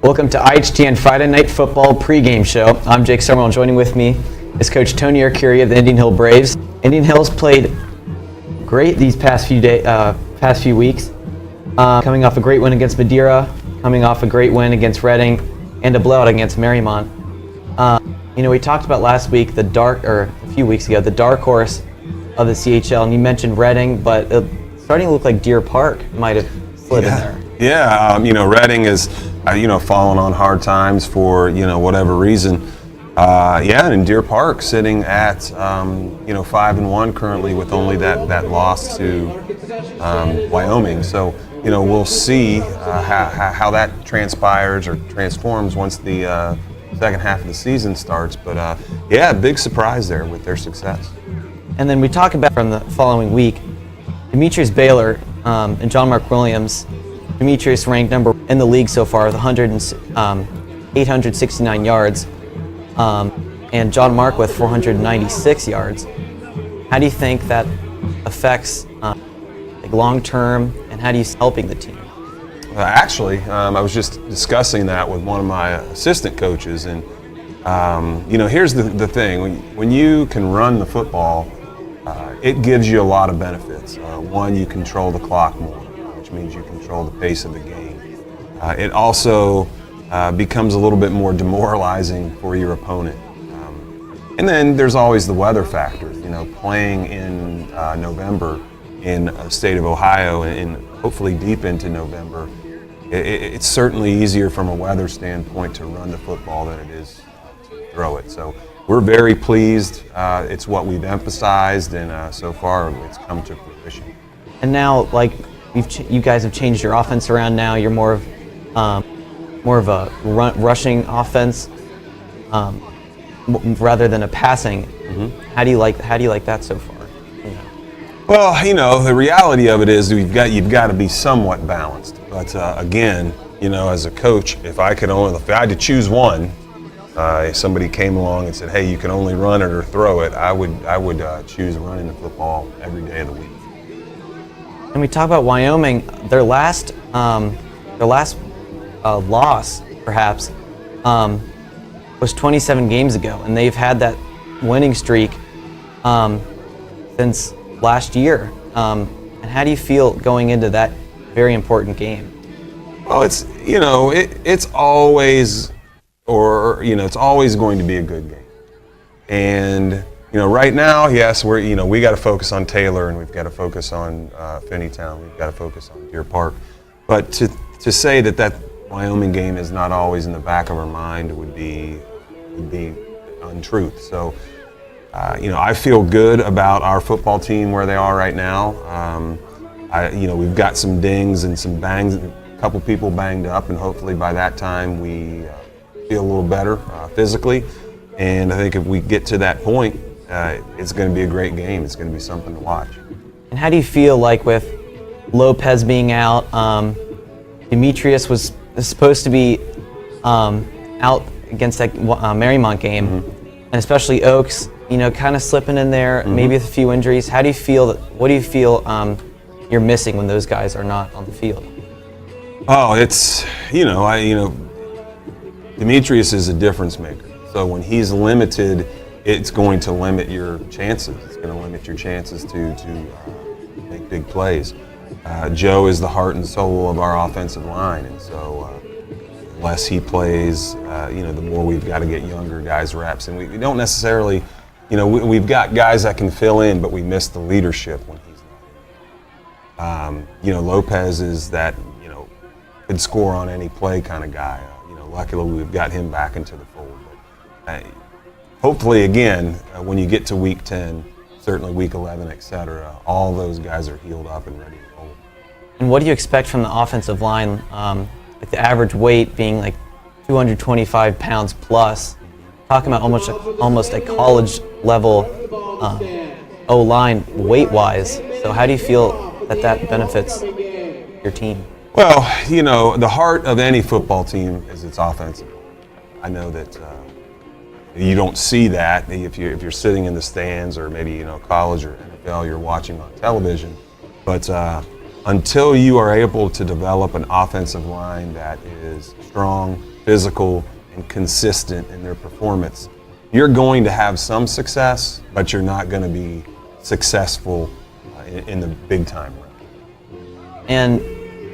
Welcome to IHTN Friday Night Football pregame show. I'm Jake Summerall, and joining with me is Coach Tony Arcuri of the Indian Hill Braves. Indian Hill's played great these past few weeks, coming off a great win against Madeira, coming off a great win against Reading, and a blowout against Marymount. We talked about last week a few weeks ago, the dark horse of the CHL, and you mentioned Reading, but it's starting to look like Deer Park might have slid in there. Yeah, Reading is, fallen on hard times for, whatever reason. And Deer Park sitting at, 5-1 currently with only that loss to Wyoming. So, we'll see how that transpires or transforms once the second half of the season starts. But, big surprise there with their success. And then we talk about from the following week, Demetrius Baylor and John Mark Williams. Demetrius ranked number in the league so far with 869 yards, and John Mark with 496 yards. How do you think that affects long term, and how do you see helping the team? Actually, I was just discussing that with one of my assistant coaches, and here's the thing: when you can run the football, it gives you a lot of benefits. One, you control the clock more, which means you control the pace of the game. It also becomes a little bit more demoralizing for your opponent. And then there's always the weather factor. Playing in November in the state of Ohio and hopefully deep into November, it's certainly easier from a weather standpoint to run the football than it is to throw it. So we're very pleased. It's what we've emphasized, and so far it's come to fruition. And now, you guys have changed your offense around. Now you're more of a rushing offense rather than a passing. Mm-hmm. How do you like that so far? Well, the reality of it is you've got to be somewhat balanced. But again, as a coach, if I had to choose one, if somebody came along and said, "Hey, you can only run it or throw it," I would choose running the football every day of the week. And we talk about Wyoming. Their last loss, perhaps, was 27 games ago, and they've had that winning streak since last year. And how do you feel going into that very important game? Well, it's always going to be a good game, and right now, yes, we got to focus on Taylor, and we've got to focus on Finneytown. We've got to focus on Deer Park. But to say that Wyoming game is not always in the back of our mind would be untruth. So, I feel good about our football team where they are right now. We've got some dings and some bangs, a couple people banged up, and hopefully by that time we feel a little better physically. And I think if we get to that point, it's going to be a great game. It's going to be something to watch. And how do you feel with Lopez being out? Demetrius was supposed to be out against that Marymount game, mm-hmm. and especially Oaks, kind of slipping in there, mm-hmm. maybe with a few injuries. How do you feel? What do you feel you're missing when those guys are not on the field? Oh, it's Demetrius is a difference maker. So when he's limited, it's going to limit your chances. It's going to limit your chances to make big plays. Joe is the heart and soul of our offensive line, and so unless he plays, the more we've got to get younger guys reps. And we don't necessarily, we've got guys that can fill in, but we miss the leadership when he's not in. Lopez is that, could score on any play kind of guy. Luckily we've got him back into the fold. But, hopefully, again, when you get to week 10, certainly week 11, etc., all those guys are healed up and ready to roll. And what do you expect from the offensive line? The average weight being 225 pounds plus. Talking about almost a college level O-line weight-wise. So how do you feel that benefits your team? Well, the heart of any football team is its offensive line. I know that you don't see that if you're sitting in the stands or maybe college or NFL, you're watching on television. But until you are able to develop an offensive line that is strong, physical, and consistent in their performance, you're going to have some success, but you're not going to be successful in the big time run. And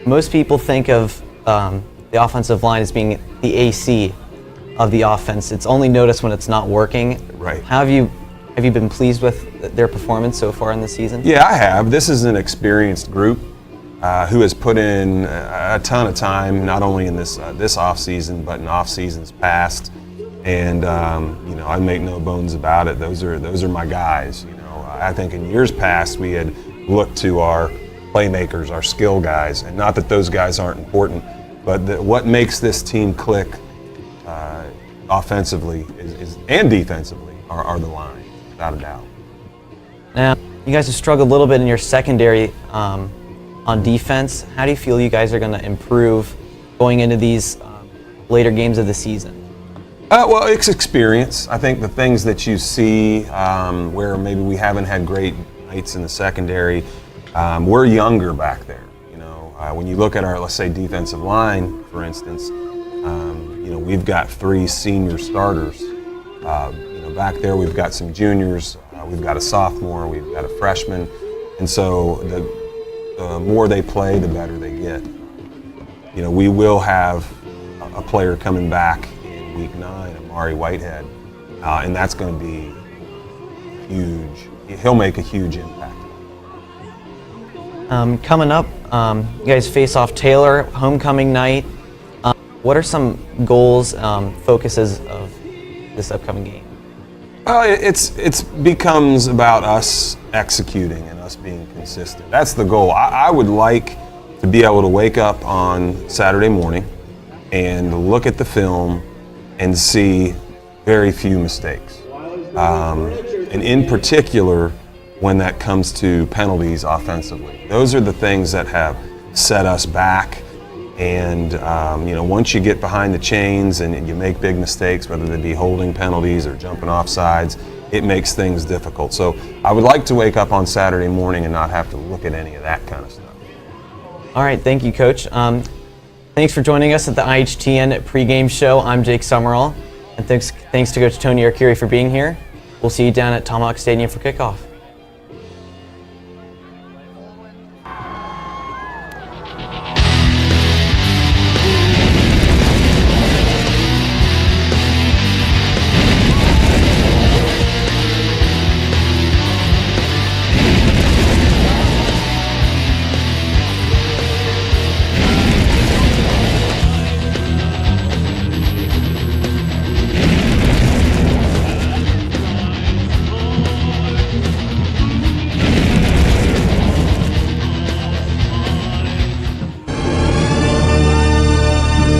most people think of the offensive line as being the AC of the offense. It's only noticed when it's not working. Right. Have you been pleased with their performance so far in the season? Yeah, I have. This is an experienced group who has put in a ton of time, not only in this off season, but in off seasons past. And I make no bones about it. Those are my guys. I think in years past we had looked to our playmakers, our skill guys, and not that those guys aren't important, but what makes this team click offensively and defensively are the line, without a doubt. Now, you guys have struggled a little bit in your secondary on defense. How do you feel you guys are going to improve going into these later games of the season? Well, it's experience. I think the things that you see where maybe we haven't had great nights in the secondary, we're younger back there. When you look at our, let's say, defensive line, for instance, we've got 3 senior starters. Back there we've got some juniors, we've got a sophomore, we've got a freshman, and so the more they play, the better they get. We will have a player coming back Week 9, Amari Whitehead, and that's going to be huge. He'll make a huge impact. Coming up, you guys face off Taylor, homecoming night. What are some goals, focuses of this upcoming game? It's becomes about us executing and us being consistent. That's the goal. I would like to be able to wake up on Saturday morning and look at the film and see very few mistakes. And in particular, when that comes to penalties offensively. Those are the things that have set us back. And once you get behind the chains and you make big mistakes, whether they be holding penalties or jumping off sides, it makes things difficult. So I would like to wake up on Saturday morning and not have to look at any of that kind of stuff. All right, thank you, Coach. Thanks for joining us at the IHTN pregame show. I'm Jake Summerall, and thanks to Coach Tony Arcuri for being here. We'll see you down at Tomahawk Stadium for kickoff.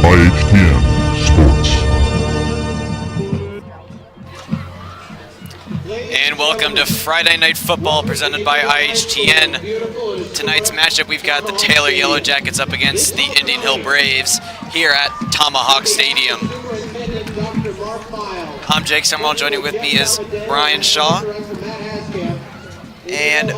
IHTN Sports. And welcome to Friday Night Football presented by IHTN. Tonight's matchup, we've got the Taylor Yellow Jackets up against the Indian Hill Braves here at Tomahawk Stadium. I'm Jake Summerall. Joining with me is Brian Shaw. And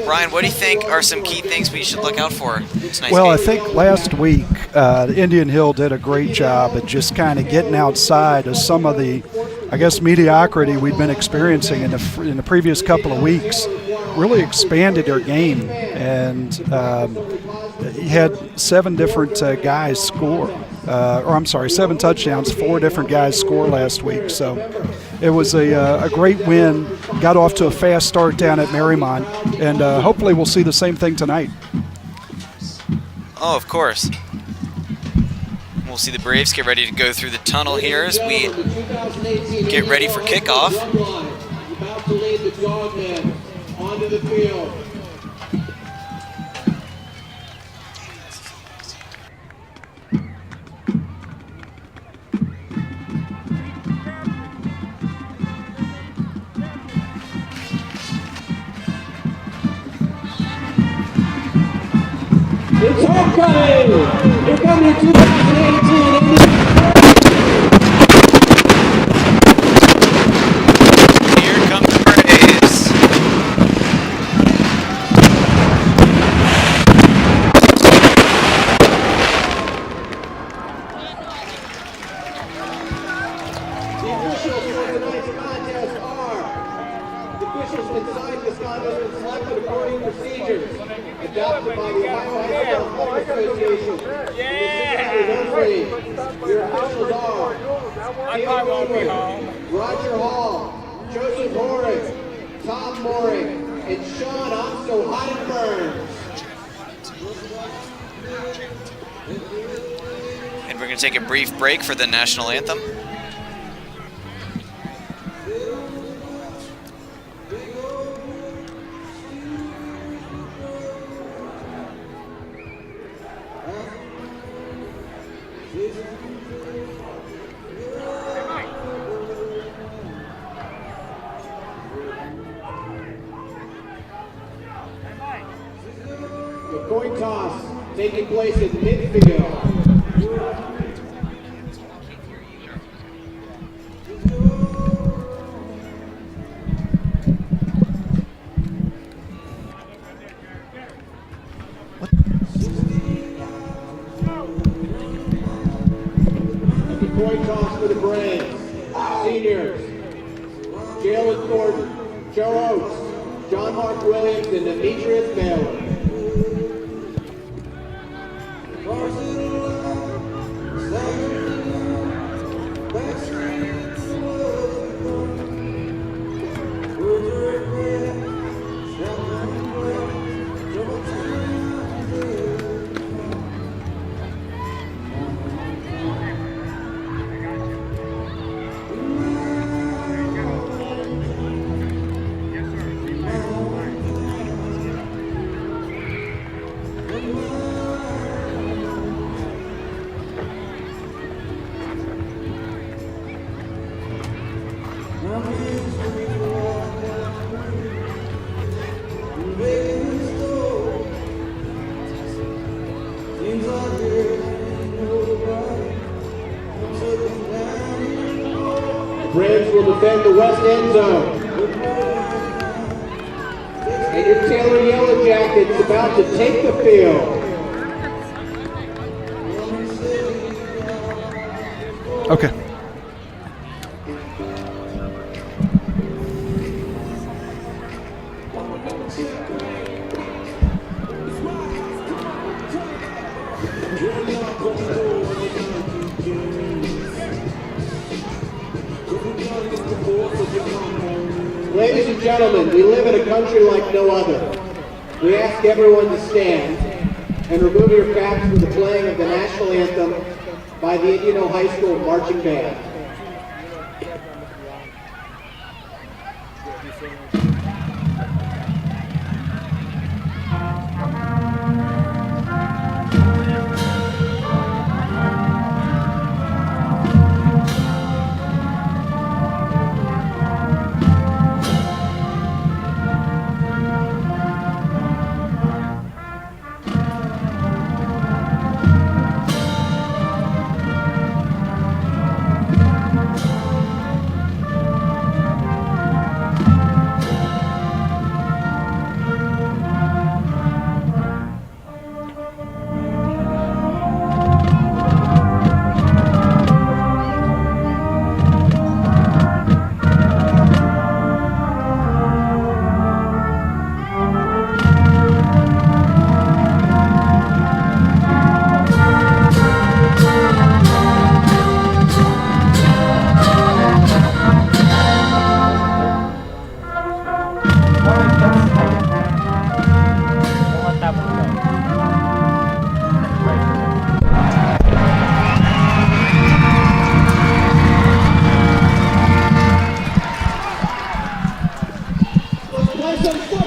Brian, what do you think are some key things we should look out for tonight's game? Well, I think last week Indian Hill did a great job at just kind of getting outside of some of the, mediocrity we've been experiencing in the previous couple of weeks. Really expanded their game, and he had 7 different guys score. 7 touchdowns, 4 different guys score last week. So it was a great win. Got off to a fast start down at Marymount, and hopefully we'll see the same thing tonight. Oh, of course. We'll see the Braves get ready to go through the tunnel here as we get ready for kickoff. About to lead the Dogmen onto the field. It's homecoming! Here comes the 2018 Here come the Braves. officials for tonight's contest are the officials inside this contest have been selected according to procedures adopted by the Ohio High School Athletic Association. Your officials are Ian Woodward, Roger Hall, Joseph Horrick, Tom Moring, and Sean I'm So Hot and Burns. And we're going to take a brief break for the national anthem. The coin toss taking place at midfield. The coin toss for the Braves. Seniors. Jalen Thornton, Joe Oates, John Mark Williams, and Demetrius Baylor. Braves will defend the west end zone. And your Taylor Yellow Jackets about to take the field. Okay. Ladies and gentlemen, we live in a country like no other. We ask everyone to stand and remove your caps for the playing of the national anthem by the Indian Hill High School Marching Band.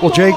Well, Jake,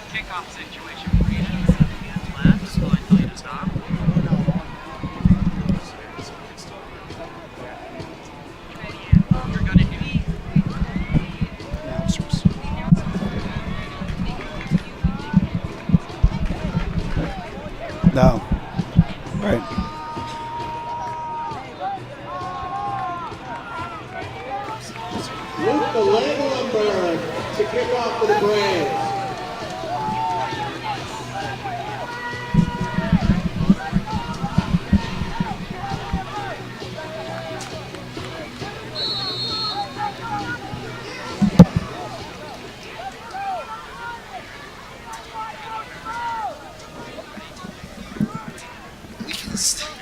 kickoff situation created hands left, so I tell you to stop. You're gonna do Announcers. No. Right. Luke the Leg Lumberg to kick off for the Braves.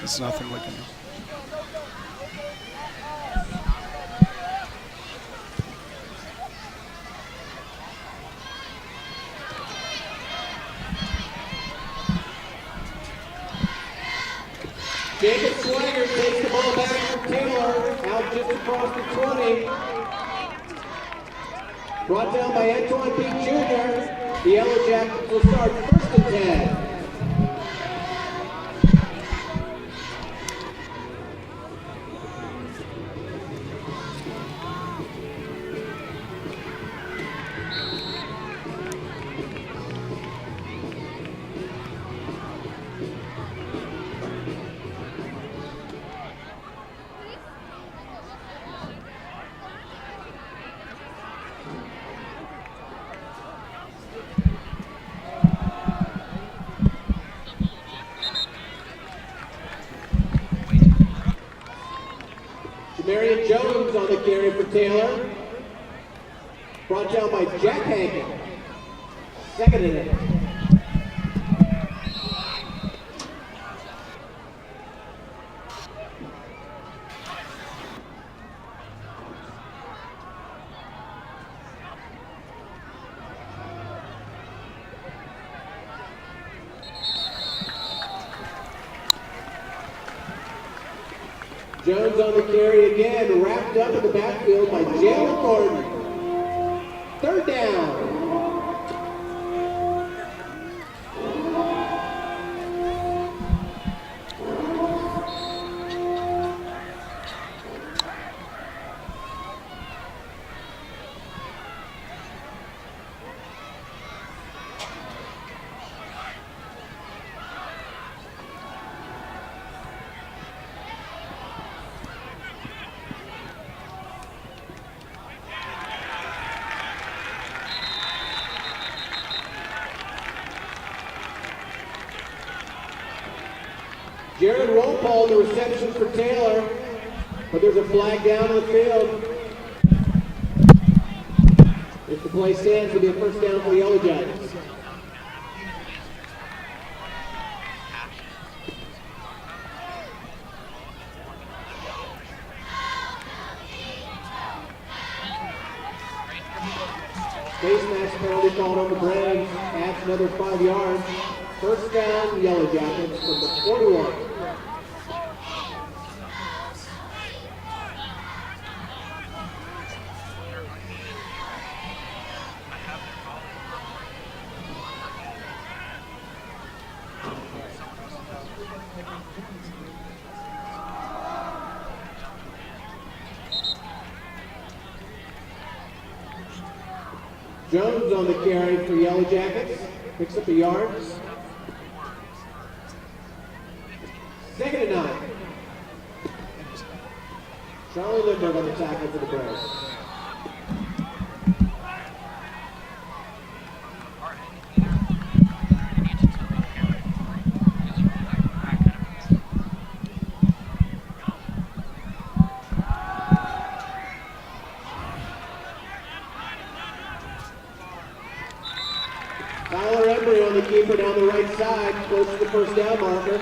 It's nothing we can do. Jacob Swagger takes the ball back from Taylor, out just across the 20. Brought down by Antoine Pete Jr. The Yellow Jackets will start 1st and 10. Marion Jones on the carry for Taylor. Brought down by Jack Hankin. 2nd and 8. Jones on the carry again, wrapped up in the backfield by Jalen Gordon. 3rd down. Jared Wolpole, the reception for Taylor, but there's a flag down on the field. If the play stands, it'll be a 1st down for the Yellow Jackets. Face mask penalty called on the Braves, adds another 5 yards. 1st down, Yellow Jackets from the 41. Jones on the carry for Yellow Jackets, picks up a yard. 2nd and 9. Charlie Lindbergh on the tackle for the Braves. Tyler Embry on the keeper down the right side, close to the 1st down marker.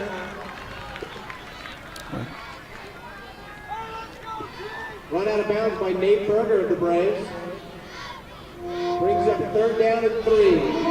Run out of bounds by Nate Berger of the Braves. Brings up 3rd down and 3.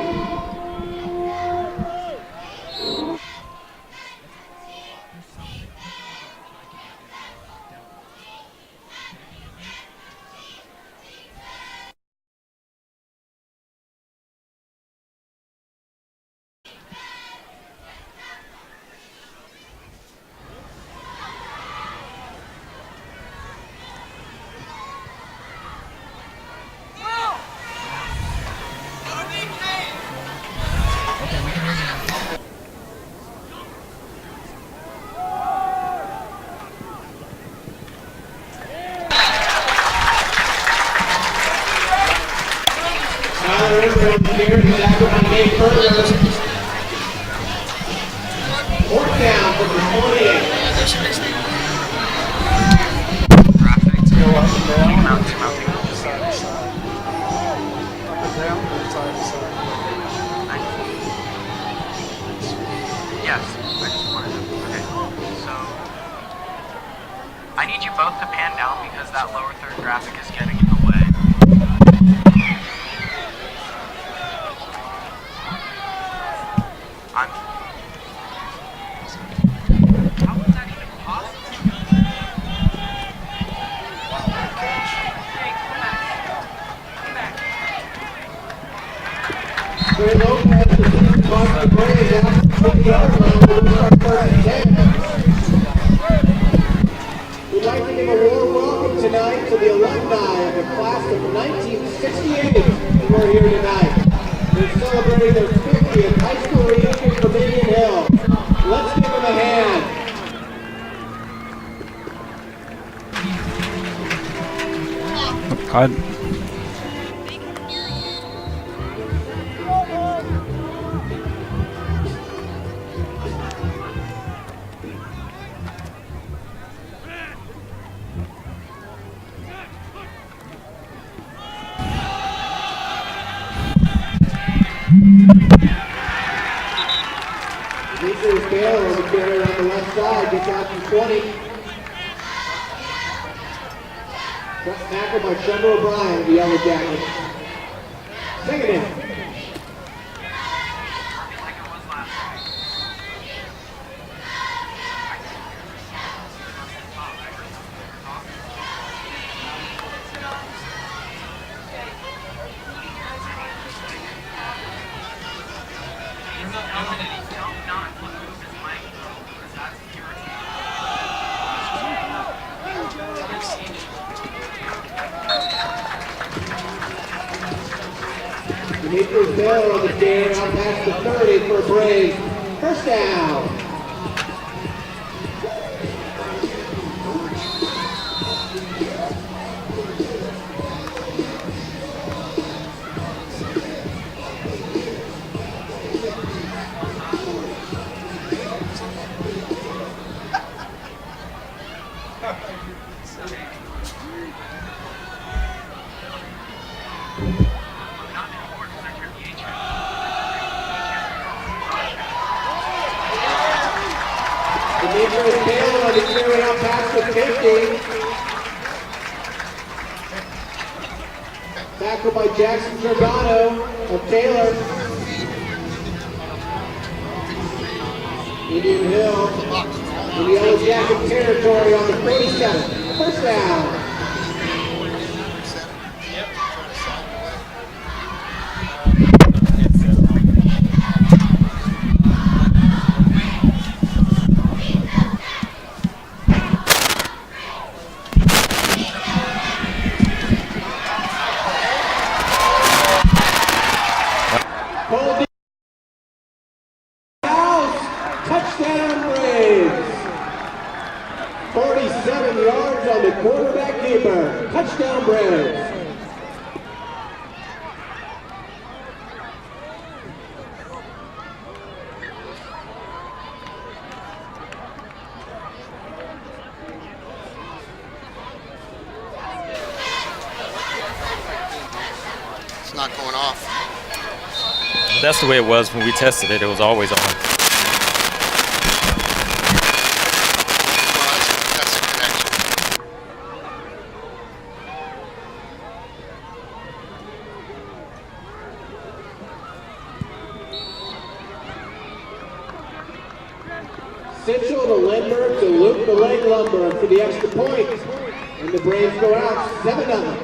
early on the carry, tackled by Nate Berger. Fourth down from the 28. Yes, I just wanted to. Okay, so I need you both to pan down because that lower third graphic is getting in the way. How is that even possible? Hey, come back. Very low pass to Steve Foster Braves out to the yard line. We'll start first and 10. We'd like to give a warm welcome tonight to the alumni of the class of 1968 who are here tonight. They're celebrating their 50th high school reunion from Indian Hill. Let's give them a hand. Demetrius Taylor on the carry on the left side, gets out to 20. Tackled by Trevor O'Brien of the Yellow Jackets. Second down. Demetrius Taylor on the carry out past the 30 for a Braves. First down. Demetrius Taylor on the carry out past the 50. Tackled by Jackson Giordano of Taylor. Indian Hill in the Yellow Jacket territory on the 47. First down. Touchdown Braves! 47 yards on the quarterback keeper. Touchdown Braves! It's not going off. That's the way it was when we tested it. It was always on. That's a connection. Central to Lindbergh to loop the leg lumber for the extra point. And the Braves go out 7-0.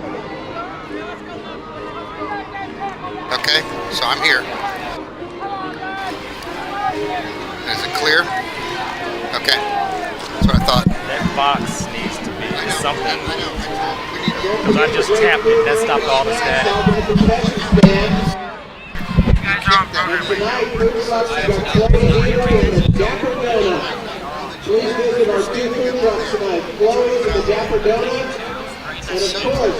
Okay, so I'm here. Is it clear? Okay, that's what I thought. That box needs to be something. I know. Because I just tapped it. That stopped all the static. You guys are on program right now. Tonight, food trucks are playing in the Dapper Donut. Please visit our two food trucks tonight, Chloe's and the Dapper Donut. And of course,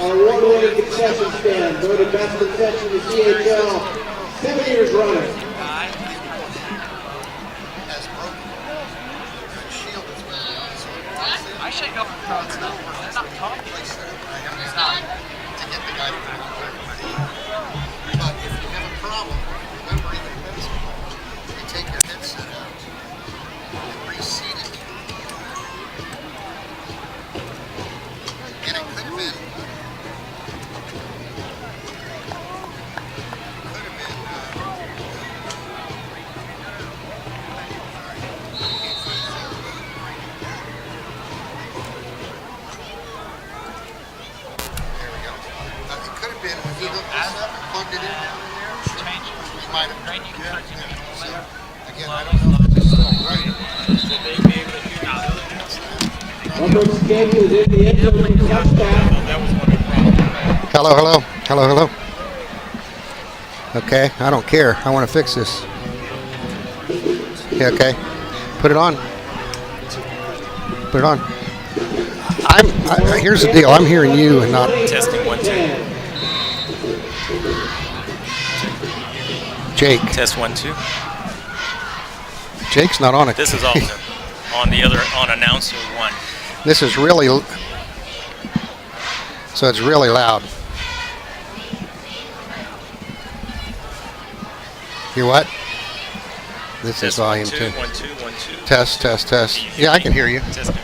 our award-winning concession stand, voted best concession in the CHL 7 years running. I shake up the crowd stuff. They're not talking. It's not. To get the guy from but if you have a problem, remember even in basketball, you take your headset out and reseat it. And it could have been when he looked this up and plugged it in down there, he might have. So, again, I don't know if this is all right. Number 6 is in the end zone for touchdown. Hello. Okay, I don't care. I want to fix this. Yeah, okay. Put it on. Put it on. Here's the deal. I'm hearing you and not. Testing 1 2. Jake. Test 1 2. Jake's not on it. This is also on the other on announcer 1. This is really, so it's really loud. Hear what? This is volume 2. 1 2 1 2. Test. Yeah, I can hear you. Testing.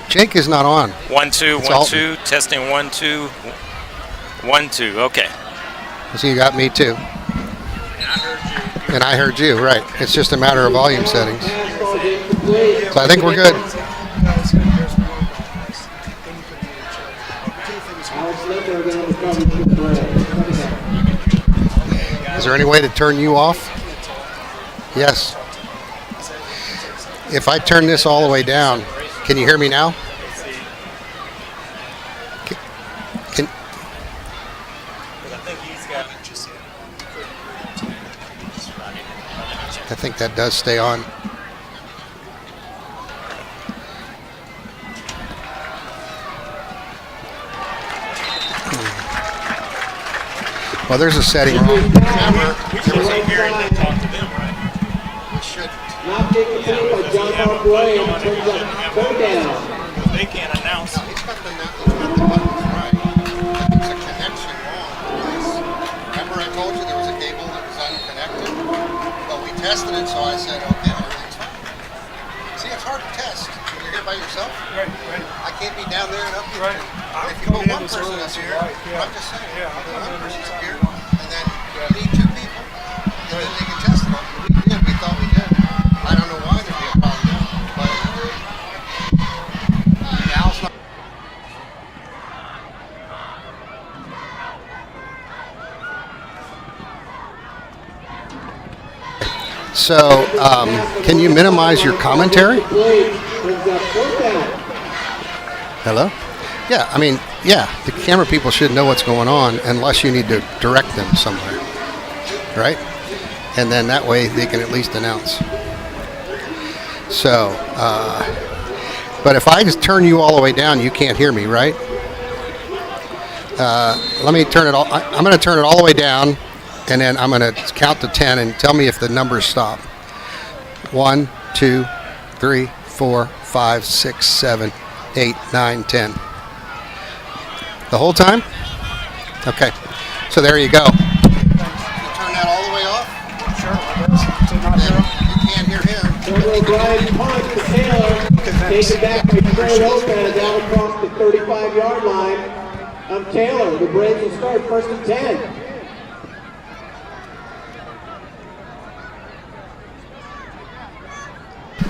Jake is not on. 1 2 It's 1 Alton. 2. Testing 1 2 1 2. Okay. So you got me too. And I heard you, right. It's just a matter of volume settings. So I think we're good. Is there any way to turn you off? Yes. If I turn this all the way down, can you hear me now? Can I think that does stay on. Well, there's a setting wrong. Remember, there was a hearing that talked to them, right? We should. Not taken by John Mark Way and turns up third down. They can't announce. It's got the buttons right. It's a connection wrong. Remember I told you there was a cable that was unconnected? Well, we tested it, so I said, okay, everything's fine. See, it's hard to test when you're here by yourself. Right. I can't be down there and up here. Right. If you put one person up here, I'm just saying, you put one person up here, and then you need 2 people, and then they can test it. We thought we did. I don't know why there'd be a problem there, but Al's not. So, can you minimize your commentary? Hello? Yeah, I mean, yeah, the camera people should know what's going on unless you need to direct them somewhere, right? And then that way they can at least announce. So, but if I just turn you all the way down, you can't hear me, right? Let me turn it all, I'm going to turn it all the way down, and then I'm going to count to 10 and tell me if the numbers stop. 1, 2, 3, 4, 5, 6, 7, 8, 9, 10. The whole time? Okay. So there you go. You turn that all the way off? Sure. You can't hear him. Number O'Brien punt to Taylor. Taken back by Trey Lopez out across the 35-yard line of Taylor. The Braves will start 1st and 10.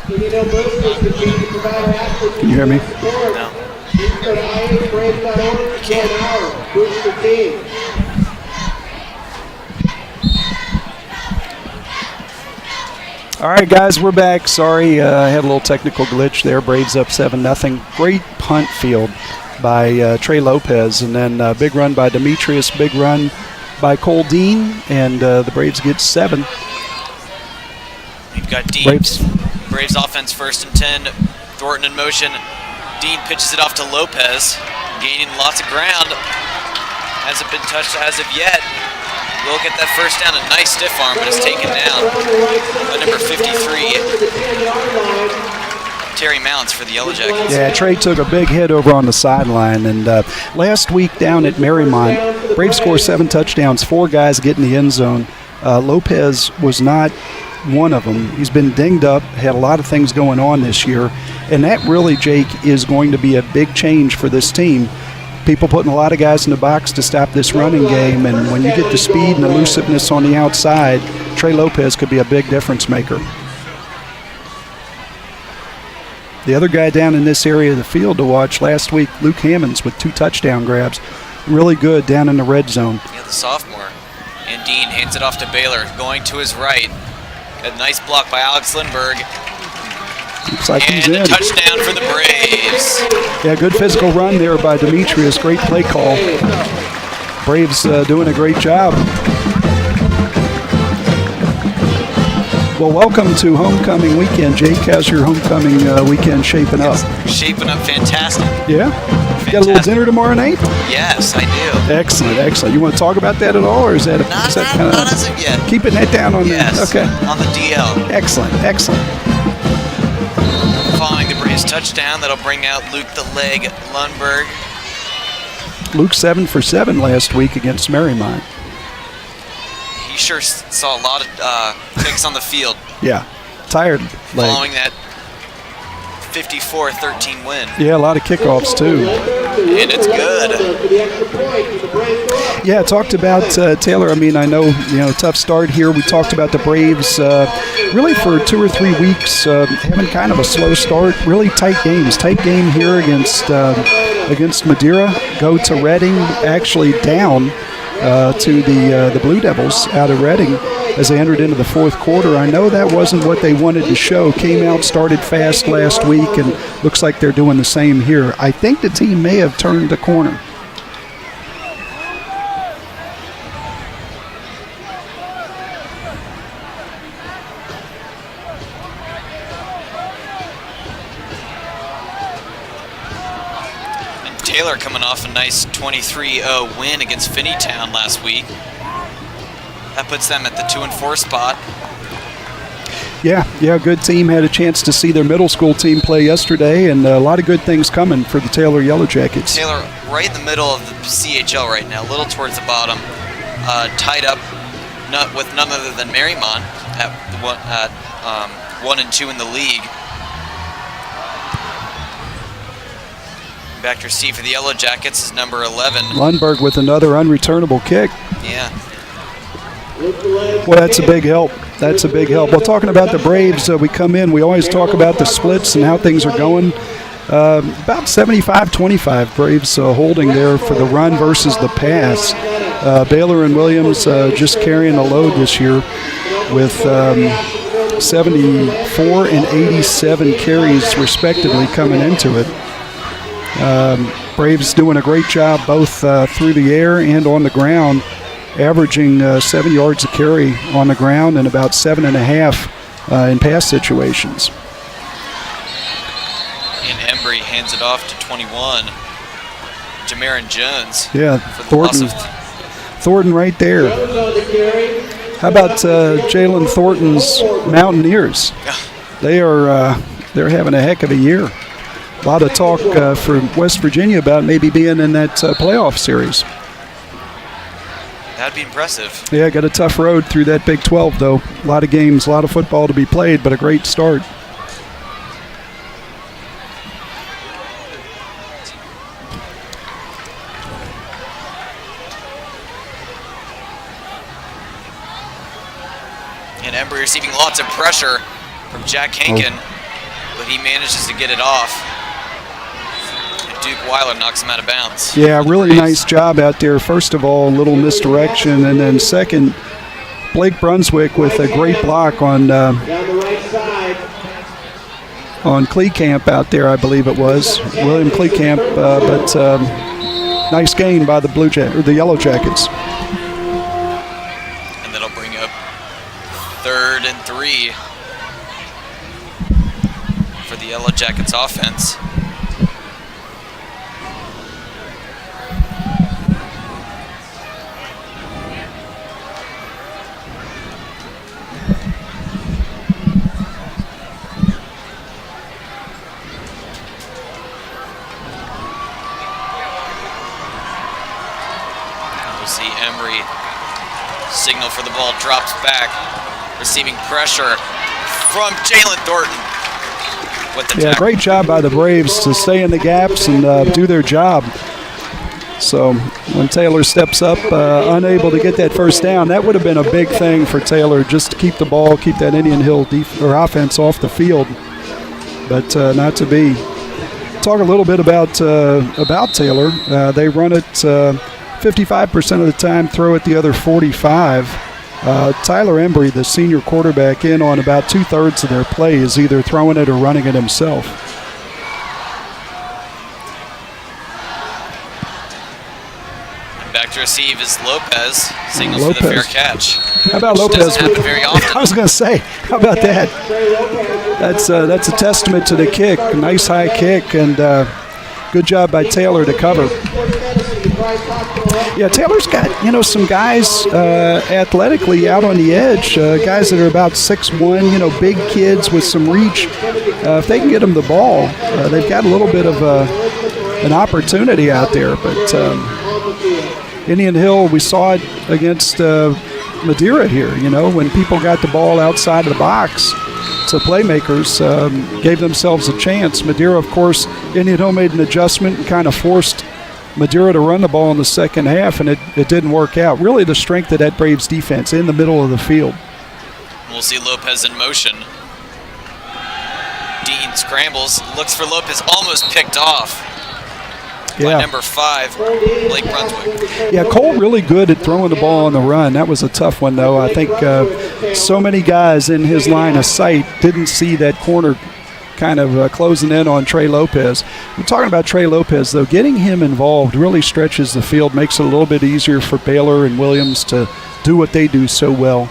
Can you hear me? No. Please go to ihbraves.org to join our booster team. All right, guys, we're back. Sorry, I had a little technical glitch there. Braves up 7-0. Great punt field by Trey Lopez, and then big run by Demetrius, big run by Cole Dean, and the Braves get 7. We've got Dean. Braves Braves offense 1st and 10. Thornton in motion. Dean pitches it off to Lopez, gaining lots of ground. Hasn't been touched as of yet. Will get that first down. A nice stiff arm, but it's taken down by number 53, Terry Mounts for the Yellow Jackets. Yeah, Trey took a big hit over on the sideline. And last week down at Marymount, Braves scored 7 touchdowns, 4 guys get in the end zone. Lopez was not one of them. He's been dinged up, had a lot of things going on this year. And that really, Jake, is going to be a big change for this team. People putting a lot of guys in the box to stop this running game. And when you get the speed and elusiveness on the outside, Trey Lopez could be a big difference maker. The other guy down in this area of the field to watch last week, Luke Hammonds with 2 touchdown grabs. Really good down in the red zone. Yeah, the sophomore. And Dean hands it off to Baylor, going to his right. A nice block by Alex Lindbergh. Looks like and he's in. a touchdown for the Braves. Yeah, good physical run there by Demetrius. Great play call. Braves doing a great job. Well, welcome to homecoming weekend, Jake. How's your homecoming weekend shaping up? It's shaping up fantastic. Yeah? Fantastic. Got a little dinner tomorrow night? Yes, I do. Excellent, excellent. You want to talk about that at all, or is that Not as of yet. keeping that down on Yes, the? Okay. on the DL. Excellent, excellent. Following the Braves touchdown, that'll bring out Luke the Leg Lundberg. Luke 7 for 7 last week against Marymount. He sure saw a lot of kicks on the field. Yeah, tired leg. Following that 54-13 win. Yeah, a lot of kickoffs too. And it's good. Yeah, talked about Taylor. I mean, I know, tough start here. We talked about the Braves really for 2 or 3 weeks having kind of a slow start. Really tight games. Tight game here against Madeira. Go to Reading, actually down to the Blue Devils out of Reading as they entered into the fourth quarter. I know that wasn't what they wanted to show. Came out, started fast last week, and looks like they're doing the same here. I think the team may have turned the corner. Taylor coming off a nice 23-0 win against Finneytown last week. That puts them at the 2-4 spot. Yeah, good team. Had a chance to see their middle school team play yesterday, and a lot of good things coming for the Taylor Yellow Jackets. Taylor right in the middle of the CHL right now, a little towards the bottom, tied up with none other than Marymount at 1 and 2 in the league. Back to receive for the Yellow Jackets is number 11. Lundberg with another unreturnable kick. Yeah. Well, that's a big help. That's a big help. Well, talking about the Braves, we come in, we always talk about the splits and how things are going. About 75-25 Braves holding there for the run versus the pass. Baylor and Williams just carrying the load this year with 74 and 87 carries respectively coming into it. Braves doing a great job both through the air and on the ground, averaging 7 yards a carry on the ground and about 7.5 in pass situations. And Embry hands it off to 21, Jamarin Jones. Yeah, Thornton right there. How about Jalen Thornton's Mountaineers? They're having a heck of a year. A lot of talk for West Virginia about maybe being in that playoff series. That'd be impressive. Yeah, got a tough road through that Big 12, though. A lot of games, a lot of football to be played, but a great start. And Embry receiving lots of pressure from Jack Hankin, but he manages to get it off. Duke Weiler knocks him out of bounds. Yeah, really nice job out there. First of all, a little misdirection, and then second, Blake Brunswick with a great block on Kleekamp out there, I believe it was William Kleekamp. But nice gain by the Yellow Jackets. And that'll bring up 3rd and 3 for the Yellow Jackets offense. We'll see Embry signal for the ball, drops back, receiving pressure from Jalen Thornton with the tackle. Great job by the Braves to stay in the gaps and do their job. So when Taylor steps up, unable to get that first down, that would have been a big thing for Taylor, just to keep the ball, keep that Indian Hill offense off the field. But not to be. Talk a little bit about Taylor. They run it 55% of the time, throw it the other 45. Tyler Embry, the senior quarterback, in on about 2/3 of their play, is either throwing it or running it himself. Back to receive is Lopez. Signals for the fair catch. How about which Lopez? Doesn't happen very often. I was going to say, how about that? That's a testament to the kick. A nice high kick, and good job by Taylor to cover. Yeah, Taylor's got some guys athletically out on the edge, guys that are about 6'1", big kids with some reach. If they can get them the ball, they've got a little bit of an opportunity out there, but. Indian Hill, we saw it against Madeira here, when people got the ball outside of the box. So playmakers gave themselves a chance. Madeira, of course, Indian Hill made an adjustment and kind of forced Madeira to run the ball in the second half, and it didn't work out. Really the strength of that Braves defense in the middle of the field. We'll see Lopez in motion. Dean scrambles, looks for Lopez, almost picked off. By number 5, Blake Brunswick. Yeah, Cole really good at throwing the ball on the run. That was a tough one, though. I think so many guys in his line of sight didn't see that corner kind of closing in on Trey Lopez. We're talking about Trey Lopez, though. Getting him involved really stretches the field, makes it a little bit easier for Baylor and Williams to do what they do so well.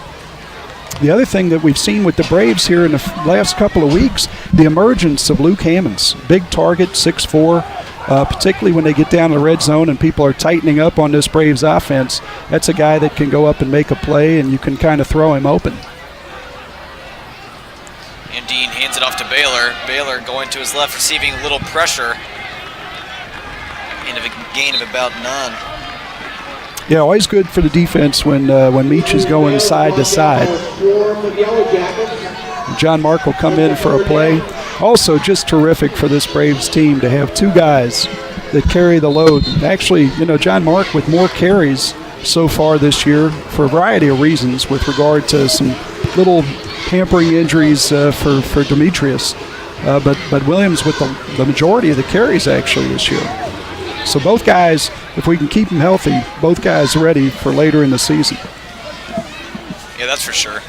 The other thing that we've seen with the Braves here in the last couple of weeks, the emergence of Luke Hammonds. Big target, 6'4", particularly when they get down to the red zone and people are tightening up on this Braves offense. That's a guy that can go up and make a play, and you can kind of throw him open. And Dean hands it off to Baylor. Baylor going to his left, receiving a little pressure. And a gain of about none. Yeah, always good for the defense when Meach is going side to side. John Mark will come in for a play. Also, just terrific for this Braves team to have two guys that carry the load. Actually, John Mark with more carries so far this year for a variety of reasons with regard to some little hampering injuries for Demetrius. But Williams with the majority of the carries actually this year. So both guys, if we can keep them healthy, both guys ready for later in the season. Yeah, that's for sure.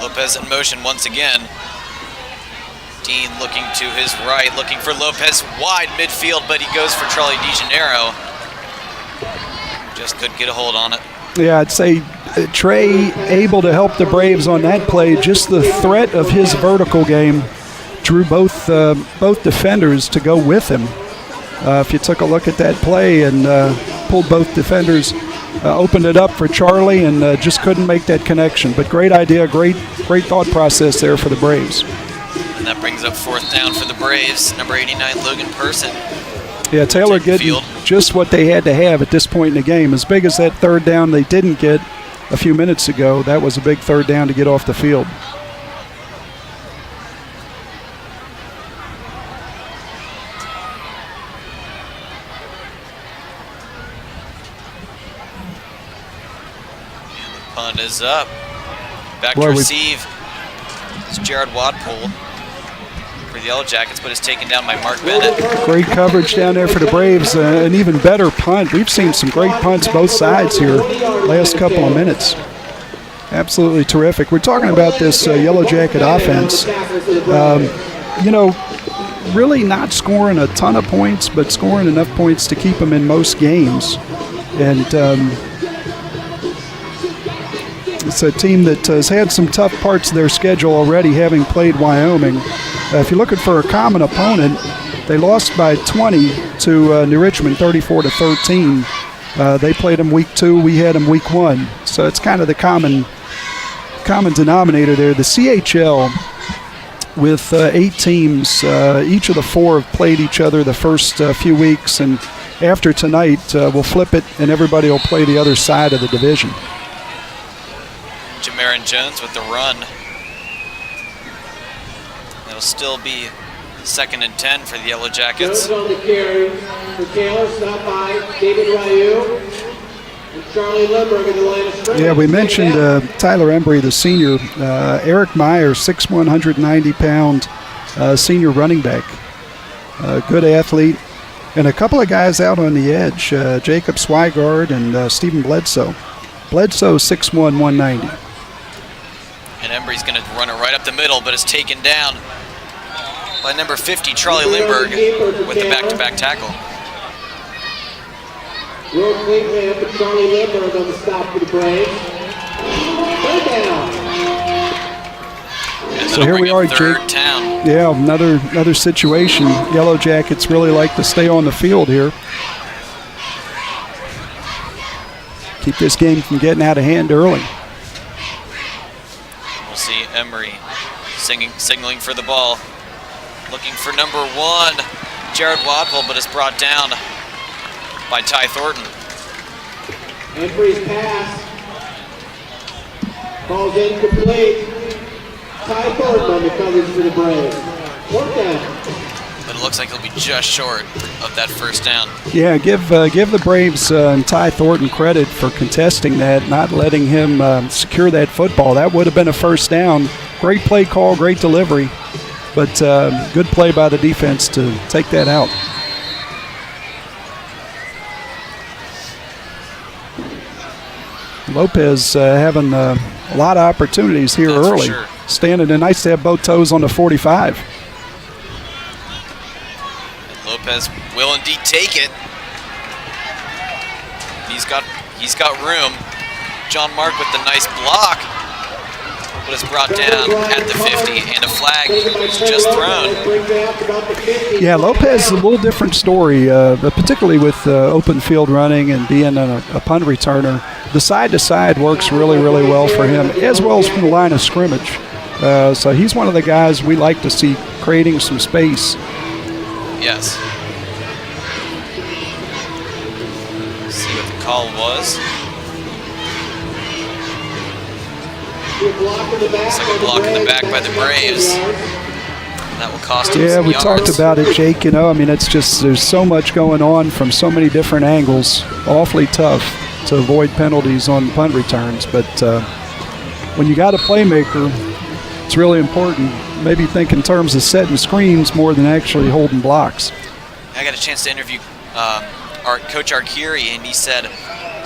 Lopez in motion once again. Dean looking to his right, looking for Lopez wide midfield, but he goes for Charlie DeGennaro. Just couldn't get a hold on it. Yeah, I'd say Trey able to help the Braves on that play. Just the threat of his vertical game drew both defenders to go with him. If you took a look at that play and pulled both defenders, opened it up for Charlie and just couldn't make that connection. But great idea, great thought process there for the Braves. And that brings up 4th down for the Braves. Number 89, Logan Person. Yeah, Taylor getting just what they had to have at this point in the game. As big as that 3rd down they didn't get a few minutes ago, that was a big 3rd down to get off the field. Punt is up. Back to receive. It's Jared Wadpole for the Yellow Jackets, but is taken down by Mark Bennett. Great coverage down there for the Braves. An even better punt. We've seen some great punts both sides here last couple of minutes. Absolutely terrific. We're talking about this Yellow Jacket offense. Really not scoring a ton of points, but scoring enough points to keep them in most games. And it's a team that has had some tough parts of their schedule already, having played Wyoming. If you're looking for a common opponent, they lost by 20 to New Richmond, 34-13. They played them week 2. We had them week 1. So it's kind of the common denominator there. The CHL with 8 teams. Each of the 4 have played each other the first few weeks, and after tonight, we'll flip it, and everybody will play the other side of the division. Jamaron Jones with the run. It'll still be 2nd and 10 for the Yellow Jackets. Jones on the carry for Taylor, stop by David Ryu and Charlie Lindbergh in the line of scrimmage. Yeah, we mentioned Tyler Embry, the senior. Eric Meyer, 6'1", 190-pound senior running back. Good athlete. And a couple of guys out on the edge, Jacob Swigard and Stephen Bledsoe. Bledsoe, 6'1", 190. And Embry's going to run it right up the middle, but is taken down by number 50, Charlie Lindbergh, with the back-to-back tackle. Real clean man for Charlie Lindbergh on the stop for the Braves. Third down. And So here we are, third Jake. down. Yeah, another situation. Yellow Jackets really like to stay on the field here. Keep this game from getting out of hand early. We'll see Embry signaling for the ball. Looking for number 1, Jared Wadville, but is brought down by Ty Thornton. Embry's pass. Ball's incomplete. Ty Thornton on the coverage for the Braves. 4th down. But it looks like he'll be just short of that first down. Yeah, give the Braves and Ty Thornton credit for contesting that, not letting him secure that football. That would have been a first down. Great play call, great delivery, but good play by the defense to take that out. Lopez having a lot of opportunities here That's for early. sure. Standing and nice to have both toes on the 45. And Lopez will indeed take it. He's got room. John Mark with the nice block, but is brought down at the 50, and a flag is just thrown. Yeah, Lopez is a little different story, particularly with open field running and being a punt returner. The side-to-side works really, really well for him, as well as from the line of scrimmage. So he's one of the guys we like to see creating some space. Yes. Let's see what the call was. Looks like a block in the back by the Braves. That will cost him Yeah, some we yards. talked about it, Jake. You know, I mean, it's just there's so much going on from so many different angles. Awfully tough to avoid penalties on punt returns. But when you got a playmaker, it's really important. Maybe think in terms of setting screens more than actually holding blocks. I got a chance to interview our Coach Arcuri, and he said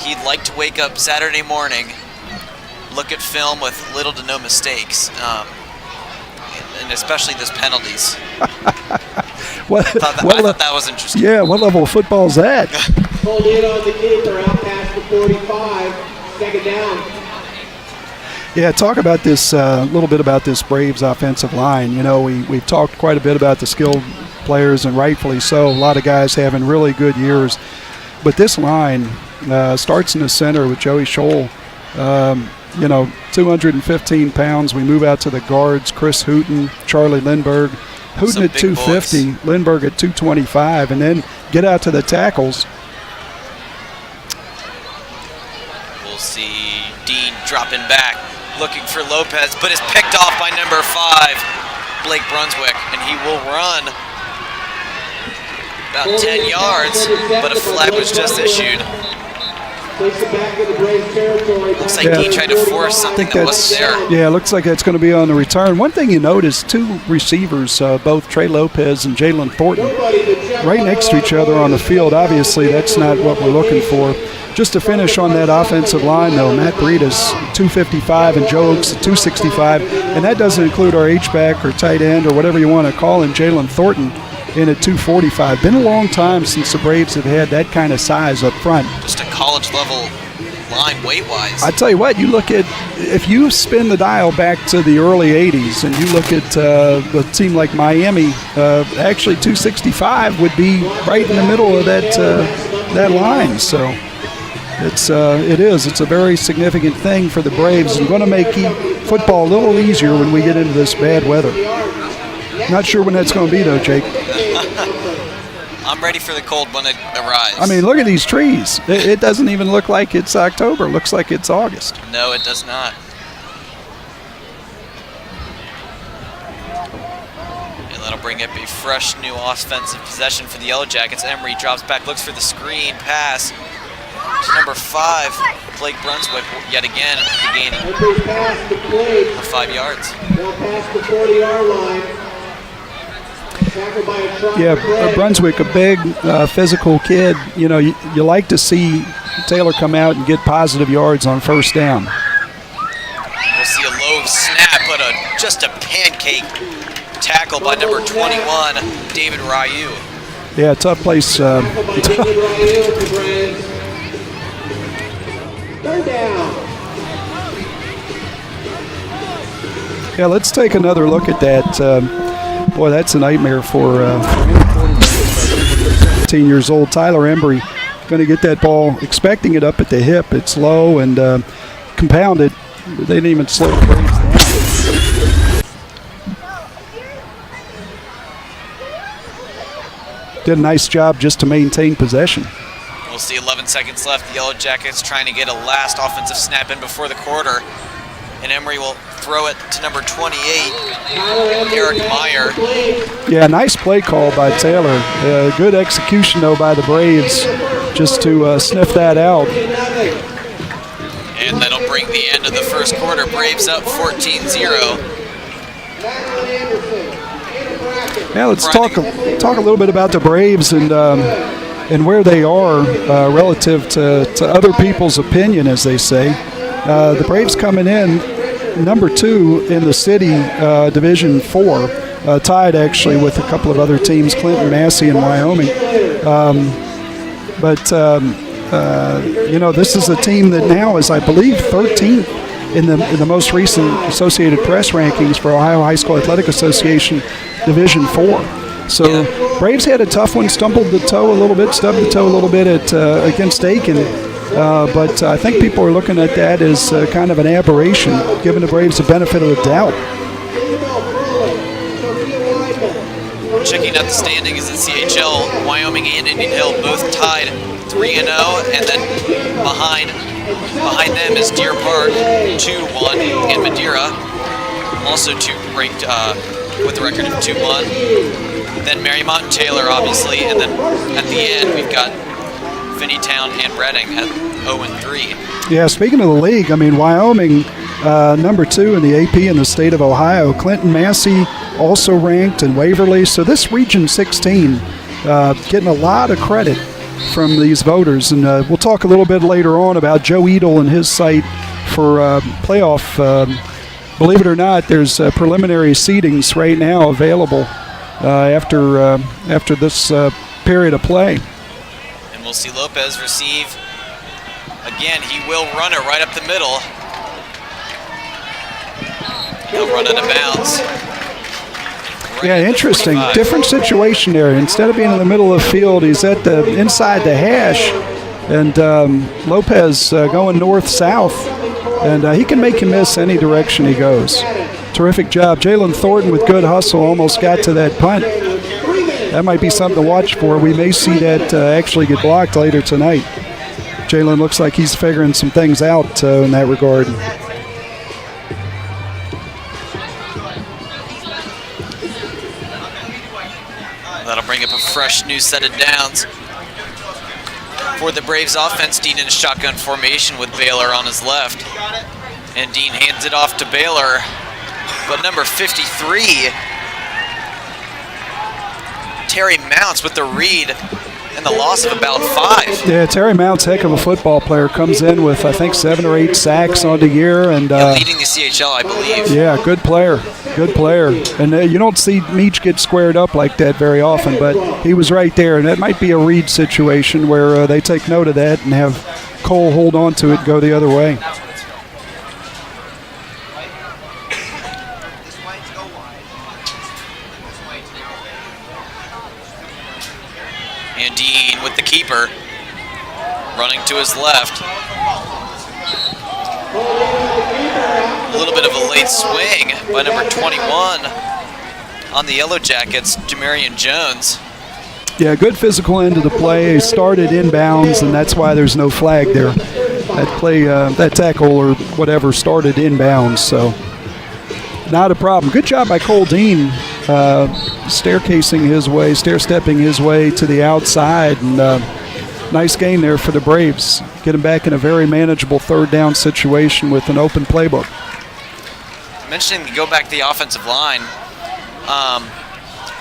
he'd like to wake up Saturday morning, look at film with little to no mistakes, and especially those penalties. I thought that was interesting. Yeah, what level of football is that? Hold in on the keeper, out past the 45. 2nd down. Yeah, talk about this a little bit about this Braves offensive line. You know, we've talked quite a bit about the skilled players, and rightfully so. A lot of guys having really good years. But this line starts in the center with Joey Scholl. 215 pounds. We move out to the guards, Chris Hooten, Charlie Lindbergh. Hooten at 250, Lindbergh at 225, and then get out to the tackles. We'll see Dean dropping back, looking for Lopez, but is picked off by number 5, Blake Brunswick, and he will run about 10 yards, but a flag was just issued. Looks like Dean tried to force something that wasn't there. Yeah, it looks like that's going to be on the return. One thing you notice, 2 receivers, both Trey Lopez and Jalen Thornton, right next to each other on the field. Obviously, that's not what we're looking for. Just to finish on that offensive line, though, Matt Breedis, 255, and Joe Oaks, 265. And that doesn't include our H-back or tight end or whatever you want to call him, Jalen Thornton, in at 245. Been a long time since the Braves have had that kind of size up front. Just a college-level line weight-wise. I tell you what, you look at, if you spin the dial back to the early 80s and you look at a team like Miami, actually 265 would be right in the middle of that line. So it's a very significant thing for the Braves, and going to make football a little easier when we get into this bad weather. Not sure when that's going to be, though, Jake. I'm ready for the cold when it arrives. I mean, look at these trees. It doesn't even look like it's October. It looks like it's August. No, it does not. And that'll bring up a fresh new offensive possession for the Yellow Jackets. Emery drops back, looks for the screen pass to number 5, Blake Brunswick, yet again gaining Emery's pass to Blake. 5 yards. Now past the 40-yard line. Tackled by a try Yeah, for Blake. Brunswick, a big physical kid. You know, you like to see Taylor come out and get positive yards on first down. We'll see a low snap, but just a pancake tackle by number 21, David Ryu. Yeah, tough place. Tackled by David Ryu to Braves. Third down. Yeah, let's take another look at that. Boy, that's a nightmare for any quarterback. 17 years old. Tyler Embry going to get that ball, expecting it up at the hip. It's low and compounded. They didn't even slow the Braves down. Did a nice job just to maintain possession. We'll see 11 seconds left. The Yellow Jackets trying to get a last offensive snap in before the quarter. And Emery will throw it to number 28, Eric Meyer. Yeah, nice play call by Taylor. Good execution, though, by the Braves just to sniff that out. And that'll bring the end of the first quarter. Braves up 14-0. Yeah, let's talk a little bit about the Braves and where they are relative to other people's opinion, as they say. The Braves coming in number 2 in the city, Division 4, tied actually with a couple of other teams, Clinton, Massey, and Wyoming. You know, this is a team that now is, I believe, 13th in the most recent Associated Press rankings for Ohio High School Athletic Association Division 4. So Braves had a tough one, stubbed the toe a little bit against Aiken. But I think people are looking at that as kind of an aberration, giving the Braves the benefit of the doubt. Checking out the standings in CHL, Wyoming and Indian Hill both tied 3-0, and then behind them is Deer Park 2-1, and Madeira also ranked with a record of 2-1. Then Marymount and Taylor, obviously, and then at the end we've got Finneytown and Reading at 0-3. Yeah, speaking of the league, I mean, Wyoming, number 2 in the AP in the state of Ohio. Clinton, Massey also ranked, and Waverly. So this Region 16 getting a lot of credit from these voters. And we'll talk a little bit later on about Joe Edel and his site for playoff. Believe it or not, there's preliminary seedings right now available after this period of play. And we'll see Lopez receive. Again, he will run it right up the middle. He'll run out of bounds. Yeah, interesting. Different situation there. Instead of being in the middle of the field, he's at the inside the hash. And Lopez going north-south. And he can make you miss any direction he goes. Terrific job. Jalen Thornton with good hustle almost got to that punt. That might be something to watch for. We may see that actually get blocked later tonight. Jalen looks like he's figuring some things out in that regard. That'll bring up a fresh new set of downs. For the Braves offense, Dean in a shotgun formation with Baylor on his left. And Dean hands it off to Baylor. But number 53, Terry Mounts with the read and the loss of about 5. Yeah, Terry Mounts, heck of a football player, comes in with, I think, 7 or 8 sacks on the year. And leading the CHL, I believe. Yeah, good player. And you don't see Meach get squared up like that very often, but he was right there. And that might be a read situation where they take note of that and have Cole hold on to it and go the other way. And Dean with the keeper, running to his left. A little bit of a late swing by number 21, on the Yellow Jackets, Jamarian Jones. Yeah, good physical end of the play. He started inbounds, and that's why there's no flag there. That play, that tackle or whatever started inbounds, so not a problem. Good job by Cole Dean, stair-stepping his way to the outside, and nice gain there for the Braves. Get him back in a very manageable third down situation with an open playbook. Mentioning go back to the offensive line,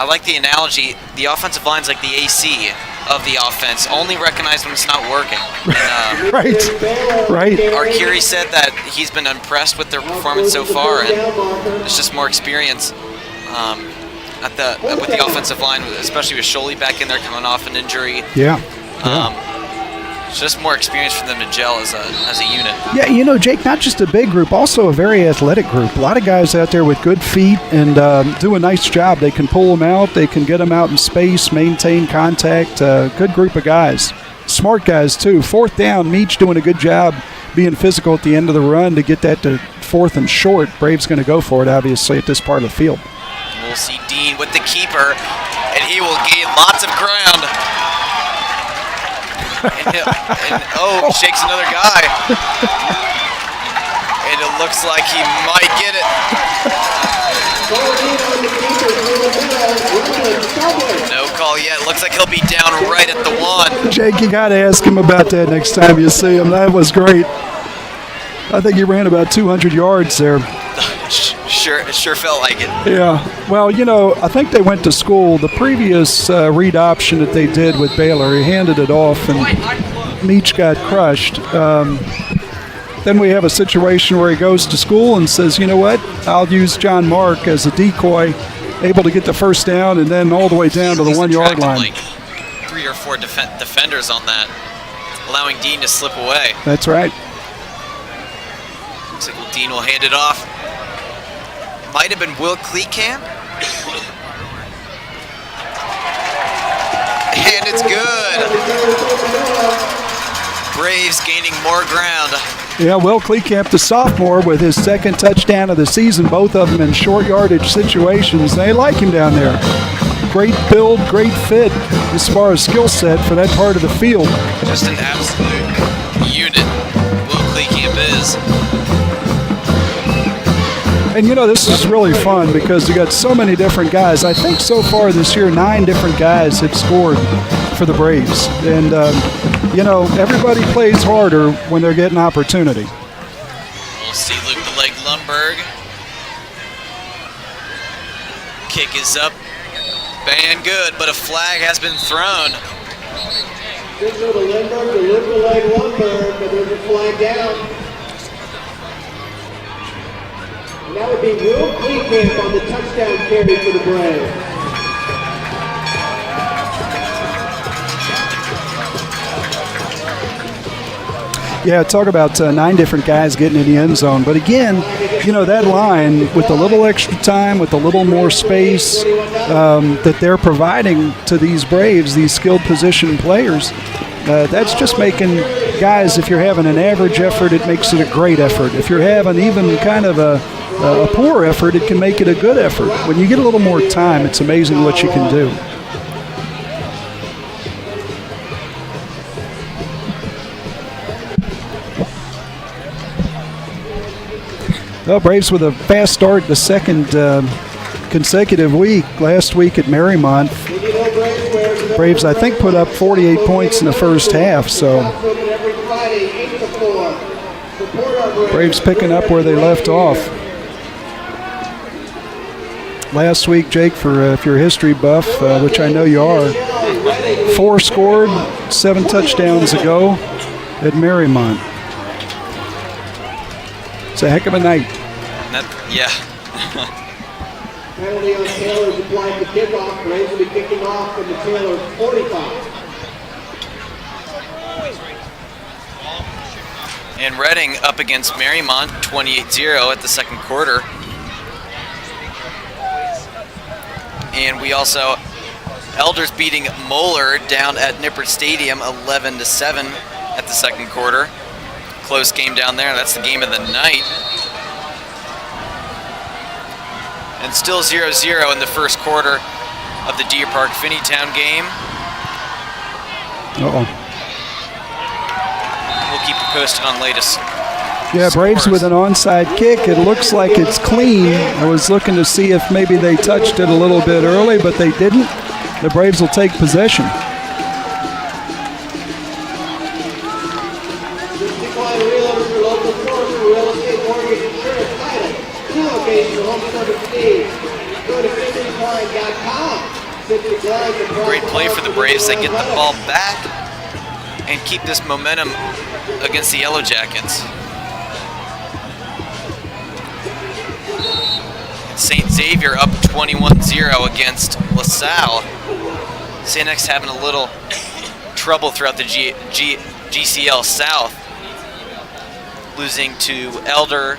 I like the analogy. The offensive line's like the AC of the offense, only recognize when it's not working. And, Right. Arcuri said that he's been impressed with their performance so far, and there's just more experience with the offensive line, especially with Sholey back in there coming off an injury. Yeah. It's just more experience for them to gel as a unit. Yeah, Jake, not just a big group, also a very athletic group. A lot of guys out there with good feet and do a nice job. They can pull them out. They can get them out in space, maintain contact. Good group of guys. Smart guys, too. Fourth down, Meach doing a good job being physical at the end of the run to get that to fourth and short. Braves going to go for it, obviously, at this part of the field. We'll see Dean with the keeper, and he will gain lots of ground. Shakes another guy. And it looks like he might get it. No call yet. Looks like he'll be down right at the 1. Jake, you got to ask him about that next time you see him. That was great. I think he ran about 200 yards there. It sure felt like it. Yeah. Well, I think they went to school. The previous read option that they did with Baylor, he handed it off, and Meach got crushed. Then we have a situation where he goes to school and says, you know what, I'll use John Mark as a decoy, able to get the first down and then all the way down to the 1 yard line. Like 3 or 4 defenders on that, allowing Dean to slip away. That's right. Looks like Dean will hand it off. Might have been Will Kleekamp. And it's good. Braves gaining more ground. Yeah, Will Kleekamp, the sophomore, with his second touchdown of the season, both of them in short yardage situations. They like him down there. Great build, great fit as far as skill set for that part of the field. Just an absolute unit, Will Kleekamp is. And this is really fun because you got so many different guys. I think so far this year, 9 different guys have scored for the Braves. And, everybody plays harder when they're getting opportunity. We'll see Luke the Leg Lundberg. Kick is up. Bang good, but a flag has been thrown. Good for the Lundberg, to Luke the Leg Lundberg, but there's a flag down. And that would be Will Kleekamp on the touchdown carry for the Braves. Yeah, talk about 9 different guys getting in the end zone. But again, that line with a little extra time, with a little more space that they're providing to these Braves, these skilled position players, that's just making guys, if you're having an average effort, it makes it a great effort. If you're having even kind of a poor effort, it can make it a good effort. When you get a little more time, it's amazing what you can do. Well, Braves with a fast start the second consecutive week. Last week at Marymount, Braves, I think, put up 48 points in the first half. So Braves picking up where they left off. Last week, Jake, if you're a history buff, which I know you are, 4 scored, 7 touchdowns ago at Marymount. It's a heck of a night. Penalty on Taylor's applied to kickoff. Braves will be kicking off from the Taylor 45. And Reading up against Marymount, 28-0 at the second quarter. And we also, Elders beating Moeller down at Nippert Stadium 11-7 at the second quarter. Close game down there. That's the game of the night. And still 0-0 in the first quarter of the Deer Park Finneytown game. Uh-oh. We'll keep you posted on latest. Yeah, Braves with an onside kick. It looks like it's clean. I was looking to see if maybe they touched it a little bit early, but they didn't. The Braves will take possession. Great play for the Braves. They get the ball back and keep this momentum against the Yellow Jackets. St. Xavier up 21-0 against LaSalle. St. X having a little trouble throughout the GCL South, losing to Elder,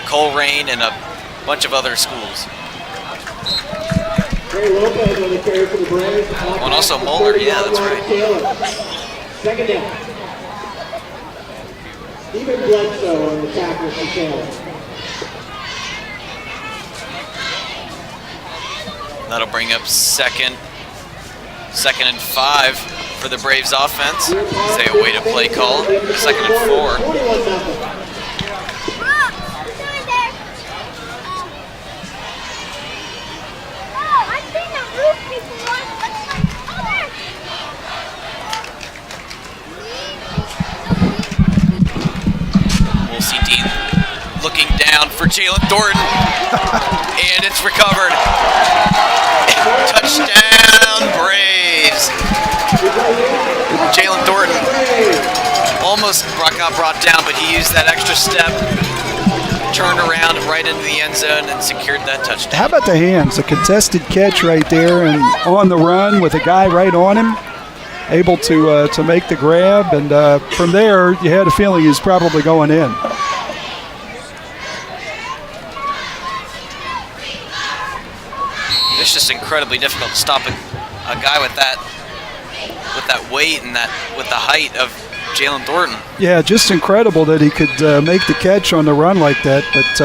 Coleraine, and a bunch of other schools. Oh, and also Moeller, yeah, that's right. Second down. Even Bledsoe on the tackle for Taylor. That'll bring up second and 5 for the Braves offense. Say a way to play call. 2nd and 4. We'll see Dean looking down for Jalen Thornton, and it's recovered. Touchdown, Braves. Jalen Thornton almost got brought down, but he used that extra step, turned around right into the end zone, and secured that touchdown. How about the hands? A contested catch right there, and on the run with a guy right on him, able to make the grab, and from there you had a feeling he was probably going in. It's just incredibly difficult to stop a guy with that weight and with the height of Jalen Thornton. Yeah, just incredible that he could make the catch on the run like that, but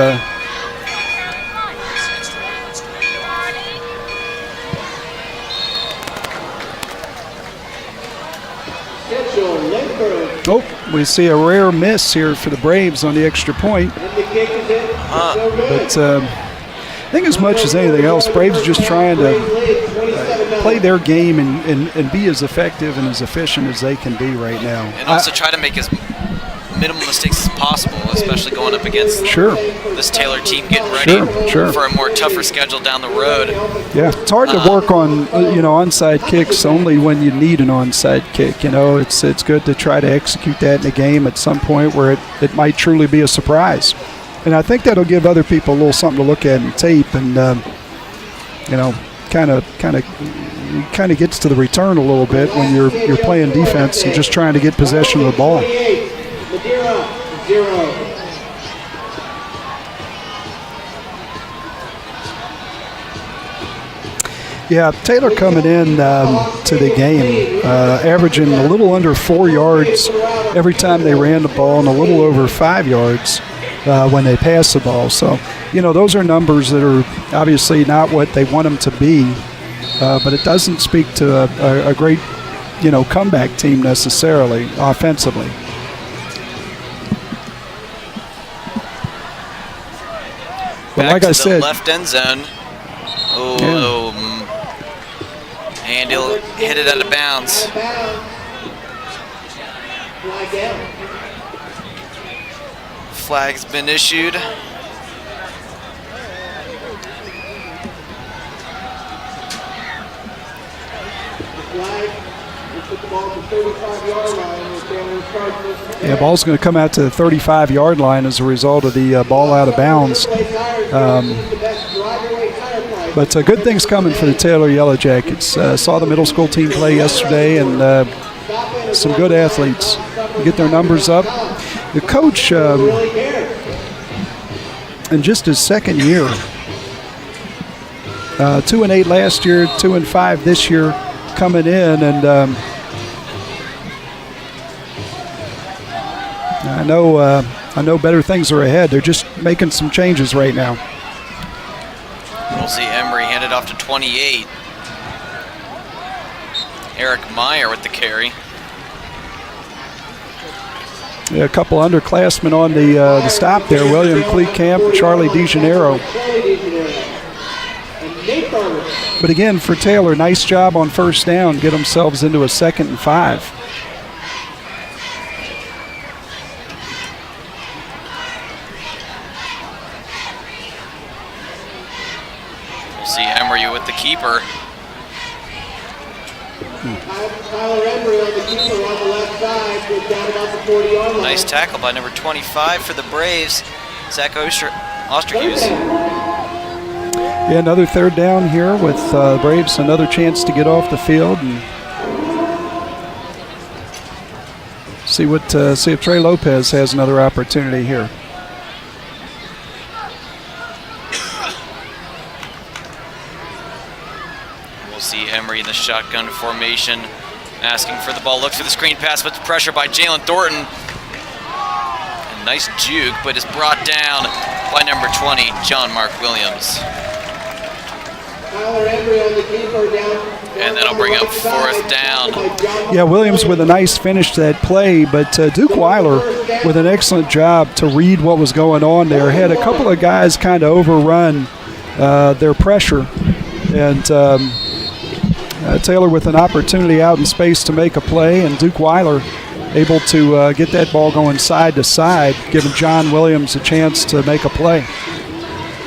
oh, we see a rare miss here for the Braves on the extra point. But I think as much as anything else, Braves just trying to play their game and be as effective and as efficient as they can be right now. And also try to make as minimal mistakes as possible, especially going up against this Taylor team getting ready for a more tougher schedule down the road. Yeah, it's hard to work on onside kicks only when you need an onside kick. It's good to try to execute that in a game at some point where it might truly be a surprise. And I think that'll give other people a little something to look at in tape, and kind of gets to the return a little bit when you're playing defense and just trying to get possession of the ball. Yeah, Taylor coming in to the game, averaging a little under 4 yards every time they ran the ball and a little over 5 yards when they pass the ball. So, those are numbers that are obviously not what they want them to be, but it doesn't speak to a great, comeback team necessarily offensively. But back like to I said, the left end zone. And he'll hit it out of bounds. Flag's been issued. Yeah, ball's going to come out to the 35-yard line as a result of the ball out of bounds. But good things coming for the Taylor Yellow Jackets. Saw the middle school team play yesterday, and some good athletes get their numbers up. The coach, in just his second year, 2-8 last year, 2-5 this year, coming in, and I know better things are ahead. They're just making some changes right now. We'll see Emery handed off to 28. Eric Meyer with the carry. Yeah, a couple underclassmen on the stop there. William Kleekamp, Charlie DeGeneiro. But again, for Taylor, nice job on first down. Get themselves into a 2nd and 5. We'll see Emery with the keeper. Tyler Emery on the keeper on the left side, goes down about the 40-yard line. Nice tackle by number 25 for the Braves, Zach Osterhus. Yeah, another 3rd down here with Braves. Another chance to get off the field and see if Trey Lopez has another opportunity here. We'll see Emery in the shotgun formation, asking for the ball. Looks for the screen pass, but the pressure by Jalen Thornton. A nice juke, but is brought down by number 20, John Mark Williams. Tyler Emery on the keeper down. And that'll bring up 4th down. Yeah, Williams with a nice finish to that play, but Duke Weiler with an excellent job to read what was going on there. Had a couple of guys kind of overrun their pressure, and Taylor with an opportunity out in space to make a play, and Duke Weiler able to get that ball going side to side, giving John Williams a chance to make a play.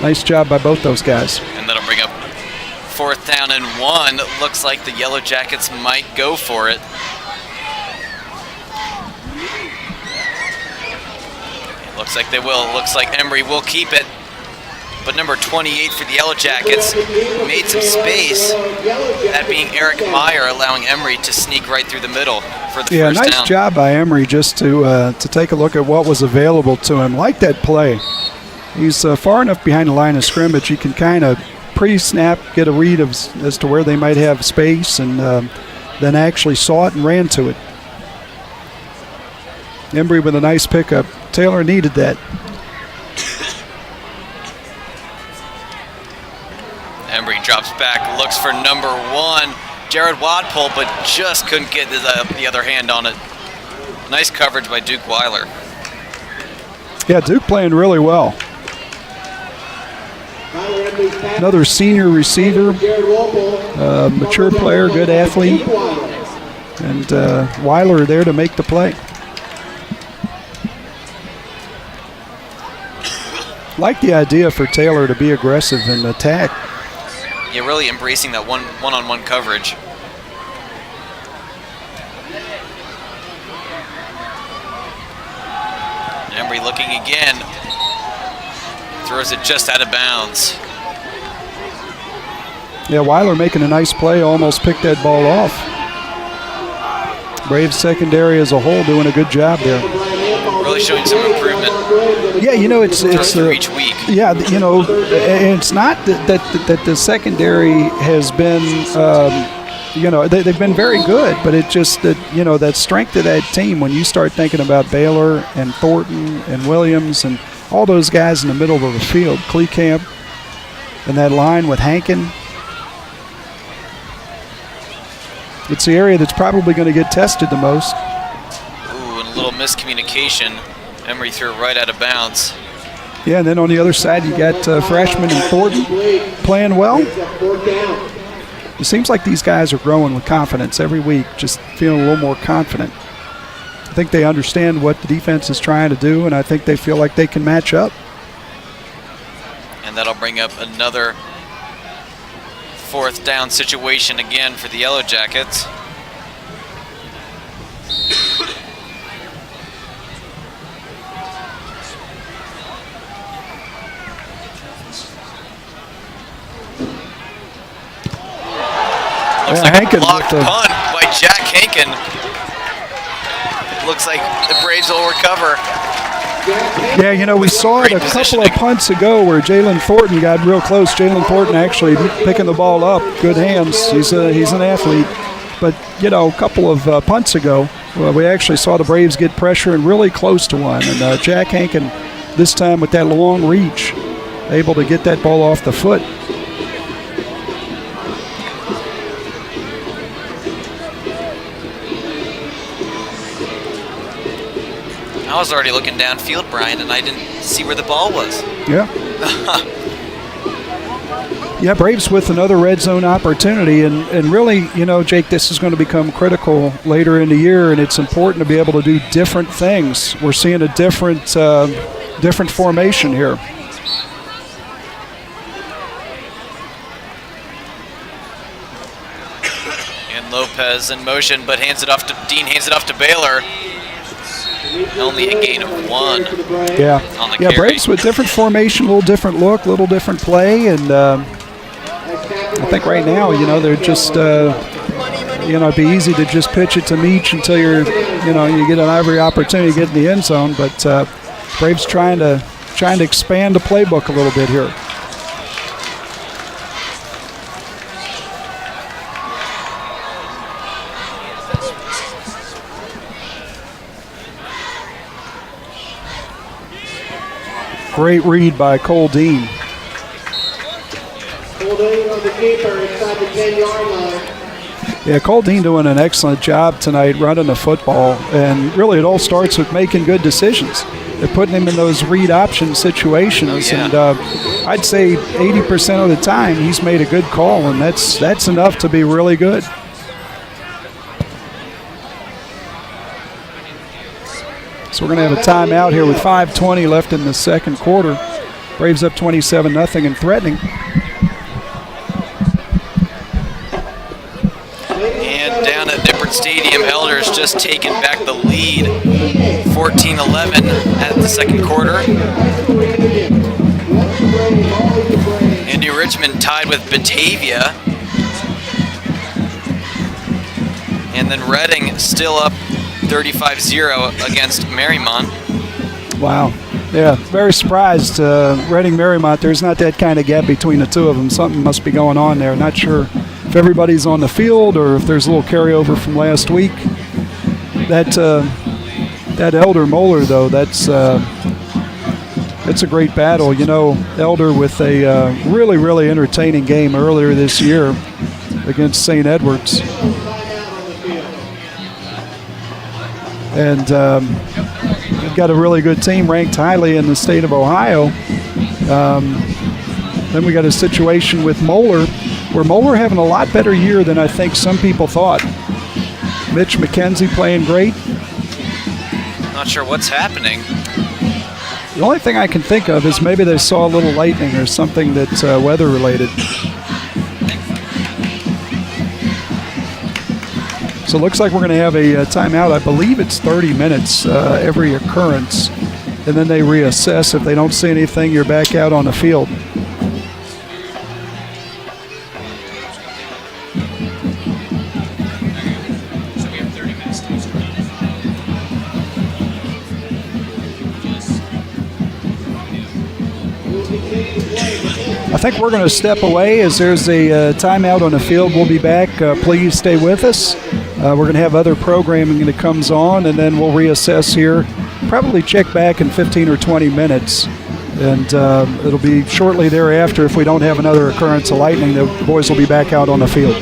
Nice job by both those guys. And that'll bring up 4th down and 1. Looks like the Yellow Jackets might go for it. It looks like they will. It looks like Emery will keep it. But number 28 for the Yellow Jackets made some space, that being Eric Meyer, allowing Emery to sneak right through the middle for the first down. Yeah, nice job by Emery just to take a look at what was available to him. Like that play. He's far enough behind the line of scrimmage, he can kind of pre-snap, get a read as to where they might have space, and then actually saw it and ran to it. Emery with a nice pickup. Taylor needed that. Emery drops back, looks for number 1, Jared Wadpole, but just couldn't get the other hand on it. Nice coverage by Duke Weiler. Yeah, Duke playing really well. Another senior receiver, mature player, good athlete, and Weiler there to make the play. Like the idea for Taylor to be aggressive and attack. Yeah, really embracing that one-on-one coverage. Emery looking again. Throws it just out of bounds. Yeah, Weiler making a nice play, almost picked that ball off. Braves secondary as a whole doing a good job there. Really showing some improvement. Yeah, you know, it's each week. Yeah, you know, and it's not that the secondary has been, you know, they've been very good, but it just that, you know, that strength of that team when you start thinking about Baylor and Thornton and Williams and all those guys in the middle of the field, Kleekamp, and that line with Hankin. It's the area that's probably going to get tested the most. Ooh, and a little miscommunication. Emery threw it right out of bounds. Yeah, and then on the other side you got Freshman and Thornton playing well. It seems like these guys are growing with confidence every week, just feeling a little more confident. I think they understand what the defense is trying to do, and I think they feel like they can match up. And that'll bring up another 4th down situation again for the Yellow Jackets. Looks like a blocked punt by Jack Hankin. Looks like the Braves will recover. Yeah, you know, we saw it a couple of punts ago where Jalen Thornton got real close. Jalen Thornton actually picking the ball up. Good hands. He's an athlete. But, you know, a couple of punts ago, Well, we actually saw the Braves get pressure and really close to one. And Jack Hankin, this time with that long reach, able to get that ball off the foot. I was already looking downfield, Brian, and I didn't see where the ball was. Yeah. Yeah, Braves with another red zone opportunity. And really, you know, Jake, this is going to become critical later in the year, and it's important to be able to do different things. We're seeing a different formation here. And Lopez in motion, but Dean hands it off to Baylor. Only a gain of 1 Yeah. on the Yeah, carry. Braves with different formation, a little different look, a little different play, and I think right now, you know, they're just, you know, it'd be easy to just pitch it to Meach until you get every opportunity to get in the end zone, but Braves trying to expand the playbook a little bit here. Great read by Cole Dean. Cole Dean on the keeper inside the 10-yard line. Yeah, Cole Dean doing an excellent job tonight running the football, and really it all starts with making good decisions. They're putting him in those read option situations, and I'd say 80% of the time he's made a good call, and that's enough to be really good. So we're going to have a timeout here with 5:20 left in the second quarter. Braves up 27-0 and threatening. And down at Nippert Stadium, Elders just taking back the lead, 14-11 at the second quarter. And New Richmond tied with Batavia. And then Reading still up 35-0 against Marymount. Wow. Yeah, very surprised. Reading Marymount, there's not that kind of gap between the two of them. Something must be going on there. Not sure if everybody's on the field or if there's a little carryover from last week. That Elder Moeller, though, that's a great battle. You know, Elder with a really, really entertaining game earlier this year against St. Edwards. And they've got a really good team ranked highly in the state of Ohio. Then we got a situation with Moeller, where Moeller having a lot better year than I think some people thought. Mitch McKenzie playing great. Not sure what's happening. The only thing I can think of is maybe they saw a little lightning or something that's weather related. So it looks like we're going to have a timeout. I believe it's 30 minutes every occurrence. And then they reassess. If they don't see anything, you're back out on the field. I think we're going to step away as there's a timeout on the field. We'll be back. Please stay with us. We're going to have other programming that comes on, and then we'll reassess here. Probably check back in 15 or 20 minutes. And it'll be shortly thereafter. If we don't have another occurrence of lightning, the boys will be back out on the field.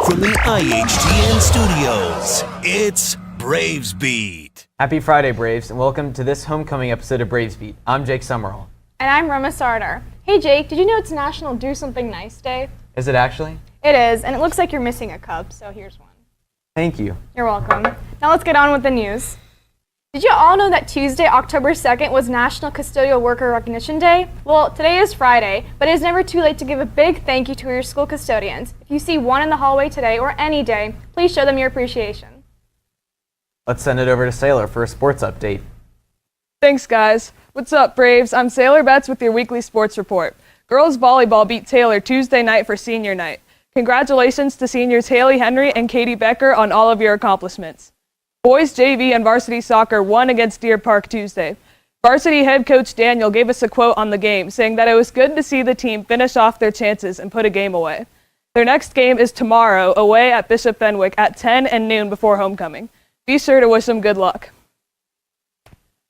From the IHTN studios, it's Braves Beat. Happy Friday, Braves, and welcome to this homecoming episode of Braves Beat. I'm Jake Summerall. And I'm Roma Sardar. Hey Jake, did you know it's National Do Something Nice Day? Is it actually? It is, and it looks like you're missing a cup, so here's one. Thank you. You're welcome. Now let's get on with the news. Did you all know that Tuesday, October 2nd was National Custodial Worker Recognition Day? Well, today is Friday, but it is never too late to give a big thank you to your school custodians. If you see one in the hallway today or any day, please show them your appreciation. Let's send it over to Sailor for a sports update. Thanks, guys. What's up, Braves? I'm Sailor Betts with your weekly sports report. Girls volleyball beat Taylor Tuesday night for senior night. Congratulations to seniors Haley Henry and Katie Becker on all of your accomplishments. Boys JV and varsity soccer won against Deer Park Tuesday. Varsity head coach Daniel gave us a quote on the game, saying that it was good to see the team finish off their chances and put a game away. Their next game is tomorrow, away at Bishop Fenwick at 10 and noon before homecoming. Be sure to wish them good luck.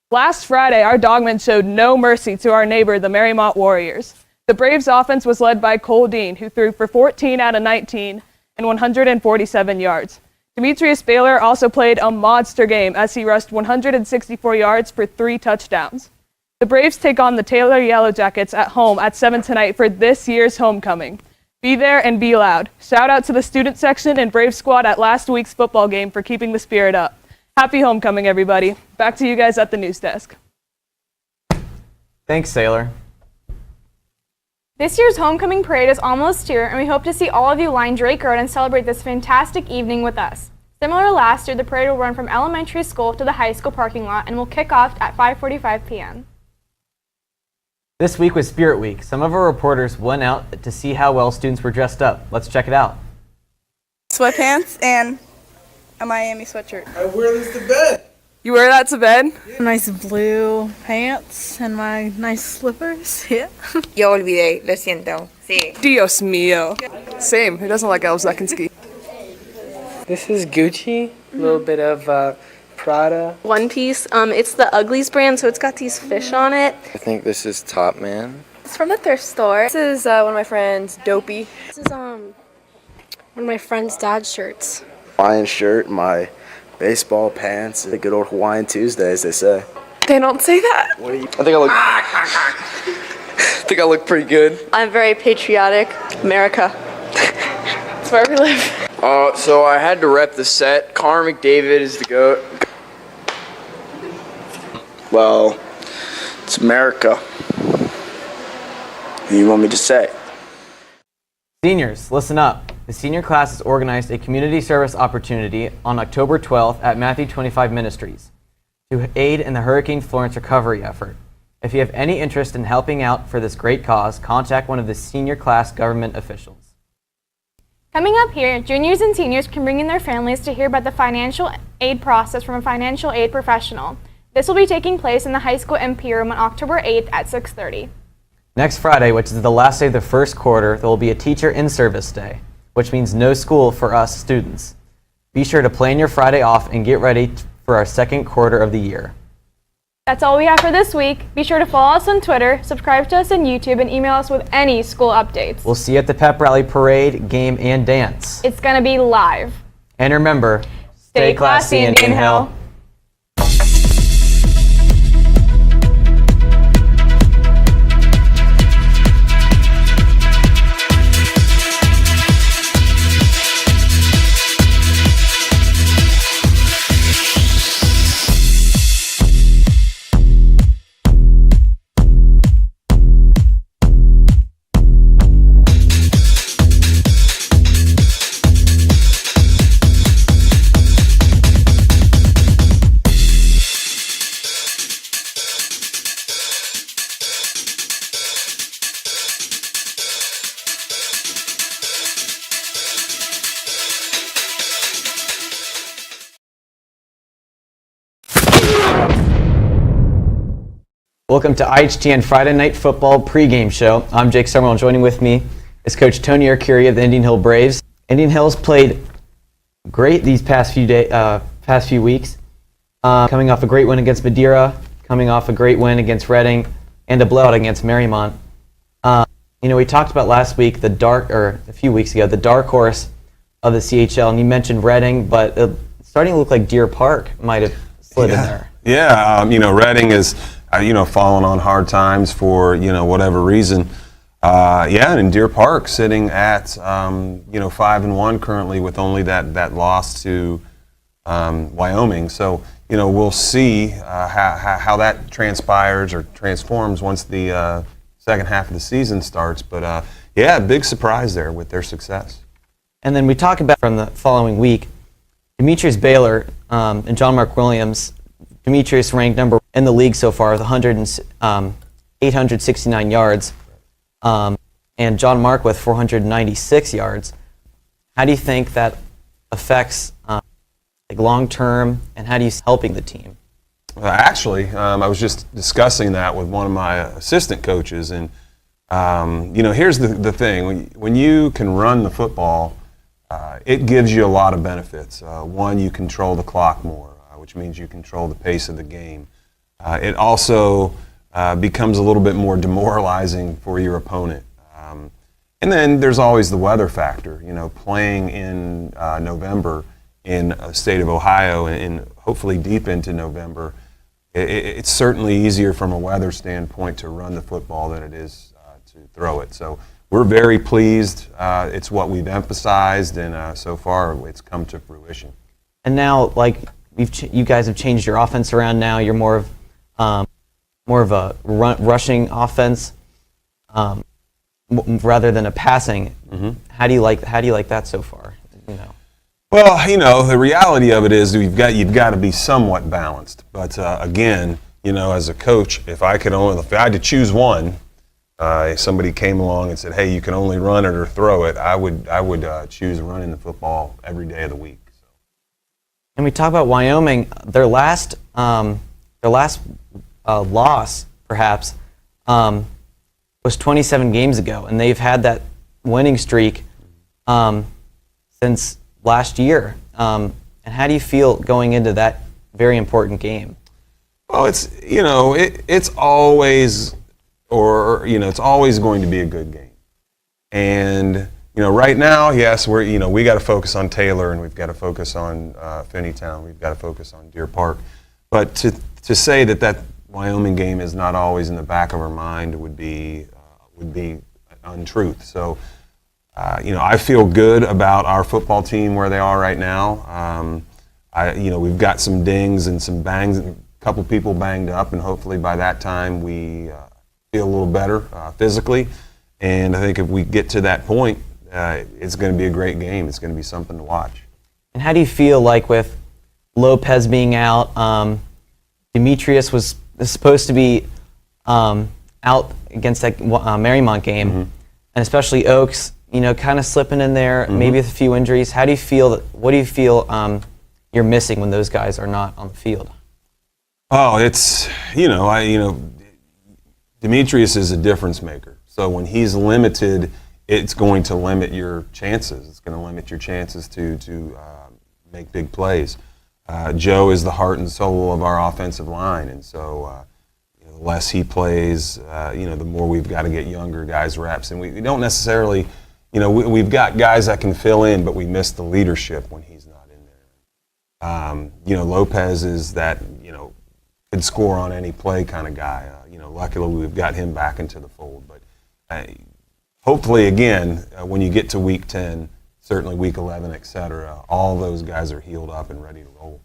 Last Friday, our Dogmen showed no mercy to our neighbor, the Marymount Warriors. The Braves offense was led by Cole Dean, who threw for 14 out of 19 and 147 yards. Demetrius Baylor also played a monster game as he rushed 164 yards for 3 touchdowns. The Braves take on the Taylor Yellow Jackets at home at 7 tonight for this year's homecoming. Be there and be loud. Shout out to the student section and Brave squad at last week's football game for keeping the spirit up. Happy homecoming, everybody. Back to you guys at the news desk. Thanks, Sailor. This year's homecoming parade is almost here, and we hope to see all of you line Drake Road and celebrate this fantastic evening with us. Similar to last year, the parade will run from elementary school to the high school parking lot and will kick off at 5:45 p.m. This week was Spirit Week. Some of our reporters went out to see how well students were dressed up. Let's check it out. Sweatpants and a Miami sweatshirt. I wear this to bed. You wear that to bed? Nice blue pants and my nice slippers. Yeah. Yo olvidé, lo siento. Sí. Dios mío. Same. Who doesn't like Elves Zekinski? This is Gucci. A little bit of Prada. One Piece. It's the Uglies brand, so it's got these fish on it. I think this is Top Man. It's from a thrift store. This is one of my friends, Dopey. This is one of my friend's dad's shirts. Hawaiian shirt, my baseball pants, the good old Hawaiian Tuesday, as they say. They don't say that. What do you? I think I look pretty good. I'm very patriotic. America. That's where we live. So I had to rep the set. Connor McDavid is the GOAT. Well, it's America. What do you want me to say? Seniors, listen up. The senior class has organized a community service opportunity on October 12th at Matthew 25 Ministries to aid in the Hurricane Florence recovery effort. If you have any interest in helping out for this great cause, contact one of the senior class government officials. Coming up here, juniors and seniors can bring in their families to hear about the financial aid process from a financial aid professional. This will be taking place in the high school MP room on October 8th at 6:30. Next Friday, which is the last day of the first quarter, there will be a teacher in-service day, which means no school for us students. Be sure to plan your Friday off and get ready for our second quarter of the year. That's all we have for this week. Be sure to follow us on Twitter, subscribe to us on YouTube, and email us with any school updates. We'll see you at the pep rally, parade, game, and dance. It's going to be live. And remember, stay classy, Indian Hill. Welcome to IHTN Friday Night Football Pregame Show. I'm Jake Summerall, and joining with me is Coach Tony Arcuri of the Indian Hill Braves. Indian Hill's played great these past few weeks, coming off a great win against Madeira, coming off a great win against Reading, and a blowout against Marymount. We talked about last week a few weeks ago, the dark horse of the CHL, and you mentioned Reading, but it's starting to look like Deer Park might have slid in there. Yeah, Reading is, fallen on hard times for, whatever reason. And Deer Park sitting at, 5-1 currently with only that loss to Wyoming. So, we'll see how that transpires or transforms once the second half of the season starts. But, big surprise there with their success. And then we talk about from the following week, Demetrius Baylor and John Mark Williams. Demetrius ranked number in the league so far with 869 yards, and John Mark with 496 yards. How do you think that affects long term, and how do you see helping the team? Actually, I was just discussing that with one of my assistant coaches, and here's the thing: when you can run the football, it gives you a lot of benefits. One, you control the clock more, which means you control the pace of the game. It also becomes a little bit more demoralizing for your opponent. And then there's always the weather factor. Playing in November in the state of Ohio and hopefully deep into November, it's certainly easier from a weather standpoint to run the football than it is to throw it. So we're very pleased. It's what we've emphasized, and so far it's come to fruition. And now, you guys have changed your offense around. Now you're more of a rushing offense rather than a passing. Mm-hmm. How do you like that so far? Well, the reality of it is you've got to be somewhat balanced. But again, as a coach, if I had to choose one, if somebody came along and said, "Hey, you can only run it or throw it," I would choose running the football every day of the week. So. And we talk about Wyoming. Their last loss, perhaps, was 27 games ago, and they've had that winning streak since last year. And how do you feel going into that very important game? Well, it's always it's always going to be a good game. And right now, yes, we got to focus on Taylor, and we've got to focus on Finneytown. We've got to focus on Deer Park. But to say that Wyoming game is not always in the back of our mind would be untruth. So, I feel good about our football team where they are right now. We've got some dings and some bangs, a couple people banged up, and hopefully by that time we feel a little better physically. And I think if we get to that point, it's going to be a great game. It's going to be something to watch. And how do you feel like with Lopez being out? Demetrius was supposed to be out against that Marymount game, mm-hmm. and especially Oaks, kind of slipping in there, mm-hmm. maybe with a few injuries. How do you feel? What do you feel you're missing when those guys are not on the field? Oh, it's Demetrius is a difference maker. So when he's limited, it's going to limit your chances. It's going to limit your chances to make big plays. Joe is the heart and soul of our offensive line, and so the less he plays, the more we've got to get younger guys reps. And we don't necessarily, we've got guys that can fill in, but we miss the leadership when he's not in there. Lopez is that, could score on any play kind of guy. Luckily we've got him back into the fold. But hopefully, again, when you get to week 10, certainly week 11, et cetera, all those guys are healed up and ready to roll.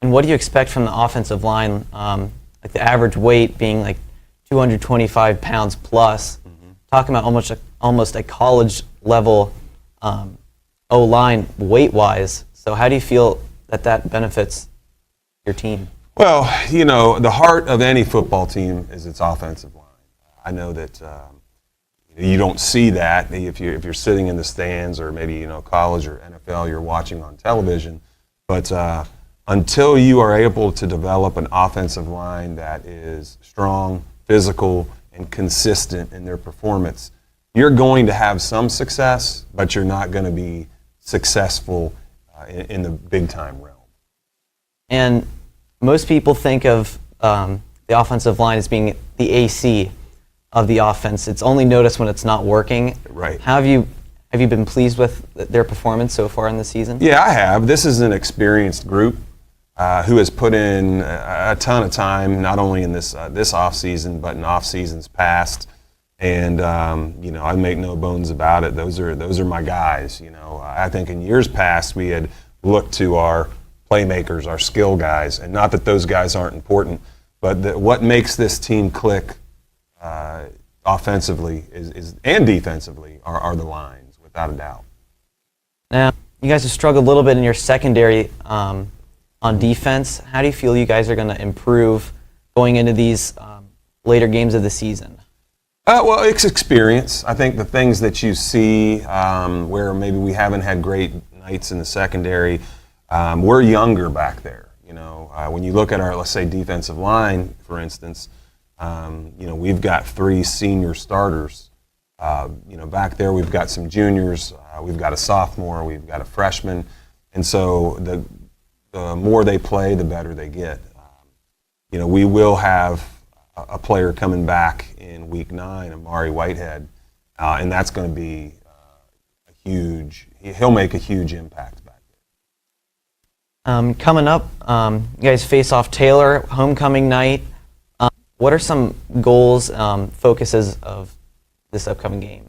And what do you expect from the offensive line? Like the average weight being like 225 pounds plus, mm-hmm. talking about almost a college level O-line weight-wise. So how do you feel that benefits your team? Well, the heart of any football team is its offensive line. I know that you don't see that if you're sitting in the stands or maybe college or NFL you're watching on television, but until you are able to develop an offensive line that is strong, physical, and consistent in their performance, you're going to have some success, but you're not going to be successful in the big-time realm. And most people think of the offensive line as being the AC of the offense. It's only noticed when it's not working. Right. How Have you been pleased with their performance so far in the season? Yeah, I have. This is an experienced group who has put in a ton of time, not only in this off season, but in off seasons past. And I make no bones about it. Those are my guys. I think in years past we had looked to our playmakers, our skill guys, and not that those guys aren't important, but what makes this team click offensively and defensively are the lines, without a doubt. Now, you guys have struggled a little bit in your secondary on defense. How do you feel you guys are going to improve going into these later games of the season? Well, it's experience. I think the things that you see where maybe we haven't had great nights in the secondary, we're younger back there. When you look at our, let's say, defensive line, for instance, we've got 3 senior starters. Back there we've got some juniors, we've got a sophomore, we've got a freshman, and so the more they play, the better they get. We will have a player coming back in week 9, Amari Whitehead, and that's going to be he'll make a huge impact back there. Coming up, you guys face off Taylor, homecoming night. What are some goals, focuses of this upcoming game?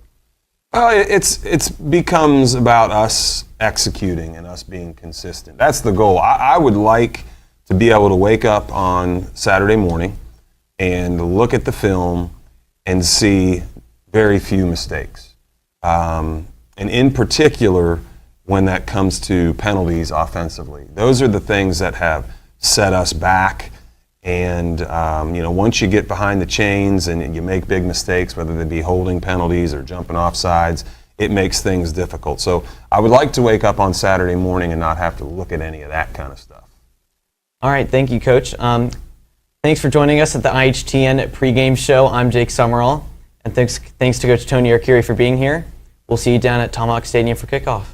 It's becomes about us executing and us being consistent. That's the goal. I would like to be able to wake up on Saturday morning and look at the film and see very few mistakes. And in particular, when that comes to penalties offensively. Those are the things that have set us back. And once you get behind the chains and you make big mistakes, whether they be holding penalties or jumping off sides, it makes things difficult. So I would like to wake up on Saturday morning and not have to look at any of that kind of stuff. All right, thank you, Coach. Thanks for joining us at the IHTN pregame show. I'm Jake Summerall, and thanks to Coach Tony Arcuri for being here. We'll see you down at Tomahawk Stadium for kickoff.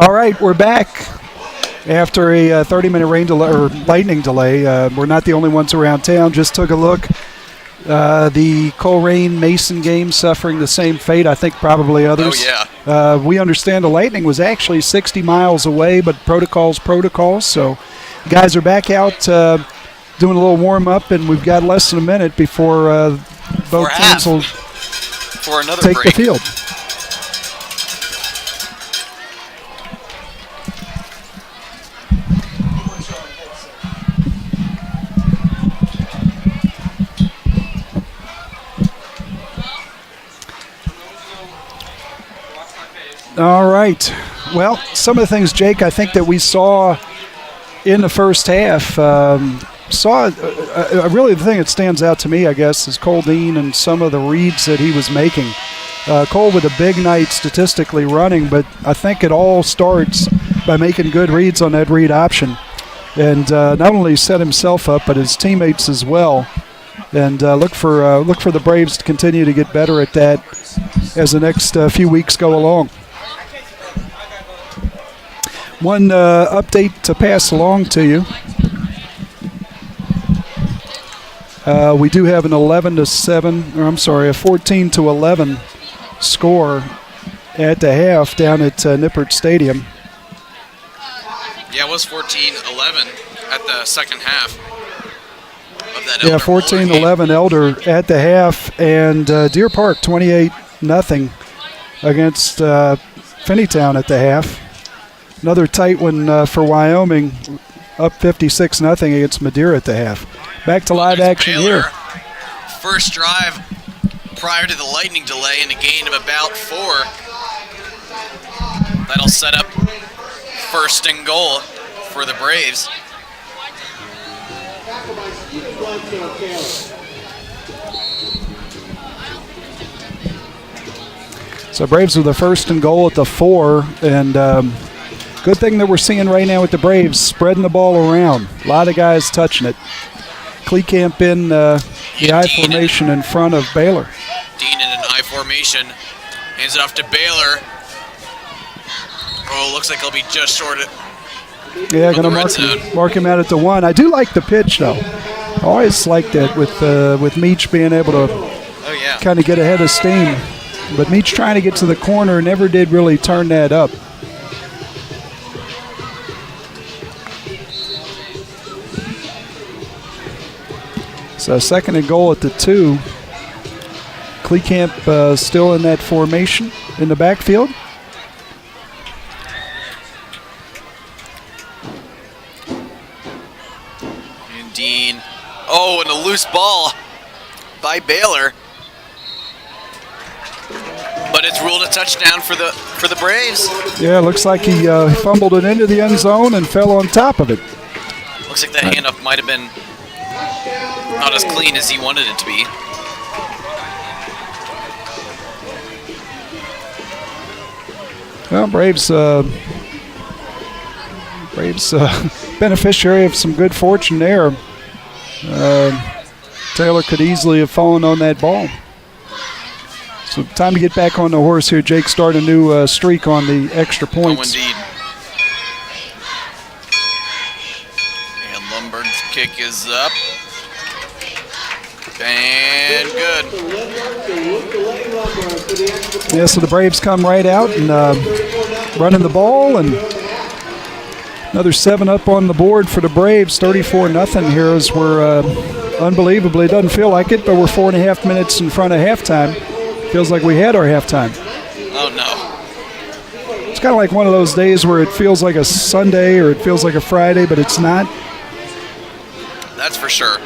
All right, we're back after a 30-minute rain delay or lightning delay. We're not the only ones around town. Just took a look. The Coleraine-Mason game suffering the same fate. I think probably others. Oh yeah. We understand the lightning was actually 60 miles away, but protocols. So, guys are back out doing a little warm up, and we've got less than a minute before both teams will for another take break. the field. All right. Well, some of the things, Jake, I think that we saw in the first half, really the thing that stands out to me, I guess, is Cole Dean and some of the reads that he was making. Cole with a big night statistically running, but I think it all starts by making good reads on that read option. And not only set himself up, but his teammates as well. And look for the Braves to continue to get better at that as the next few weeks go along. One update to pass along to you. We do have an 14-11 score at the half down at Nippert Stadium. Yeah, it was 14-11 at the second half of that. Yeah, 14-11 Elder at the half, and Deer Park 28-0 against Finneytown at the half. Another tight one for Wyoming, up 56-0 against Madeira at the half. Back to live action Baylor. here. First drive prior to the lightning delay and a gain of about 4. That'll set up first and goal for the Braves. So Braves with the first and goal at the 4, and good thing that we're seeing right now with the Braves, spreading the ball around. A lot of guys touching it. Kleekamp in the I formation in front of Baylor. Dean in an I formation. Hands it off to Baylor. Oh, looks like he'll be just short of Yeah, going to mark him out at the 1. I do like the pitch, though. I always like that with Meach being able to kind of get ahead of steam. But Meach trying to get to the corner never did really turn that up. So second and goal at the 2. Kleekamp still in that formation in the backfield. And Dean. Oh, and a loose ball by Baylor. But it's ruled a touchdown for the Braves. Yeah, looks like he fumbled it into the end zone and fell on top of it. Looks like that handoff might have been not as clean as he wanted it to be. Well, Braves beneficiary of some good fortune there. Taylor could easily have fallen on that ball. So time to get back on the horse here. Jake, start a new streak on the extra points. Oh, indeed. And Lombard's kick is up. And good. Yeah, so the Braves come right out and running the ball, and another 7 up on the board for the Braves. 34-0 here as we're unbelievably, it doesn't feel like it, but we're 4.5 minutes in front of halftime. Feels like we had our halftime. Oh, no. It's kind of like one of those days where it feels like a Sunday or it feels like a Friday, but it's not. That's for sure.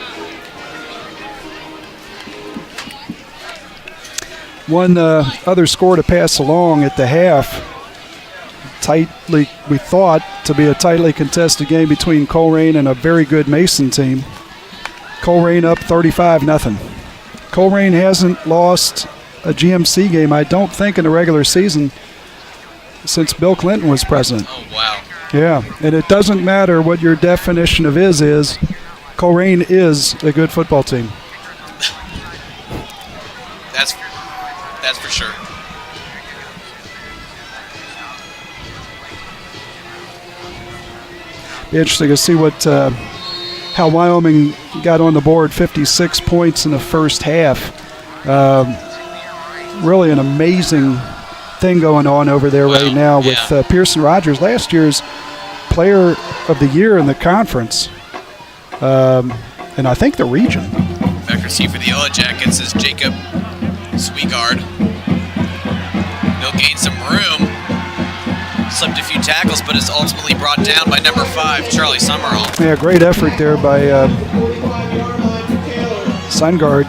One other score to pass along at the half. We thought to be a tightly contested game between Coleraine and a very good Mason team. Coleraine up 35-0. Coleraine hasn't lost a GMC game, I don't think, in the regular season since Bill Clinton was president. Oh, wow. Yeah, and it doesn't matter what your definition of is. Coleraine is a good football team. That's for sure. interesting to see how Wyoming got on the board, 56 points in the first half. Really an amazing thing going on over there right now with Pearson Rogers, last year's Player of the Year in the conference, and I think the region. Back receive for the Yellow Jackets is Jacob Sweegard. He'll gain some room. Slipped a few tackles, but is ultimately brought down by number 5, Charlie Summerall. Yeah, great effort there by Sungard.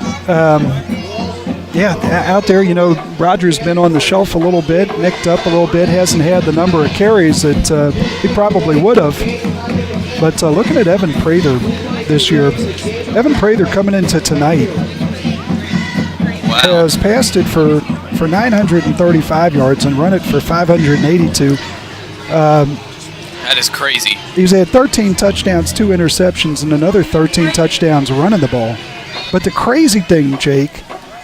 Out there, Rogers been on the shelf a little bit, nicked up a little bit, hasn't had the number of carries that he probably would have. But looking at Evan Prather this year, Evan Prather coming into tonight has passed it for 935 yards and run it for 582. That is crazy. He's had 13 touchdowns, 2 interceptions, and another 13 touchdowns running the ball. But the crazy thing, Jake,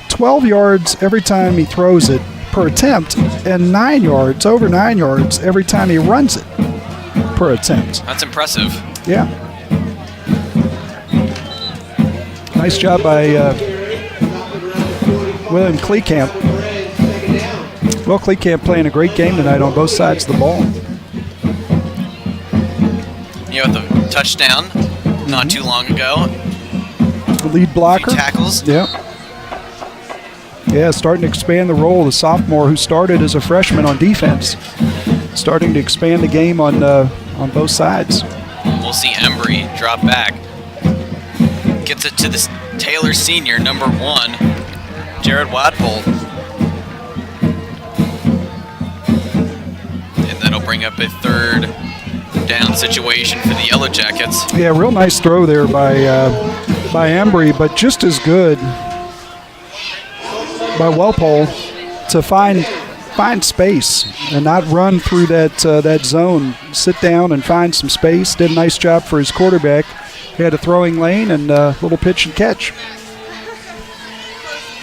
12 yards every time he throws it per attempt, and 9 yards, over 9 yards, every time he runs it per attempt. That's impressive. Yeah. Nice job by William Kleekamp. Will Kleekamp playing a great game tonight on both sides of the ball. The touchdown not too long ago. The lead blocker. Tackles. Yeah. Yeah, starting to expand the role. The sophomore who started as a freshman on defense, starting to expand the game on both sides. We'll see Embry drop back. Gets it to the Taylor senior, number 1, Jared Wadpole. And that'll bring up a 3rd down situation for the Yellow Jackets. Yeah, real nice throw there by Embry, but just as good by Walpole to find space and not run through that zone. Sit down and find some space. Did a nice job for his quarterback. He had a throwing lane and a little pitch and catch.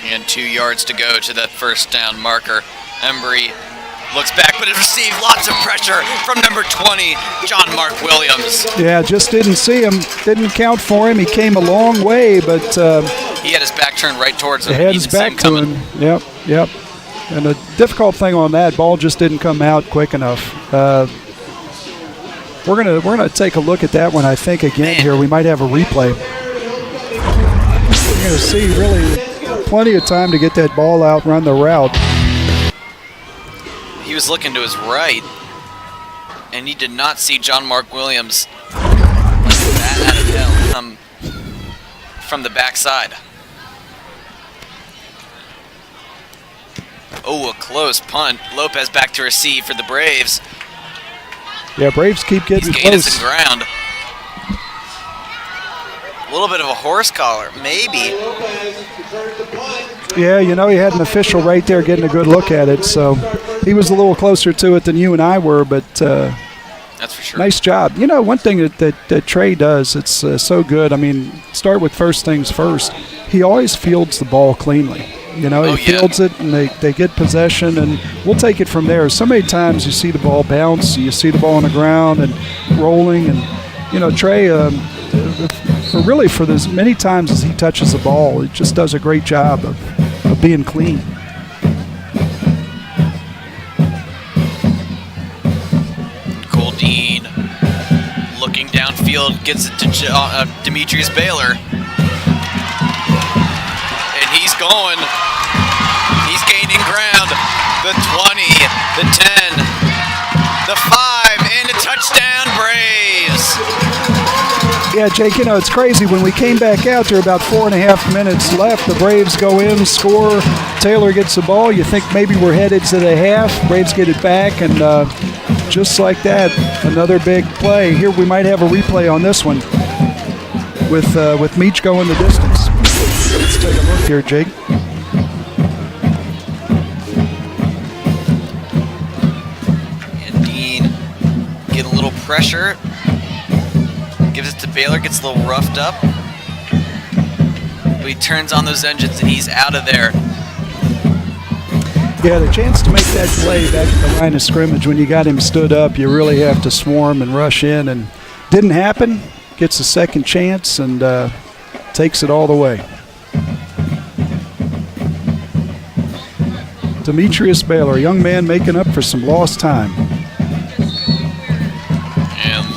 And 2 yards to go to that first down marker. Embry looks back, but it received lots of pressure from number 20, John Mark Williams. Yeah, just didn't see him. Didn't count for him. He came a long way, but he had his back turned right towards him. He had his back to him. Yep. And the difficult thing on that, ball just didn't come out quick enough. We're gonna take a look at that one, I think, again here. We might have a replay. We're gonna see really plenty of time to get that ball out, run the route. He was looking to his right, and he did not see John Mark Williams bat out of hell come from the backside. Oh, a close punt. Lopez back to receive for the Braves. Yeah, Braves keep getting He's gained close. some ground. A little bit of a horse collar, maybe. Yeah, he had an official right there getting a good look at it, so he was a little closer to it than you and I were, but that's for sure. Nice job. One thing that Trey does, it's so good. I mean, start with first things first. He always fields the ball cleanly. He fields it, and they get possession, and we'll take it from there. So many times you see the ball bounce, you see the ball on the ground and rolling, and Trey, for as many times as he touches the ball, he just does a great job of being clean. Dean looking downfield, gets it to Demetrius Baylor. And he's going. He's gaining ground. The 20, the 10, the 5, and a touchdown, Braves. Yeah, Jake, it's crazy. When we came back out there, about 4.5 minutes left, the Braves go in, score. Taylor gets the ball. You think maybe we're headed to the half. Braves get it back, and just like that, another big play. Here we might have a replay on this one with Meach going the distance. Let's take a look here, Jake. And Dean get a little pressure. Gives it to Baylor, gets a little roughed up. But he turns on those engines and he's out of there. Yeah, the chance to make that play back at the line of scrimmage, when you got him stood up, you really have to swarm and rush in and Didn't happen. Gets a second chance and takes it all the way. Demetrius Baylor, a young man making up for some lost time. And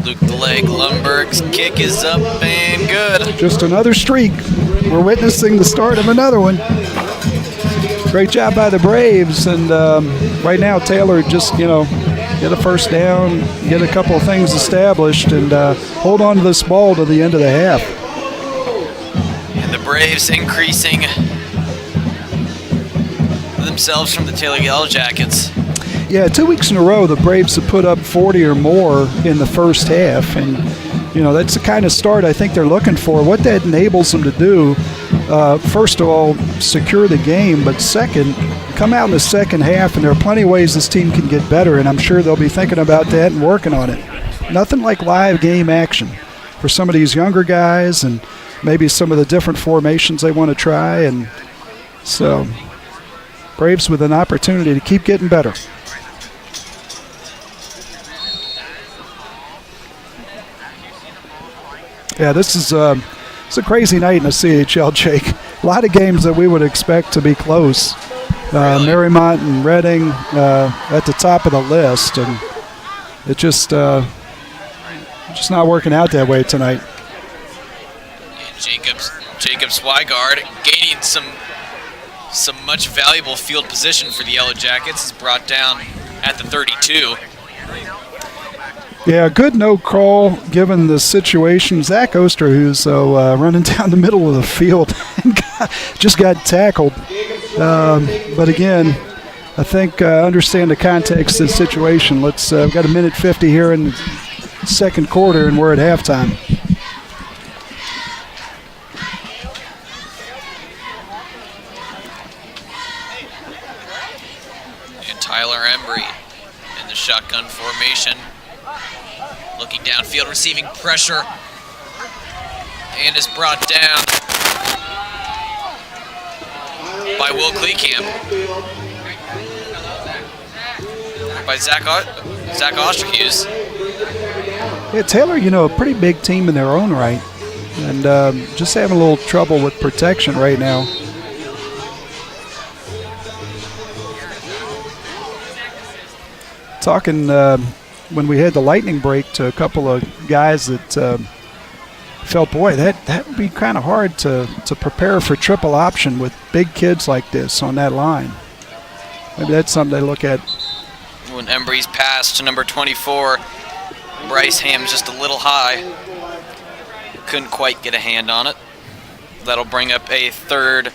Luke the Leg Lundberg's kick is up and good. Just another streak. We're witnessing the start of another one. Great job by the Braves, and right now Taylor just, get a first down, get a couple of things established, and hold on to this ball to the end of the half. And the Braves increasing themselves from the Taylor Yellow Jackets. Yeah, 2 weeks in a row the Braves have put up 40 or more in the first half, and that's the kind of start I think they're looking for. What that enables them to do, first of all, secure the game, but second, come out in the second half, and there are plenty of ways this team can get better, and I'm sure they'll be thinking about that and working on it. Nothing like live game action for some of these younger guys and maybe some of the different formations they want to try, and so Braves with an opportunity to keep getting better. Yeah, this is it's a crazy night in the CHL, Jake. A lot of games that we would expect to be close. Really? Marymount and Reading at the top of the list, and it just not working out that way tonight. And Jacob Swigard gaining some much valuable field position for the Yellow Jackets is brought down at the 32. Yeah, good no call given the situation. Zach Oster, who's running down the middle of the field, and just got tackled. But again, I think understand the context of the situation. Let's we've got a minute 50 here in the second quarter, and we're at halftime. And Tyler Embry in the shotgun formation. Looking downfield, receiving pressure, and is brought down by Will Kleekamp. By Zach Osterhus. Yeah, Taylor, a pretty big team in their own right, and just having a little trouble with protection right now. Talking when we had the lightning break to a couple of guys that felt, boy, that would be kind of hard to prepare for triple option with big kids like this on that line. Maybe that's something they look at. When Embry's pass to number 24, Bryce Ham's just a little high. Couldn't quite get a hand on it. That'll bring up a third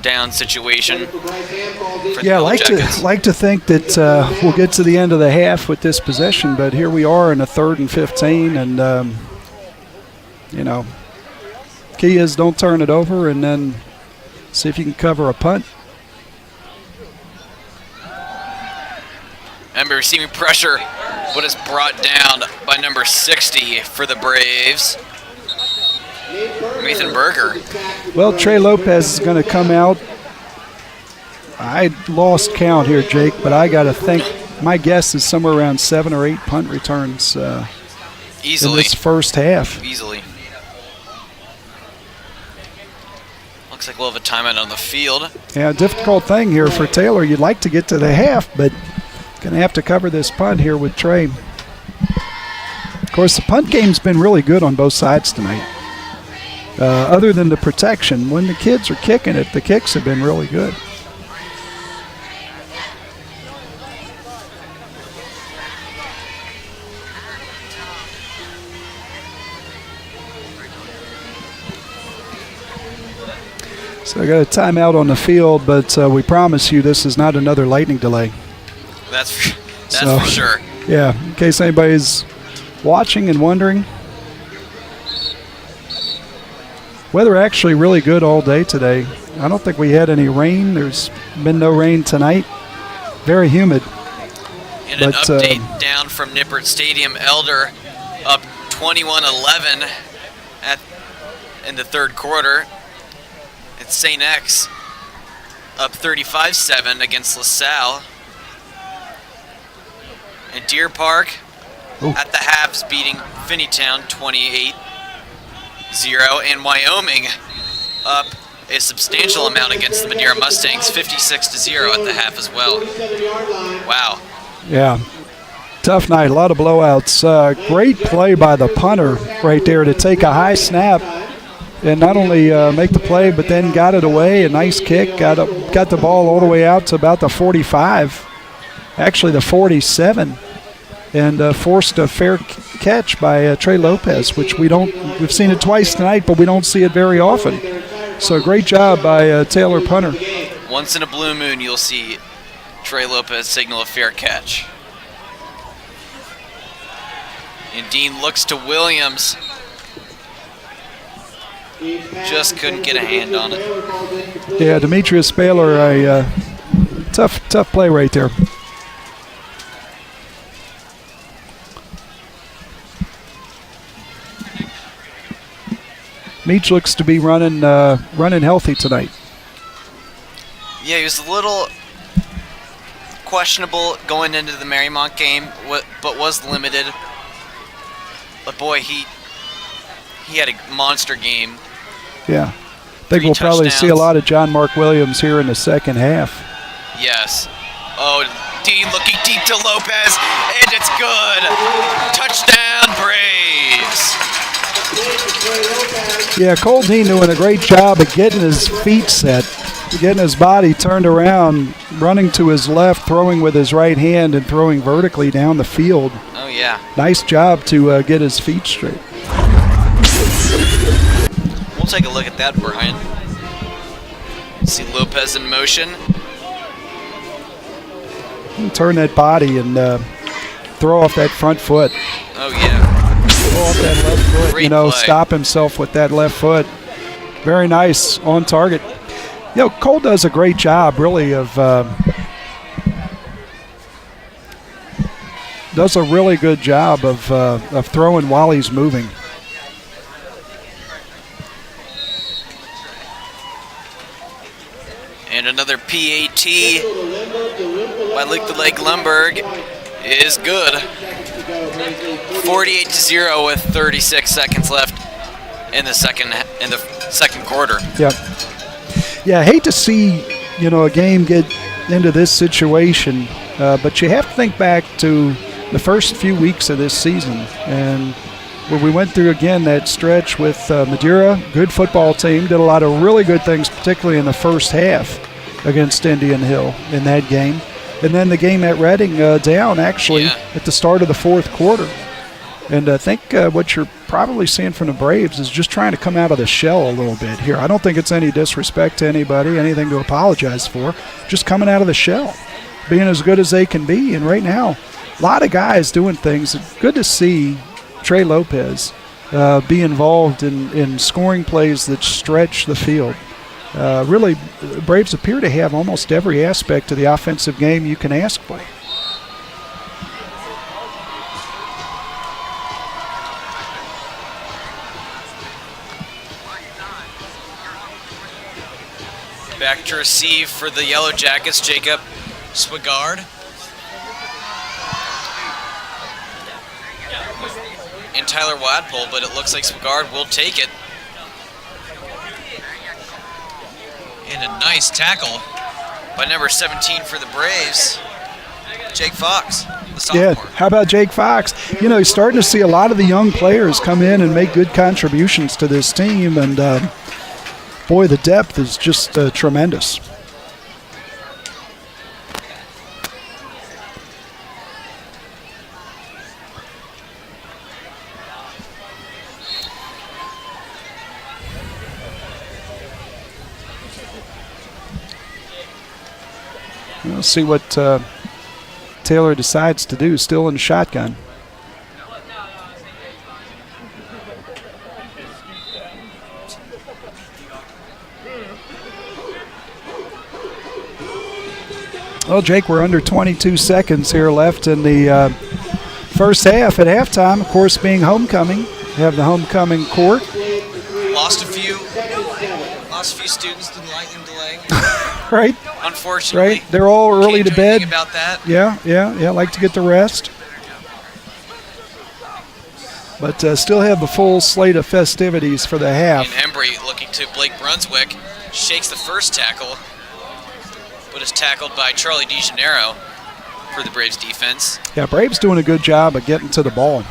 down situation for the Yellow Jackets. like to think that we'll get to the end of the half with this possession, but here we are in a 3rd and 15, and key is don't turn it over, and then see if you can cover a punt. Embry receiving pressure, but is brought down by number 60 for the Braves, Nathan Berger. Well, Trey Lopez is going to come out. I lost count here, Jake, but I got to think, my guess is somewhere around 7 or 8 punt returns easily in this first half. Easily. Looks like we'll have a timeout on the field. Yeah, difficult thing here for Taylor. You'd like to get to the half, but going to have to cover this punt here with Trey. Of course, the punt game's been really good on both sides tonight. Other than the protection, when the kids are kicking it, the kicks have been really good. So I got a timeout on the field, but we promise you this is not another lightning delay. That's for sure. Yeah, in case anybody's watching and wondering. Weather actually really good all day today. I don't think we had any rain. There's been no rain tonight. Very humid. And an update down from Nippert Stadium. Elder up 21-11 in the third quarter. It's St. X up 35-7 against LaSalle. And Deer Park at the halves, beating Finneytown 28-0, and Wyoming up a substantial amount against the Madeira Mustangs, 56-0 at the half as well. Wow. Yeah. Tough night, a lot of blowouts. Great play by the punter right there to take a high snap and not only make the play, but then got it away. A nice kick, got the ball all the way out to about the 45, actually the 47, and forced a fair catch by Trey Lopez, which we've seen it twice tonight, but we don't see it very often. So great job by Taylor punter. Once in a blue moon, you'll see Trey Lopez signal a fair catch. And Dean looks to Williams. Just couldn't get a hand on it. Yeah, Demetrius Baylor, a tough play right there. Meach looks to be running healthy tonight. Yeah, he was a little questionable going into the Marymount game, but was limited. But boy, he had a monster game. Yeah. I think we'll probably see a lot of John Mark Williams here in the second half. Yes. Oh, Dean looking deep to Lopez, and it's good. Touchdown, Braves. Yeah, Cole Dean doing a great job of getting his feet set, getting his body turned around, running to his left, throwing with his right hand, and throwing vertically down the field. Oh, yeah. Nice job to get his feet straight. We'll take a look at that, Brian. See Lopez in motion. Turn that body and throw off that front foot. Oh, yeah. Throw off that left foot. Great play. Stop himself with that left foot. Very nice, on target. Cole does a great job, really, does a really good job of throwing while he's moving. And another PAT by Luke the Leg Lumberg is good. 48-0 with 36 seconds left in the second quarter. Yep. Yeah, I hate to see a game get into this situation, but you have to think back to the first few weeks of this season, and where we went through again that stretch with Madeira, good football team, did a lot of really good things, particularly in the first half against Indian Hill in that game. And then the game at Reading down, actually, at the start of the fourth quarter. And I think what you're probably seeing from the Braves is just trying to come out of the shell a little bit here. I don't think it's any disrespect to anybody, anything to apologize for. Just coming out of the shell, being as good as they can be. And right now, a lot of guys doing things. It's good to see Trey Lopez be involved in scoring plays that stretch the field. Really, the Braves appear to have almost every aspect of the offensive game you can ask for. Back to receive for the Yellow Jackets, Jacob Swigard. And Tyler Wadpole, but it looks like Swigard will take it. And a nice tackle by number 17 for the Braves, Jake Fox, the sophomore. Yeah, how about Jake Fox? He's starting to see a lot of the young players come in and make good contributions to this team, and boy, the depth is just tremendous. We'll see what Taylor decides to do, still in shotgun. Well, Jake, we're under 22 seconds here left in the first half. At halftime, of course, being homecoming, we have the homecoming court. Lost a few students to the lightning delay. Right. Unfortunately. Right. They're all early to bed. About that. Yeah. Like to get the rest. but still have the full slate of festivities for the half. And Embry looking to Blake Brunswick, shakes the first tackle, but is tackled by Charlie DeGennaro for the Braves defense. Yeah, Braves doing a good job of getting to the ball.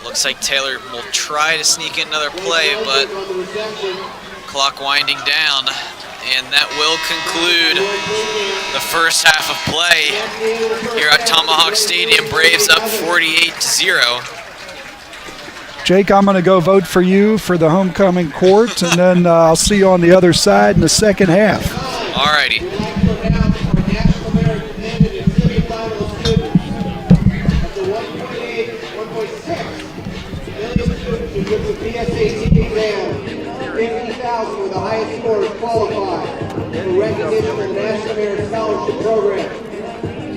Looks like Taylor will try to sneak in another play, but clock winding down, and that will conclude the first half of play here at Tomahawk Stadium. Braves up 48-0. Jake, I'm going to go vote for you for the homecoming court, and then I'll see you on the other side in the second half. All righty. Were the highest scores qualified for recognition of the National Merit Scholarship Program.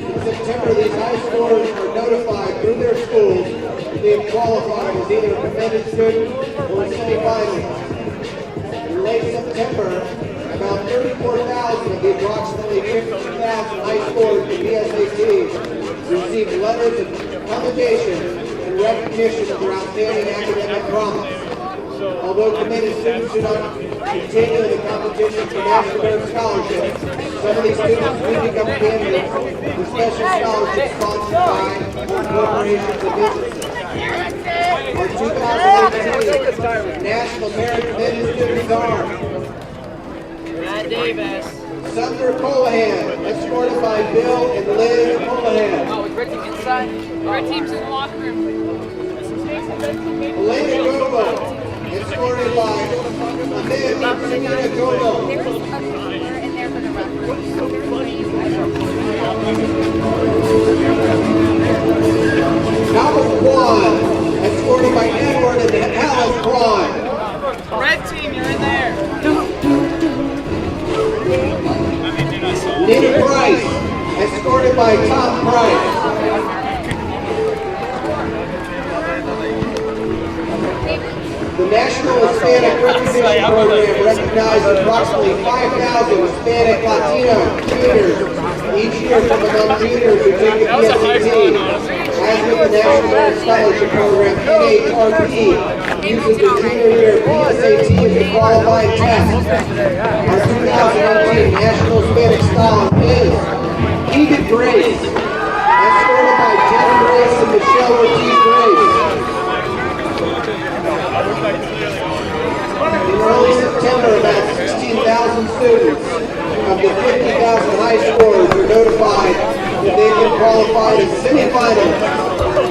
In September, these high scores are notified through their schools that they have qualified as either a commended student or a semi-finalist. In late September, about 34,000 of the approximately 52,000 high scores for PSATs received letters of commendation and recognition of their outstanding academic promise. Although committed students do not continue in the competition for National Merit Scholarships, some of these students do become candidates for special scholarships sponsored by corporations and businesses. Our 2018 National Merit Committed Students are Matt Davis. Sumner Colahan, escorted by Bill and Liz Colahan. Oh, is Red Team inside? Red Team's in the locker room. Elena Gobo, escorted by Amanda Gobo. Albert Kwan, escorted by Edward and Alice Kwan. Red Team, you're in there. Nina Price, escorted by Tom Price. The National Hispanic Recognition Program recognizes approximately 5,000 Hispanic Latino juniors each year from among juniors who take the PSAT. As with the National Merit Scholarship Program, NHRP uses the junior year PSAT as a qualifying test. Our 2019 National Hispanic Scholar is Keegan Grace, escorted by Jen Grace and Michelle Ortiz Grace. In early September, about 16,000 students of the 50,000 high scorers were notified that they had been qualified as semifinalists.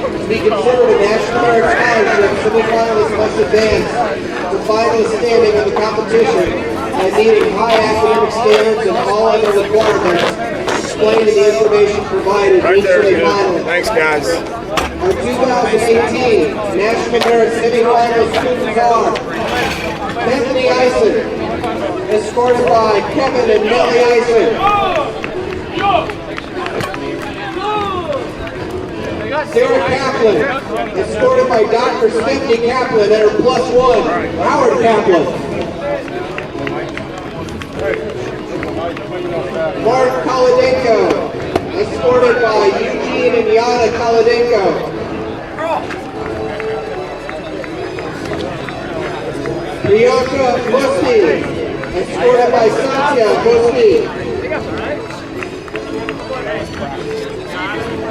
To be considered a National Merit Scholarship, semifinalists must advance to final standing of the competition by meeting high academic standards and all other requirements explained in the information provided each semifinalist. Thanks, guys. Our 2018 National Merit semifinalist students are Bethany Eisen, escorted by Kevin and Nellie Eisen. Sarah Kaplan, escorted by Dr. Stephanie Kaplan and her +1, Howard Kaplan. Mark Kolodenko, escorted by Eugene and Yana Kolodenko. Priyanka Musti, escorted by Satya Musti.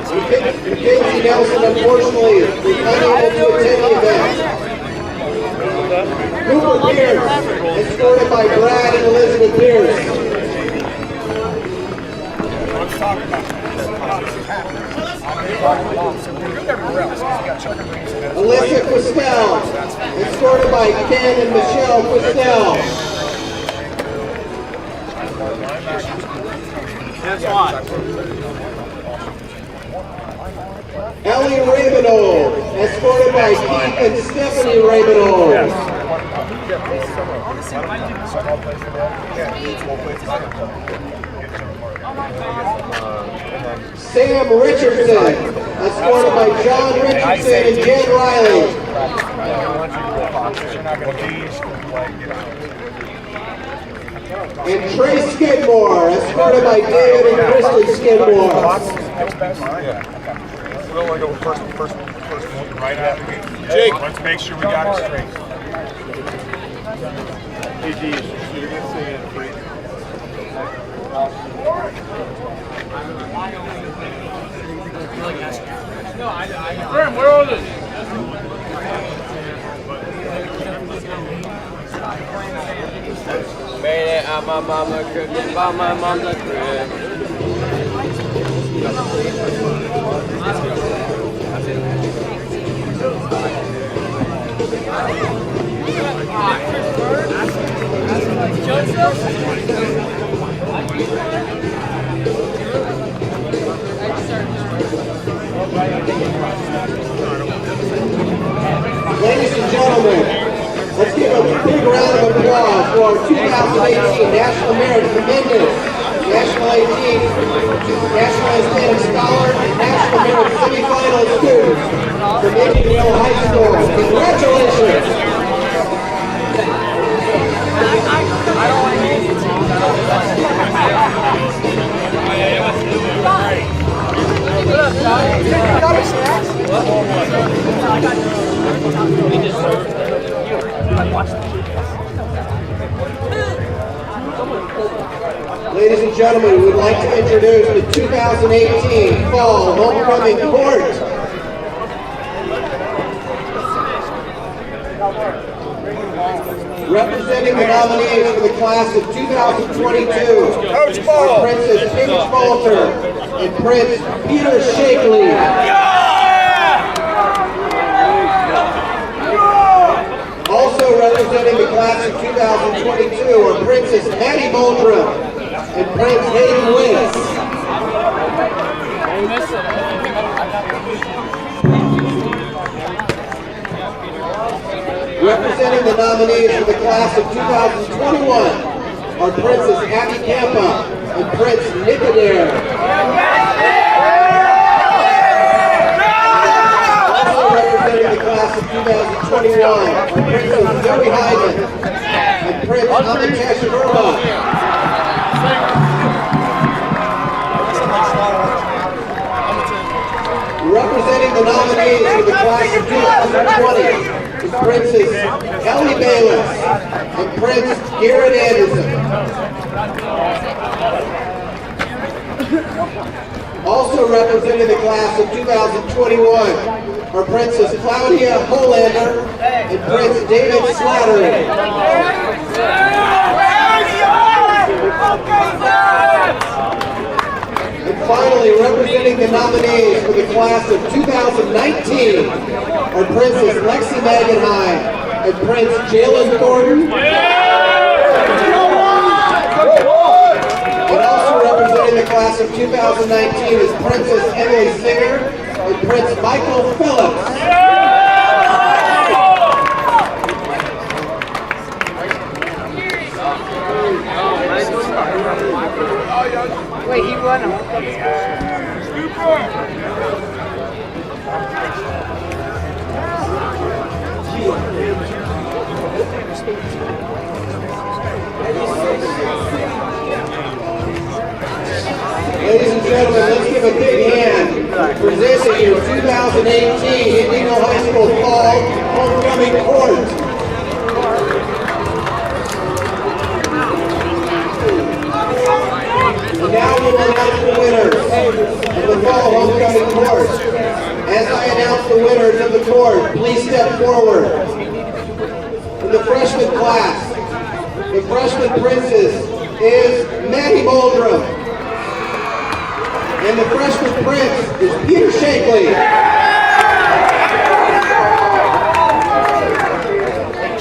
Mackenzie Nelson, unfortunately, was unable to attend the event. Cooper Pierce, escorted by Brad and Elizabeth Pierce. Alyssa Questel, escorted by Ken and Michelle Questel. Ellie Ravenol, escorted by Keith and Stephanie Ravenol. Sam Richardson, escorted by John Richardson and Jen Riley. And Trey Skidmore, escorted by David and Kristen Skidmore. We'll only go first. Right out of the gate. Jake, let's make sure we got it straight. Hey, G, you're going to sing it free. Graham, where are they? Made it out my mama crib, then bought my mom the crib. Ladies and gentlemen, let's give a big round of applause for our 2018 National Merit Tremendous, National 18, National Hispanic Scholar, and National Merit Semifinal students from Indian Hill High School. Congratulations! Ladies and gentlemen, we'd like to introduce the 2018 Fall Homecoming Court. Representing the nominees for the class of 2022 are Princess Paige Falter and Prince Peter Shakely. Also representing the class of 2022 are Princess Maddie Muldrum and Prince Hayden Wicks. Representing the nominees for the class of 2021 are Princess Abby Campa and Prince Nick Adair. Also representing the class of 2021 are Princess Zoe Hyman and Prince Amitesh Verma. Representing the nominees for the class of 2020 is Princess Ellie Bayless and Prince Garrett Anderson. Also representing the class of 2021 are Princess Claudia Holander and Prince David Slattery. And finally, representing the nominees for the class of 2019 are Princess Lexi Magenheim and Prince Jalen Thornton. And also representing the class of 2019 is Princess Emily Singer and Prince Michael Phillips. Wait, he won him. Ladies and gentlemen, let's give a big hand presenting your 2018 Indian Hill High School Fall Homecoming Court. And now we will announce the winners of the Fall Homecoming Court. As I announce the winners of the court, please step forward. In the freshman class, the freshman princess is Maddie Muldrum. And the freshman prince is Peter Shakely.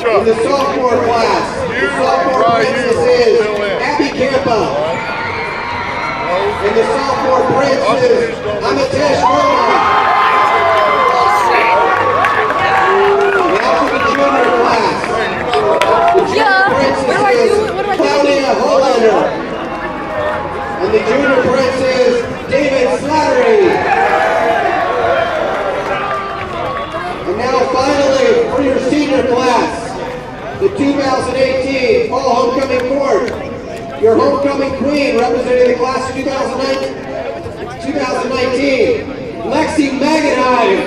In the sophomore class, the sophomore princess is Abby Campa. And the sophomore prince is Amitesh Verma. Now for the junior class. The junior princess is Claudia Holander. And the junior prince is David Slattery. And now finally, for your senior class, the 2018 Fall Homecoming Court, your homecoming queen representing the class of 2019, Lexi Magenheim.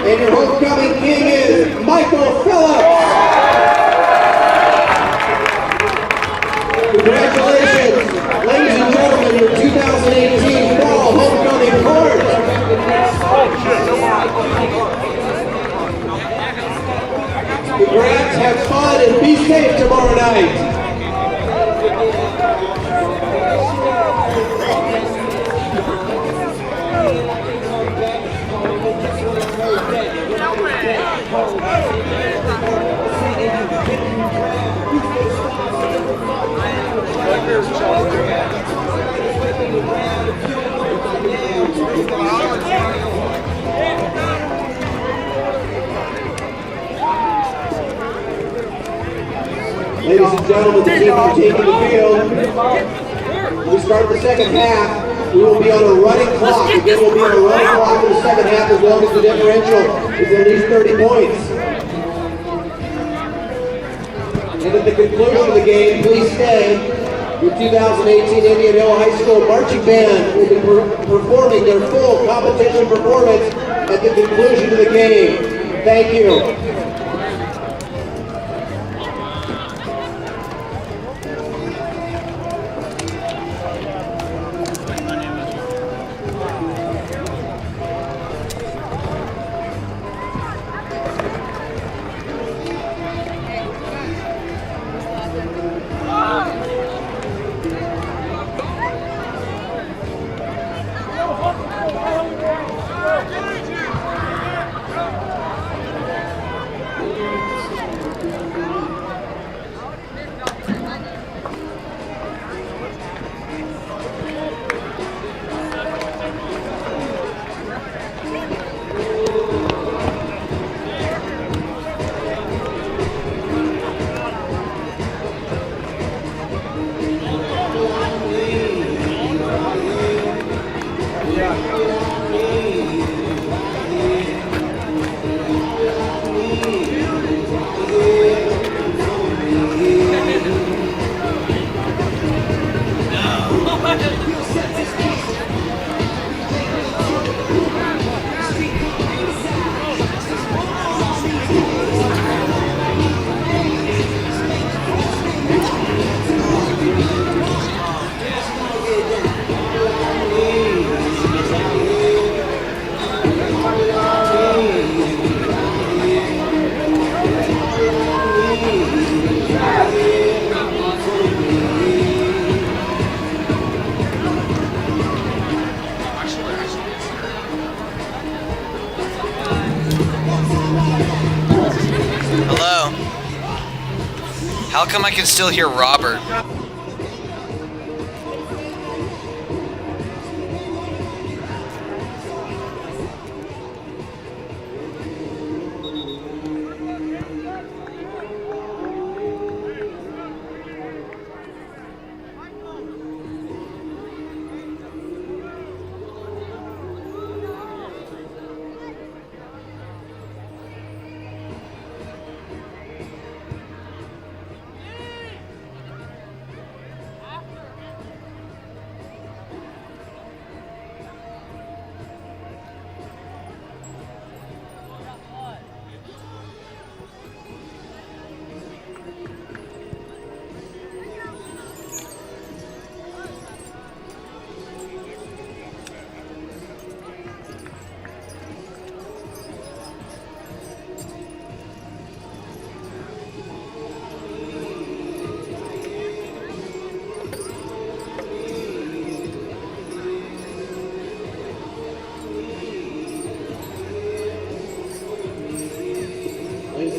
And your homecoming king is Michael Phillips. Congratulations, ladies and gentlemen, your 2018 fall homecoming court. Congrats, have fun, and be safe tomorrow night. Ladies and gentlemen, the team are taking the field. When we start the second half, we will be on a running clock. Again, we'll be on a running clock for the second half as long as the differential is at least 30 points. And at the conclusion of the game, please stay. Your 2018 Indian Hill High School Marching Band will be performing their full competition performance at the conclusion of the game. Thank you. How come I can still hear Robert?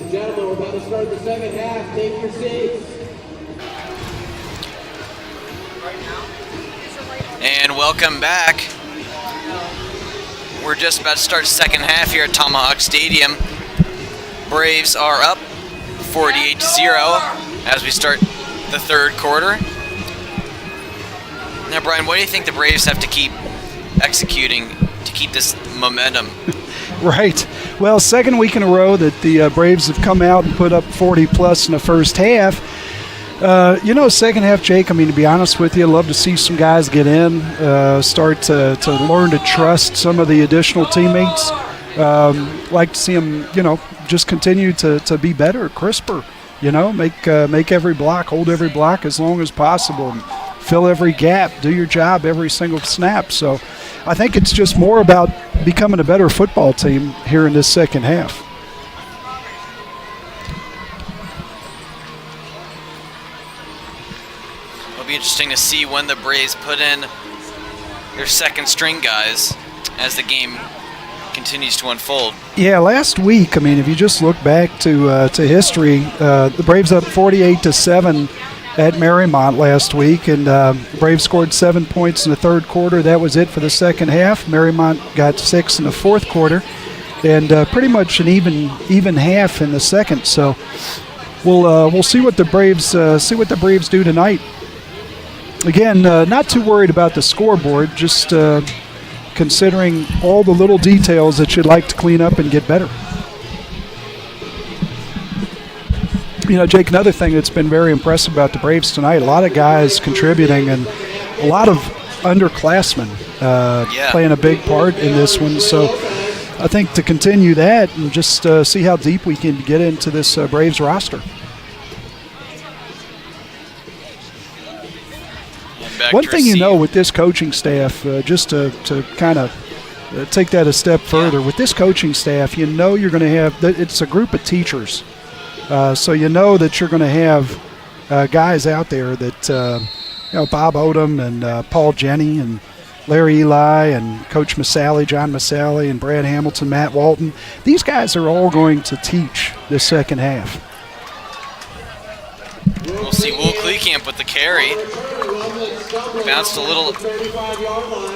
Gentlemen, we're about to start the second half. Take your seats. And welcome back. We're just about to start the second half here at Tomahawk Stadium. Braves are up 48-0 as we start the third quarter. Now, Brian, what do you think the Braves have to keep executing to keep this momentum? Right. Well, second week in a row that the Braves have come out and put up 40-plus in the first half. Second half, Jake, I mean, to be honest with you, I'd love to see some guys get in, start to learn to trust some of the additional teammates. Like to see them, just continue to be better, crisper. Make every block, hold every block as long as possible, and fill every gap, do your job every single snap. So I think it's just more about becoming a better football team here in this second half. It'll be interesting to see when the Braves put in their second string guys as the game continues to unfold. Yeah, last week, if you just look back to history, the Braves up 48-7 at Marymount last week, and Braves scored 7 points in the third quarter. That was it for the second half. Marymount got 6 in the fourth quarter, and pretty much an even half in the second. So we'll see what the Braves do tonight. Again, not too worried about the scoreboard, just considering all the little details that you'd like to clean up and get better. Jake, another thing that's been very impressive about the Braves tonight, a lot of guys contributing and a lot of underclassmen playing a big part in this one. So I think to continue that and just see how deep we can get into this Braves roster. One thing with this coaching staff, just to kind of take that a step further, with this coaching staff, you're going to have, it's a group of teachers. So that you're going to have guys out there that, Bob Odom and Paul Jenny and Larry Eli and Coach John Masali and Brad Hamilton, Matt Walton. These guys are all going to teach this second half. We'll see Will Kleekamp with the carry. Bounced a little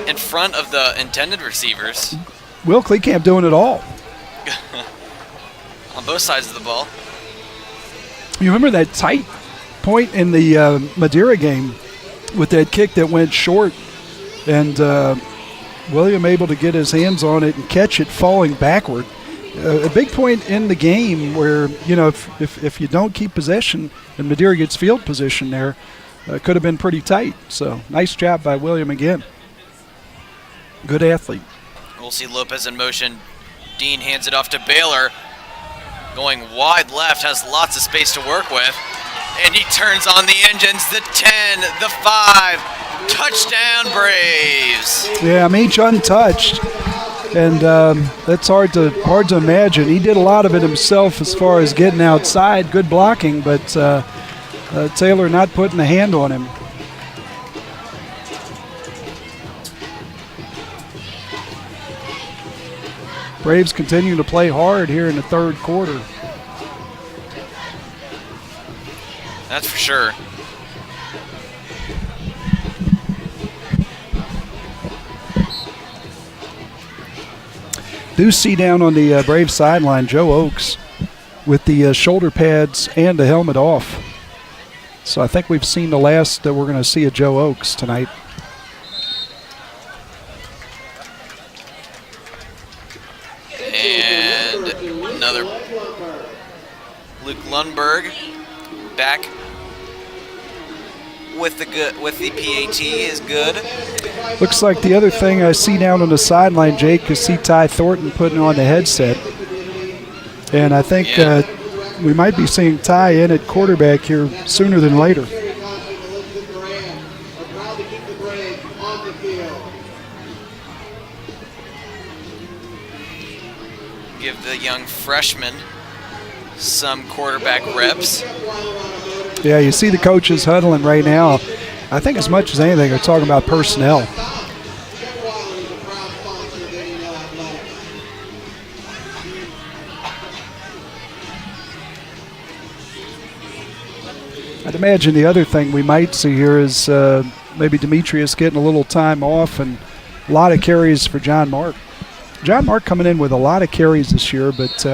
in front of the intended receivers. Will Kleekamp doing it all. On both sides of the ball. You remember that tight point in the Madeira game with that kick that went short, and William able to get his hands on it and catch it falling backward. A big point in the game where, if you don't keep possession and Madeira gets field position there, could have been pretty tight. So nice job by William again. Good athlete. We'll see Lopez in motion. Dean hands it off to Baylor. Going wide left, has lots of space to work with. And he turns on the engines, the 10, the 5. Touchdown, Braves. Yeah, each untouched. And that's hard to imagine. He did a lot of it himself as far as getting outside, good blocking, but Taylor not putting a hand on him. Braves continue to play hard here in the third quarter. That's for sure. Do see down on the Braves sideline Joe Oakes with the shoulder pads and the helmet off. So I think we've seen the last that we're going to see of Joe Oakes tonight. And another Luke Lundberg back with the PAT is good. Looks like the other thing I see down on the sideline, Jake, is see Ty Thornton putting on the headset. And I think we might be seeing Ty in at quarterback here sooner than later. Give the young freshman some quarterback reps. Yeah, you see the coaches huddling right now. I think as much as anything, they're talking about personnel. I'd imagine the other thing we might see here is maybe Demetrius getting a little time off and a lot of carries for John Mark. John Mark coming in with a lot of carries this year, but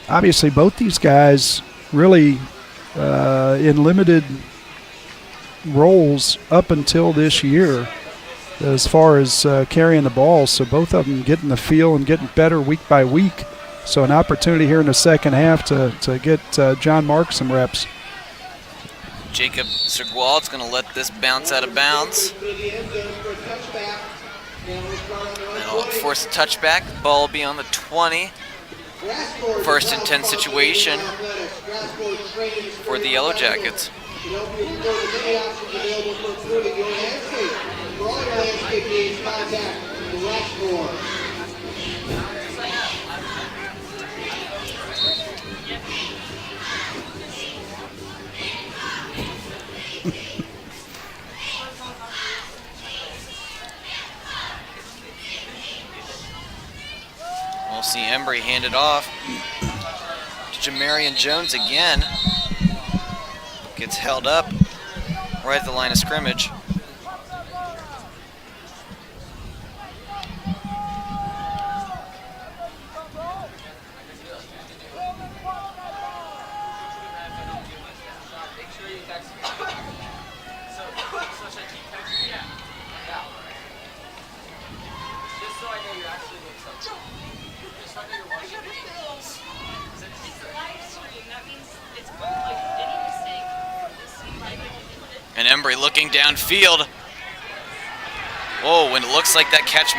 obviously both these guys really in limited roles up until this year as far as carrying the ball. So both of them getting the feel and getting better week by week. So an opportunity here in the second half to get John Mark some reps. Jacob Serguald's going to let this bounce out of bounds. That'll force a touchback. The ball will be on the 20. First and 10 situation for the Yellow Jackets. We'll see Embry hand it off to Jamarian Jones again. Gets held up right at the line of scrimmage. And Embry looking downfield. Oh, and it looks like that catch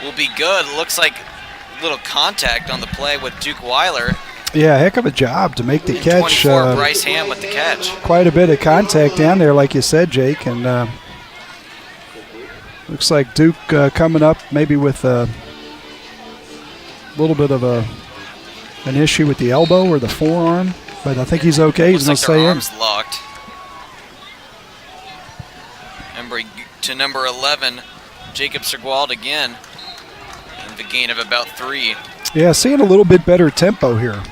will be good. It looks like a little contact on the play with Duke Weiler. Yeah, heck of a job to make the catch. 24, Bryce Ham with the catch. Quite a bit of contact down there, like you said, Jake. And looks like Duke coming up maybe with a little bit of an issue with the elbow or the forearm. But I think he's okay. He's going to stay in. Arms locked. Embry to number 11, Jacob Sergwald again. And the gain of about 3. Yeah, seeing a little bit better tempo here.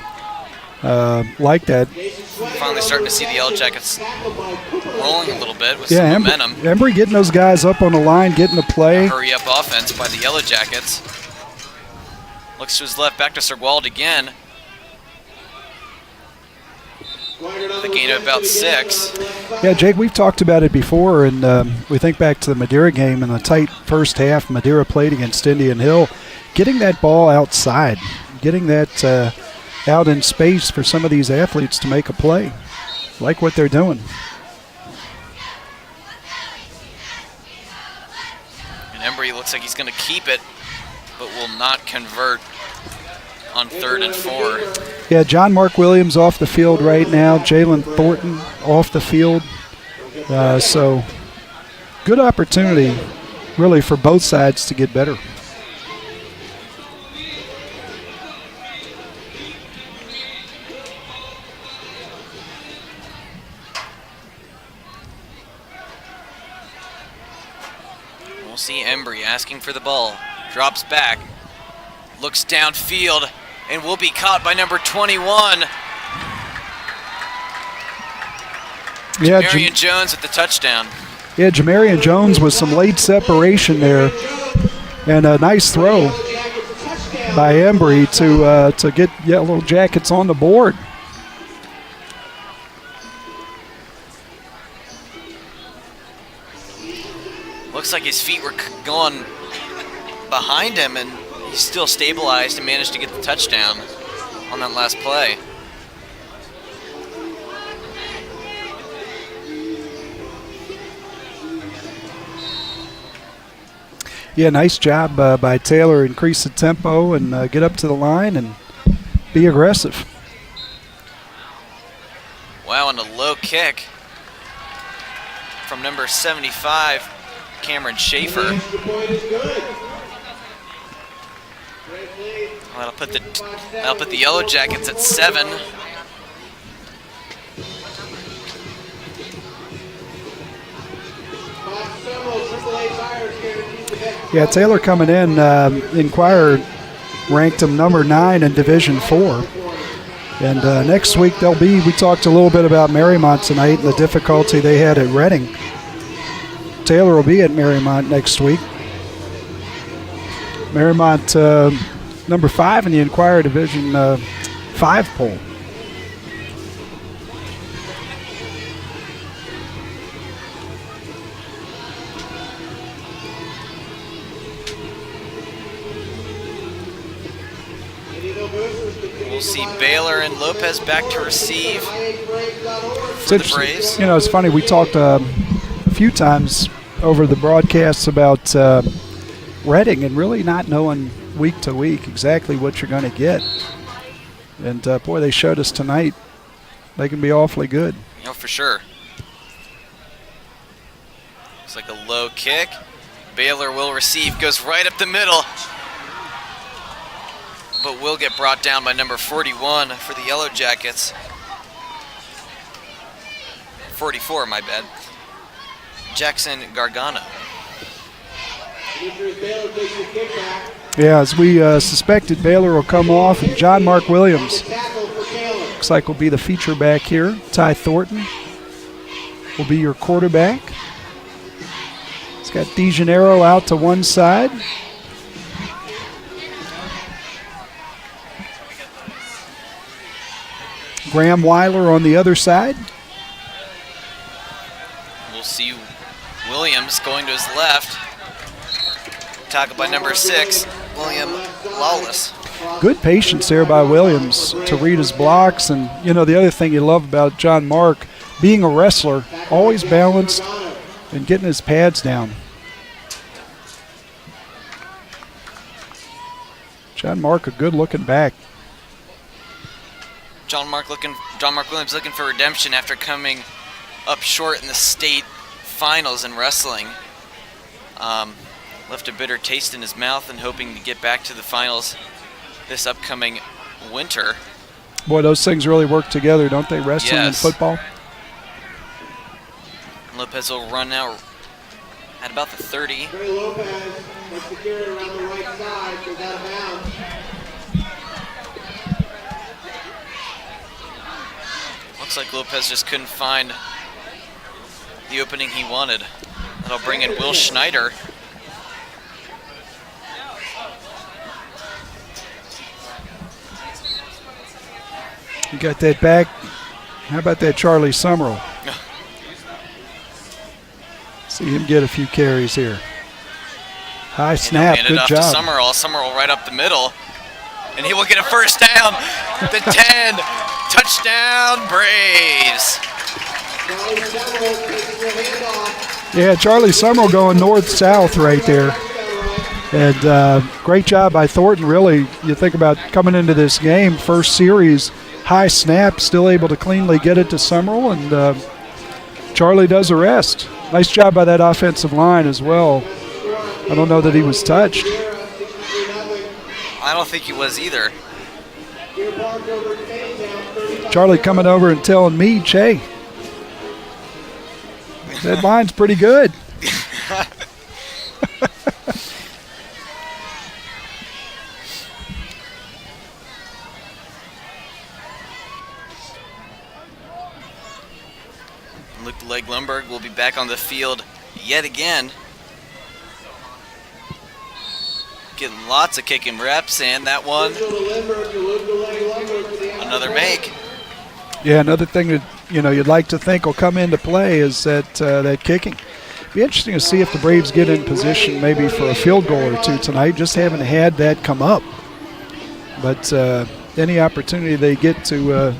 Like that. Finally starting to see the Yellow Jackets rolling a little bit with some momentum. Embry getting those guys up on the line, getting the play. Hurry up offense by the Yellow Jackets. Looks to his left, back to Sergwald again. The gain of about 6. Yeah, Jake, we've talked about it before, and we think back to the Madeira game in the tight first half. Madeira played against Indian Hill. Getting that ball outside, getting that out in space for some of these athletes to make a play. Like what they're doing. And Embry looks like he's going to keep it, but will not convert on 3rd and 4. Yeah, John Mark Williams off the field right now. Jalen Thornton off the field. So good opportunity really for both sides to get better. We'll see Embry asking for the ball. Drops back. Looks downfield and will be caught by number 21. Yeah, Jamarian Jones with the touchdown. Yeah, Jamarian Jones with some late separation there. And a nice throw by Embry to get Yellow Jackets on the board. Looks like his feet were going behind him, and he still stabilized and managed to get the touchdown on that last play. Yeah, nice job by Taylor. Increase the tempo and get up to the line and be aggressive. Wow, and a low kick from number 75, Cameron Schaefer. That'll put the Yellow Jackets at 7. Yeah, Taylor coming in. Inquirer ranked him number 9 in Division 4. And next week they'll be. We talked a little bit about Marymount tonight and the difficulty they had at Reading. Taylor will be at Marymount next week. Marymount number 5 in the Inquirer Division 5 poll. We'll see Baylor and Lopez back to receive for the Braves. You know, it's funny. We talked a few times over the broadcasts about Reading and really not knowing week to week exactly what you're going to get. And, boy, they showed us tonight they can be awfully good. For sure. Looks like a low kick. Baylor will receive, goes right up the middle, but will get brought down by number 41 for the Yellow Jackets. 44, my bad. Jackson Gargano. Yeah, as we suspected, Baylor will come off, and John Mark Williams looks like will be the feature back here. Ty Thornton will be your quarterback. He's got DeGennaro out to one side. Graham Weiler on the other side. We'll see Williams going to his left. Tackled by number 6, William Lawless. Good patience there by Williams to read his blocks. And, you know, the other thing you love about John Mark, being a wrestler, always balanced and getting his pads down. John Mark, a good-looking back. John Mark Williams looking for redemption after coming up short in the state finals in wrestling. Left a bitter taste in his mouth and hoping to get back to the finals this upcoming winter. Boy, those things really work together, don't they, wrestling and football? Lopez will run out at about the 30. Lopez has secured around the right side, goes out of bounds. Looks like Lopez just couldn't find the opening he wanted. That'll bring in Will Schneider. You got that back. How about that Charlie Summerall? See him get a few carries here. High snap, good job. To Summerall right up the middle. And he will get a first down. The 10, touchdown Braves. Yeah, Charlie Summerall going north-south right there. And great job by Thornton, really. You think about coming into this game, first series, high snap, still able to cleanly get it to Summerall, and Charlie does the rest. Nice job by that offensive line as well. I don't know that he was touched. I don't think he was either. Charlie coming over and telling me, Che, that line's pretty good. Luke Leg Lundberg will be back on the field yet again. Getting lots of kicking reps, and that one, another make. Yeah, another thing that you'd like to think will come into play is that kicking. Be interesting to see if the Braves get in position maybe for a field goal or two tonight. Just haven't had that come up, but any opportunity they get to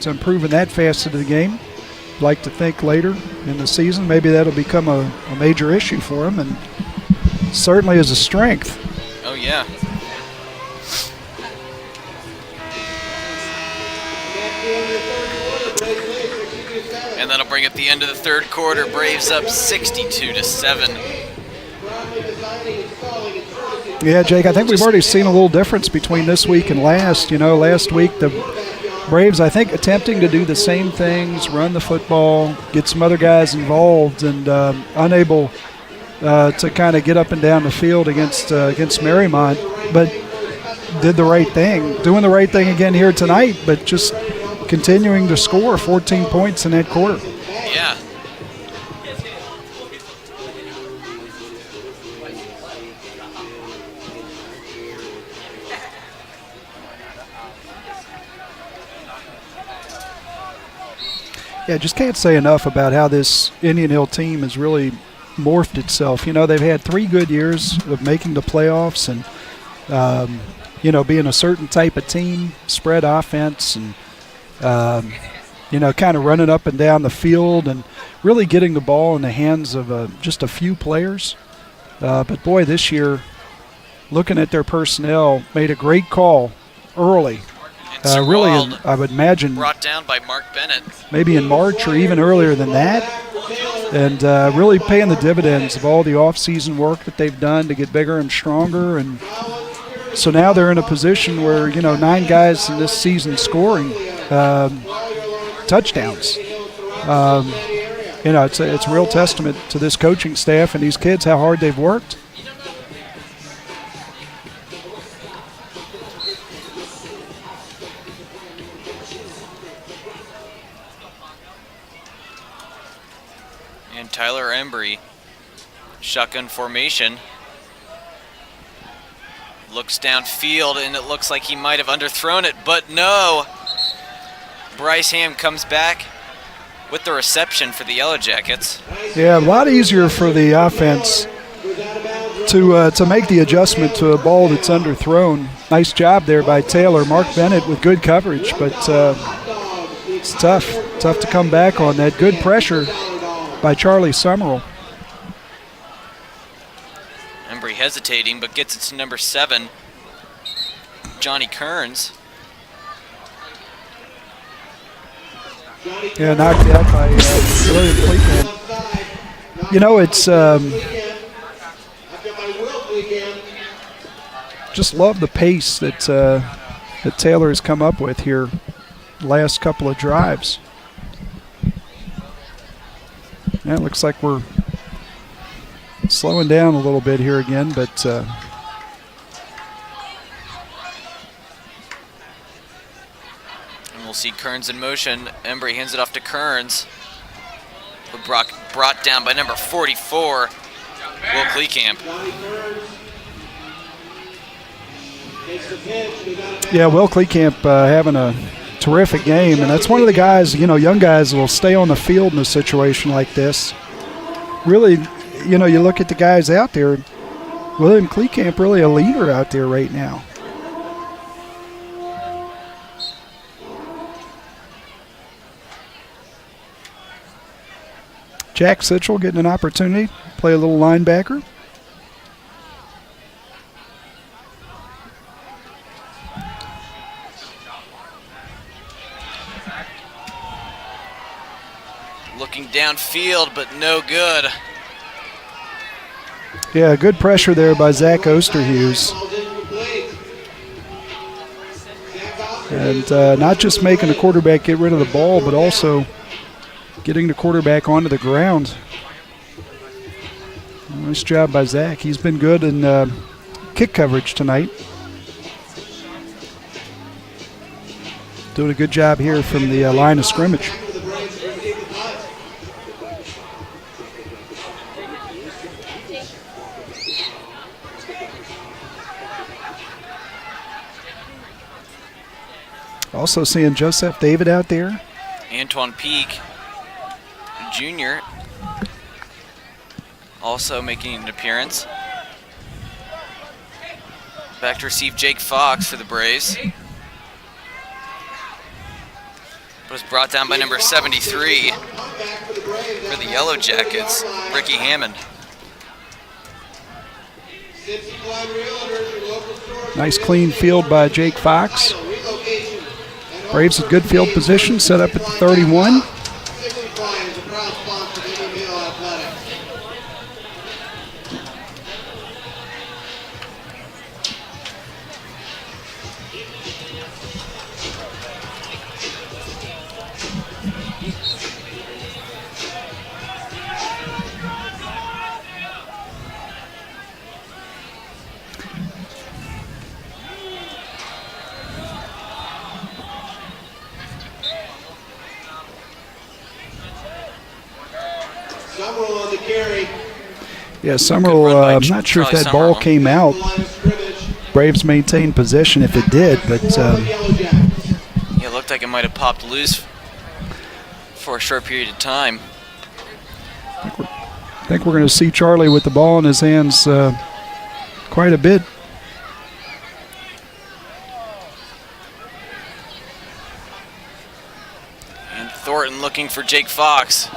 improve in that facet of the game, like to think later in the season maybe that'll become a major issue for them, and certainly is a strength. Oh yeah. And that'll bring up the end of the third quarter. Braves up 62-7. Yeah, Jake, I think we've already seen a little difference between this week and last. Last week the Braves, I think, attempting to do the same things, run the football, get some other guys involved, and unable to kind of get up and down the field against Marymount, but did the right thing. Doing the right thing again here tonight, but just continuing to score 14 points in that quarter. Yeah. Yeah, just can't say enough about how this Indian Hill team has really morphed itself. They've had 3 good years of making the playoffs and, being a certain type of team, spread offense, and, kind of running up and down the field and really getting the ball in the hands of just a few players. But, boy, this year looking at their personnel, made a great call early. Really, I would imagine brought down by Mark Bennett. Maybe in March or even earlier than that. And really paying the dividends of all the off-season work that they've done to get bigger and stronger. And so now they're in a position where, 9 guys in this season scoring touchdowns. It's a real testament to this coaching staff and these kids how hard they've worked. And Tyler Embry, shotgun formation, looks downfield, and it looks like he might have underthrown it, but no. Bryce Ham comes back with the reception for the Yellow Jackets. Yeah, a lot easier for the offense to make the adjustment to a ball that's underthrown. Nice job there by Taylor. Mark Bennett with good coverage, but it's tough to come back on that. Good pressure by Charlie Summerall. Embry hesitating, but gets it to number 7, Johnny Kearns. Yeah, knocked out by William Cleveland. It's just love the pace that Taylor has come up with here the last couple of drives. Yeah, it looks like we're slowing down a little bit here again, but and we'll see Kearns in motion. Embry hands it off to Kearns. Brought down by number 44, Will Kleekamp. Yeah, Will Kleekamp having a terrific game, and that's one of the guys, young guys will stay on the field in a situation like this. Really, you look at the guys out there, William Kleekamp really a leader out there right now. Jack Sitchell getting an opportunity to play a little linebacker. Looking downfield, but no good. Yeah, good pressure there by Zach Osterhus. And not just making the quarterback get rid of the ball, but also getting the quarterback onto the ground. Nice job by Zach. He's been good in kick coverage tonight. Doing a good job here from the line of scrimmage. Also seeing Joseph David out there. Antoine Peak, Jr., also making an appearance. Back to receive Jake Fox for the Braves. But was brought down by number 73 for the Yellow Jackets, Ricky Hammond. Nice clean field by Jake Fox. Braves in good field position, set up at the 31. Yeah, Summerall, I'm not sure if that ball came out. Braves maintained possession if it did, but... Yeah, it looked like it might have popped loose for a short period of time. I think we're going to see Charlie with the ball in his hands quite a bit. And Thornton looking for Jake Fox.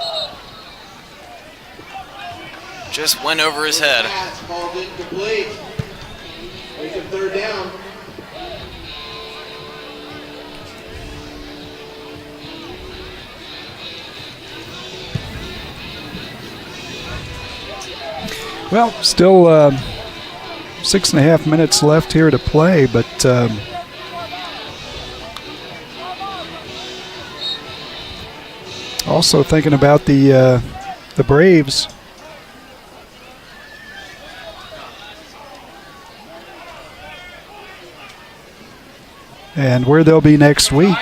Just went over his head. third down. Well, still 6.5 minutes left here to play, but also thinking about the Braves. And where they'll be next week.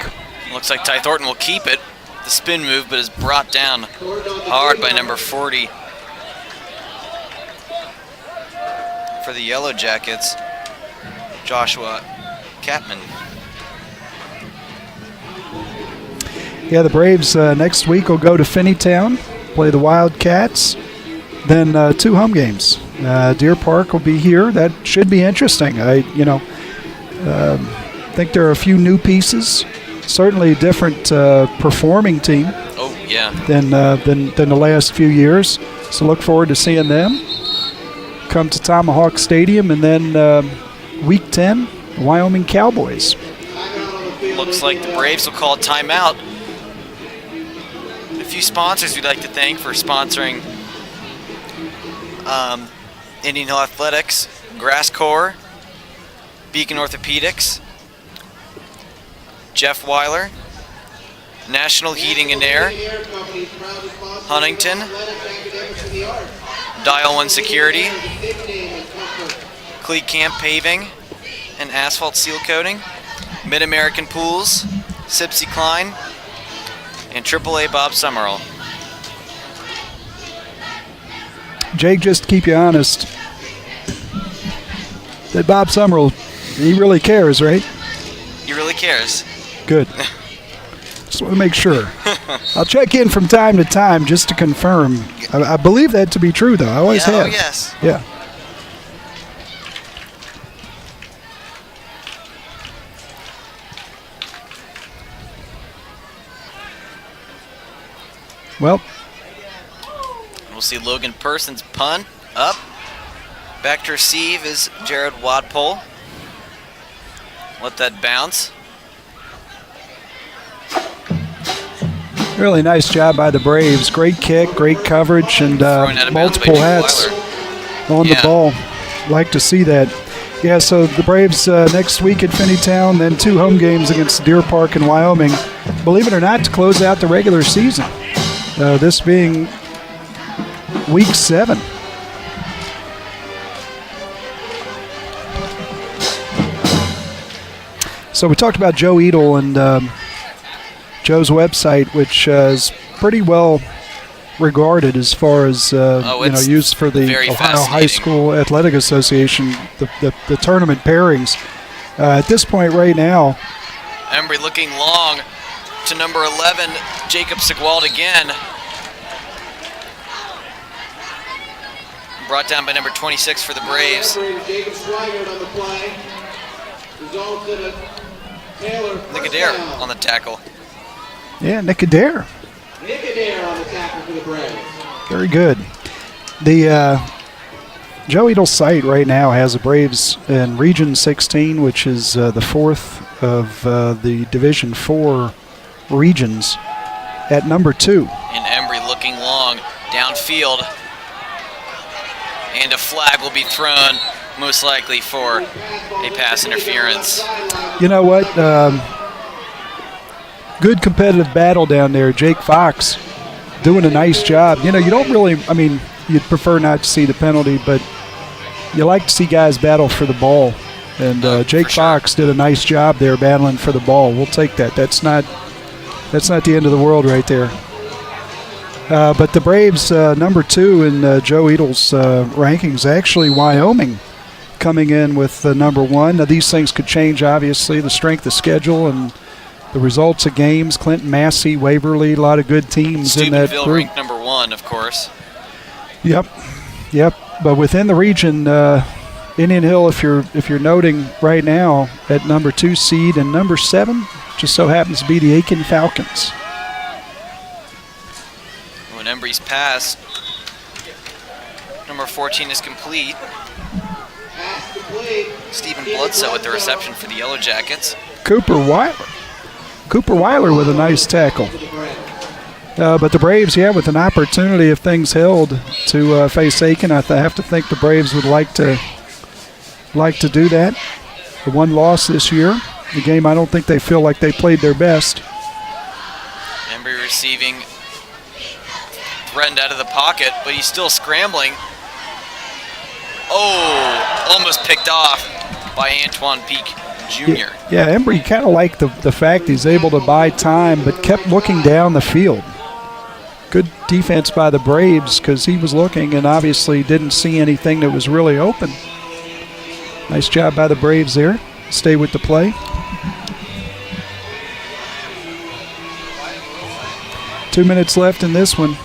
Looks like Ty Thornton will keep it. The spin move, but is brought down hard by number 40 for the Yellow Jackets, Joshua Catman. Yeah, the Braves next week will go to Finneytown, play the Wildcats, then 2 home games. Deer Park will be here. That should be interesting. I think there are a few new pieces. Certainly a different performing team. Oh yeah. Than the last few years. So look forward to seeing them come to Tomahawk Stadium, and then Week 10, Wyoming Cowboys. Looks like the Braves will call a timeout. A few sponsors we'd like to thank for sponsoring Indian Hill Athletics, Grass Corps, Beacon Orthopedics, Jeff Weiler, National Heating and Air, Huntington, Dial 1 Security, Cleat Camp Paving and Asphalt Seal Coating, Mid-American Pools, Sipsy Klein, and AAA Bob Summerall. Jake, just to keep you honest, that Bob Summerall, he really cares, right? He really cares. Good. Just want to make sure. I'll check in from time to time just to confirm. I believe that to be true, though. I always have. Oh, yes. Yeah. Well, we'll see Logan Person's punt up. Back to receive is Jared Wadpole. Let that bounce. Really nice job by the Braves. Great kick, great coverage, and multiple hats on the ball. Like to see that. Yeah, so the Braves next week at Finneytown, then 2 home games against Deer Park and Wyoming. Believe it or not, to close out the regular season. This being Week 7. So we talked about Joe Edel and Joe's website, which is pretty well regarded as far as used for the Ohio High School Athletic Association, the tournament pairings. At this point right now, Embry looking long to number 11, Jacob Sigwald again. Brought down by number 26 for the Braves. Nick Adair on the tackle. Yeah, Nick Adair. Nick Adair on the tackle for the Braves. Very good. The Joe Edel site right now has the Braves in Region 16, which is the 4th of the Division 4 regions, at number 2. And Embry looking long downfield. And a flag will be thrown, most likely for a pass interference. You know what? Good competitive battle down there. Jake Fox doing a nice job. You know, you don't really, I mean, you'd prefer not to see the penalty, but you like to see guys battle for the ball. And Jake Fox did a nice job there battling for the ball. We'll take that. That's not the end of the world right there. But the Braves, number 2 in Joe Edel's rankings, actually Wyoming coming in with number 1. Now, these things could change, obviously, the strength of schedule and the results of games. Clinton, Massey, Waverly, a lot of good teams in that group. Ranked number 1, of course. Yep. But within the region, Indian Hill, if you're noting right now, at number 2 seed, and number 7 just so happens to be the Aiken Falcons. When Embry's pass, number 14 is complete. Stephen Bledsoe with the reception for the Yellow Jackets. Cooper Weiler with a nice tackle. But the Braves, with an opportunity if things held to face Aiken. I have to think the Braves would like to do that. The one loss this year, the game I don't think they feel like they played their best. Embry receiving, threatened out of the pocket, but he's still scrambling. Oh, almost picked off by Antoine Peak Jr. Yeah, Embry kind of liked the fact he's able to buy time, but kept looking down the field. Good defense by the Braves because he was looking and obviously didn't see anything that was really open. Nice job by the Braves there. Stay with the play. Two minutes left in this one.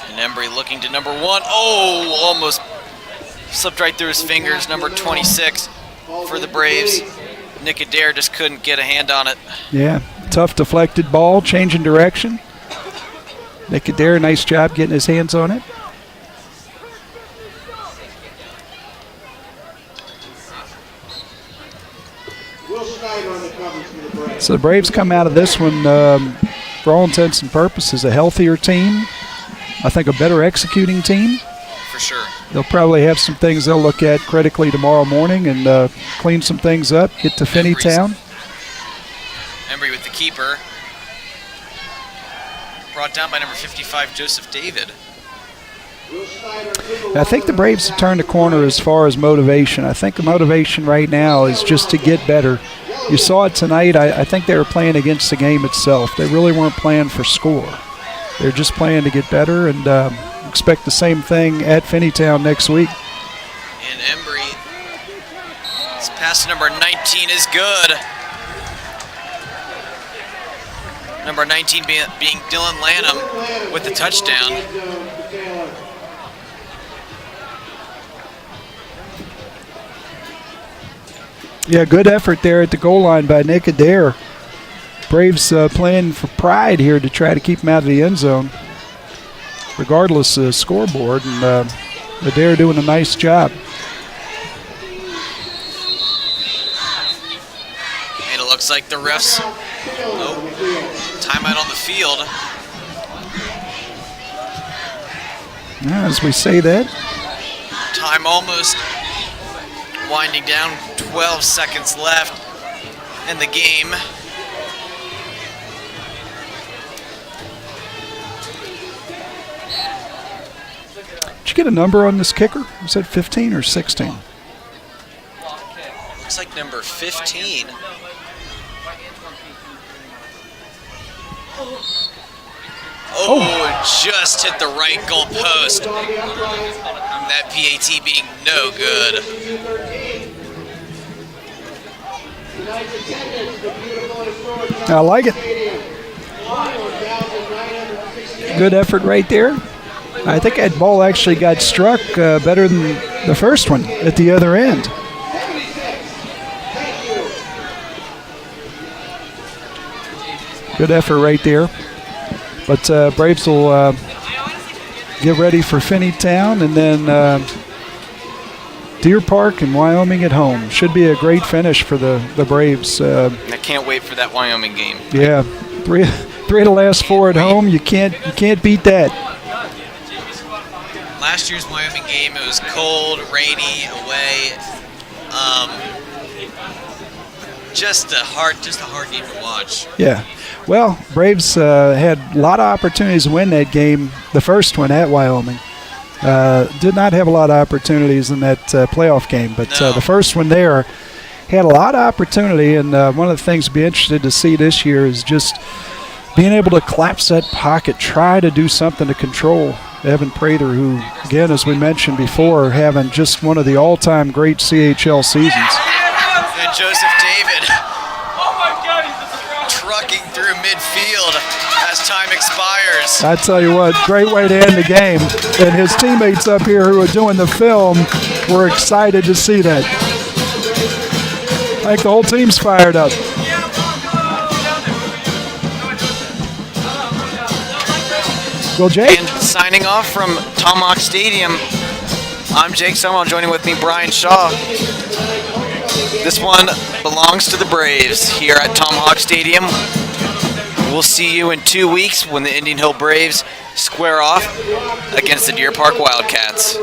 And Embry looking to number 1. Oh, almost slipped right through his fingers. Number 26 for the Braves. Nick Adair just couldn't get a hand on it. Yeah, tough deflected ball, changing direction. Nick Adair, nice job getting his hands on it. So the Braves come out of this one, for all intents and purposes, a healthier team. I think a better executing team. For sure. They'll probably have some things they'll look at critically tomorrow morning and clean some things up, get to Finneytown. Embry with the keeper. Brought down by number 55, Joseph David. I think the Braves have turned a corner as far as motivation. I think the motivation right now is just to get better. You saw it tonight. I think they were playing against the game itself. They really weren't playing for score. They're just playing to get better, and expect the same thing at Finneytown next week. And Embry, his pass to number 19 is good. Number 19 being Dylan Lanham with the touchdown. Yeah, good effort there at the goal line by Nick Adair. Braves playing for pride here to try to keep him out of the end zone, regardless of the scoreboard, and Adair doing a nice job. And it looks like the refs, timeout on the field. Yeah, as we say that. Time almost winding down, 12 seconds left in the game. Did you get a number on this kicker? Was that 15 or 16? Looks like number 15. Oh, just hit the right goal post. That PAT being no good. I like it. Good effort right there. I think that ball actually got struck better than the first one at the other end. Good effort right there. But Braves will get ready for Finneytown and then Deer Park and Wyoming at home. Should be a great finish for the Braves. I can't wait for that Wyoming game. Yeah, three of the last four at home. You can't beat that. Last year's Wyoming game, it was cold, rainy, away. Just a hard game to watch. Yeah. Well, Braves had a lot of opportunities to win that game, the first one at Wyoming. Did not have a lot of opportunities in that playoff game, but the first one there had a lot of opportunity, and one of the things to be interested to see this year is just being able to collapse that pocket, try to do something to control Evan Prather, who, again, as we mentioned before, having just one of the all-time great CHL seasons. And Joseph David trucking through midfield as time expires. I tell you what, great way to end the game. And his teammates up here who are doing the film were excited to see that. I think the whole team's fired up. Well, Jake. And signing off from Tomahawk Stadium, I'm Jake Summerall. Joining with me, Brian Shaw. This one belongs to the Braves here at Tomahawk Stadium. We'll see you in 2 weeks when the Indian Hill Braves square off against the Deer Park Wildcats.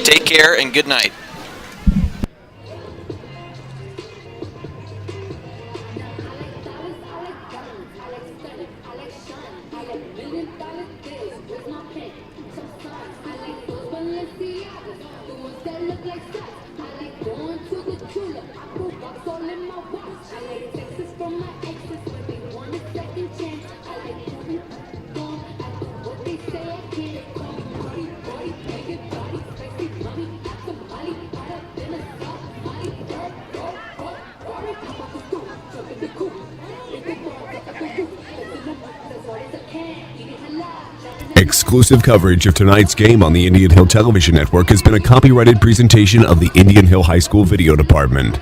Take care and good night. Exclusive coverage of tonight's game on the Indian Hill Television Network has been a copyrighted presentation of the Indian Hill High School Video Department.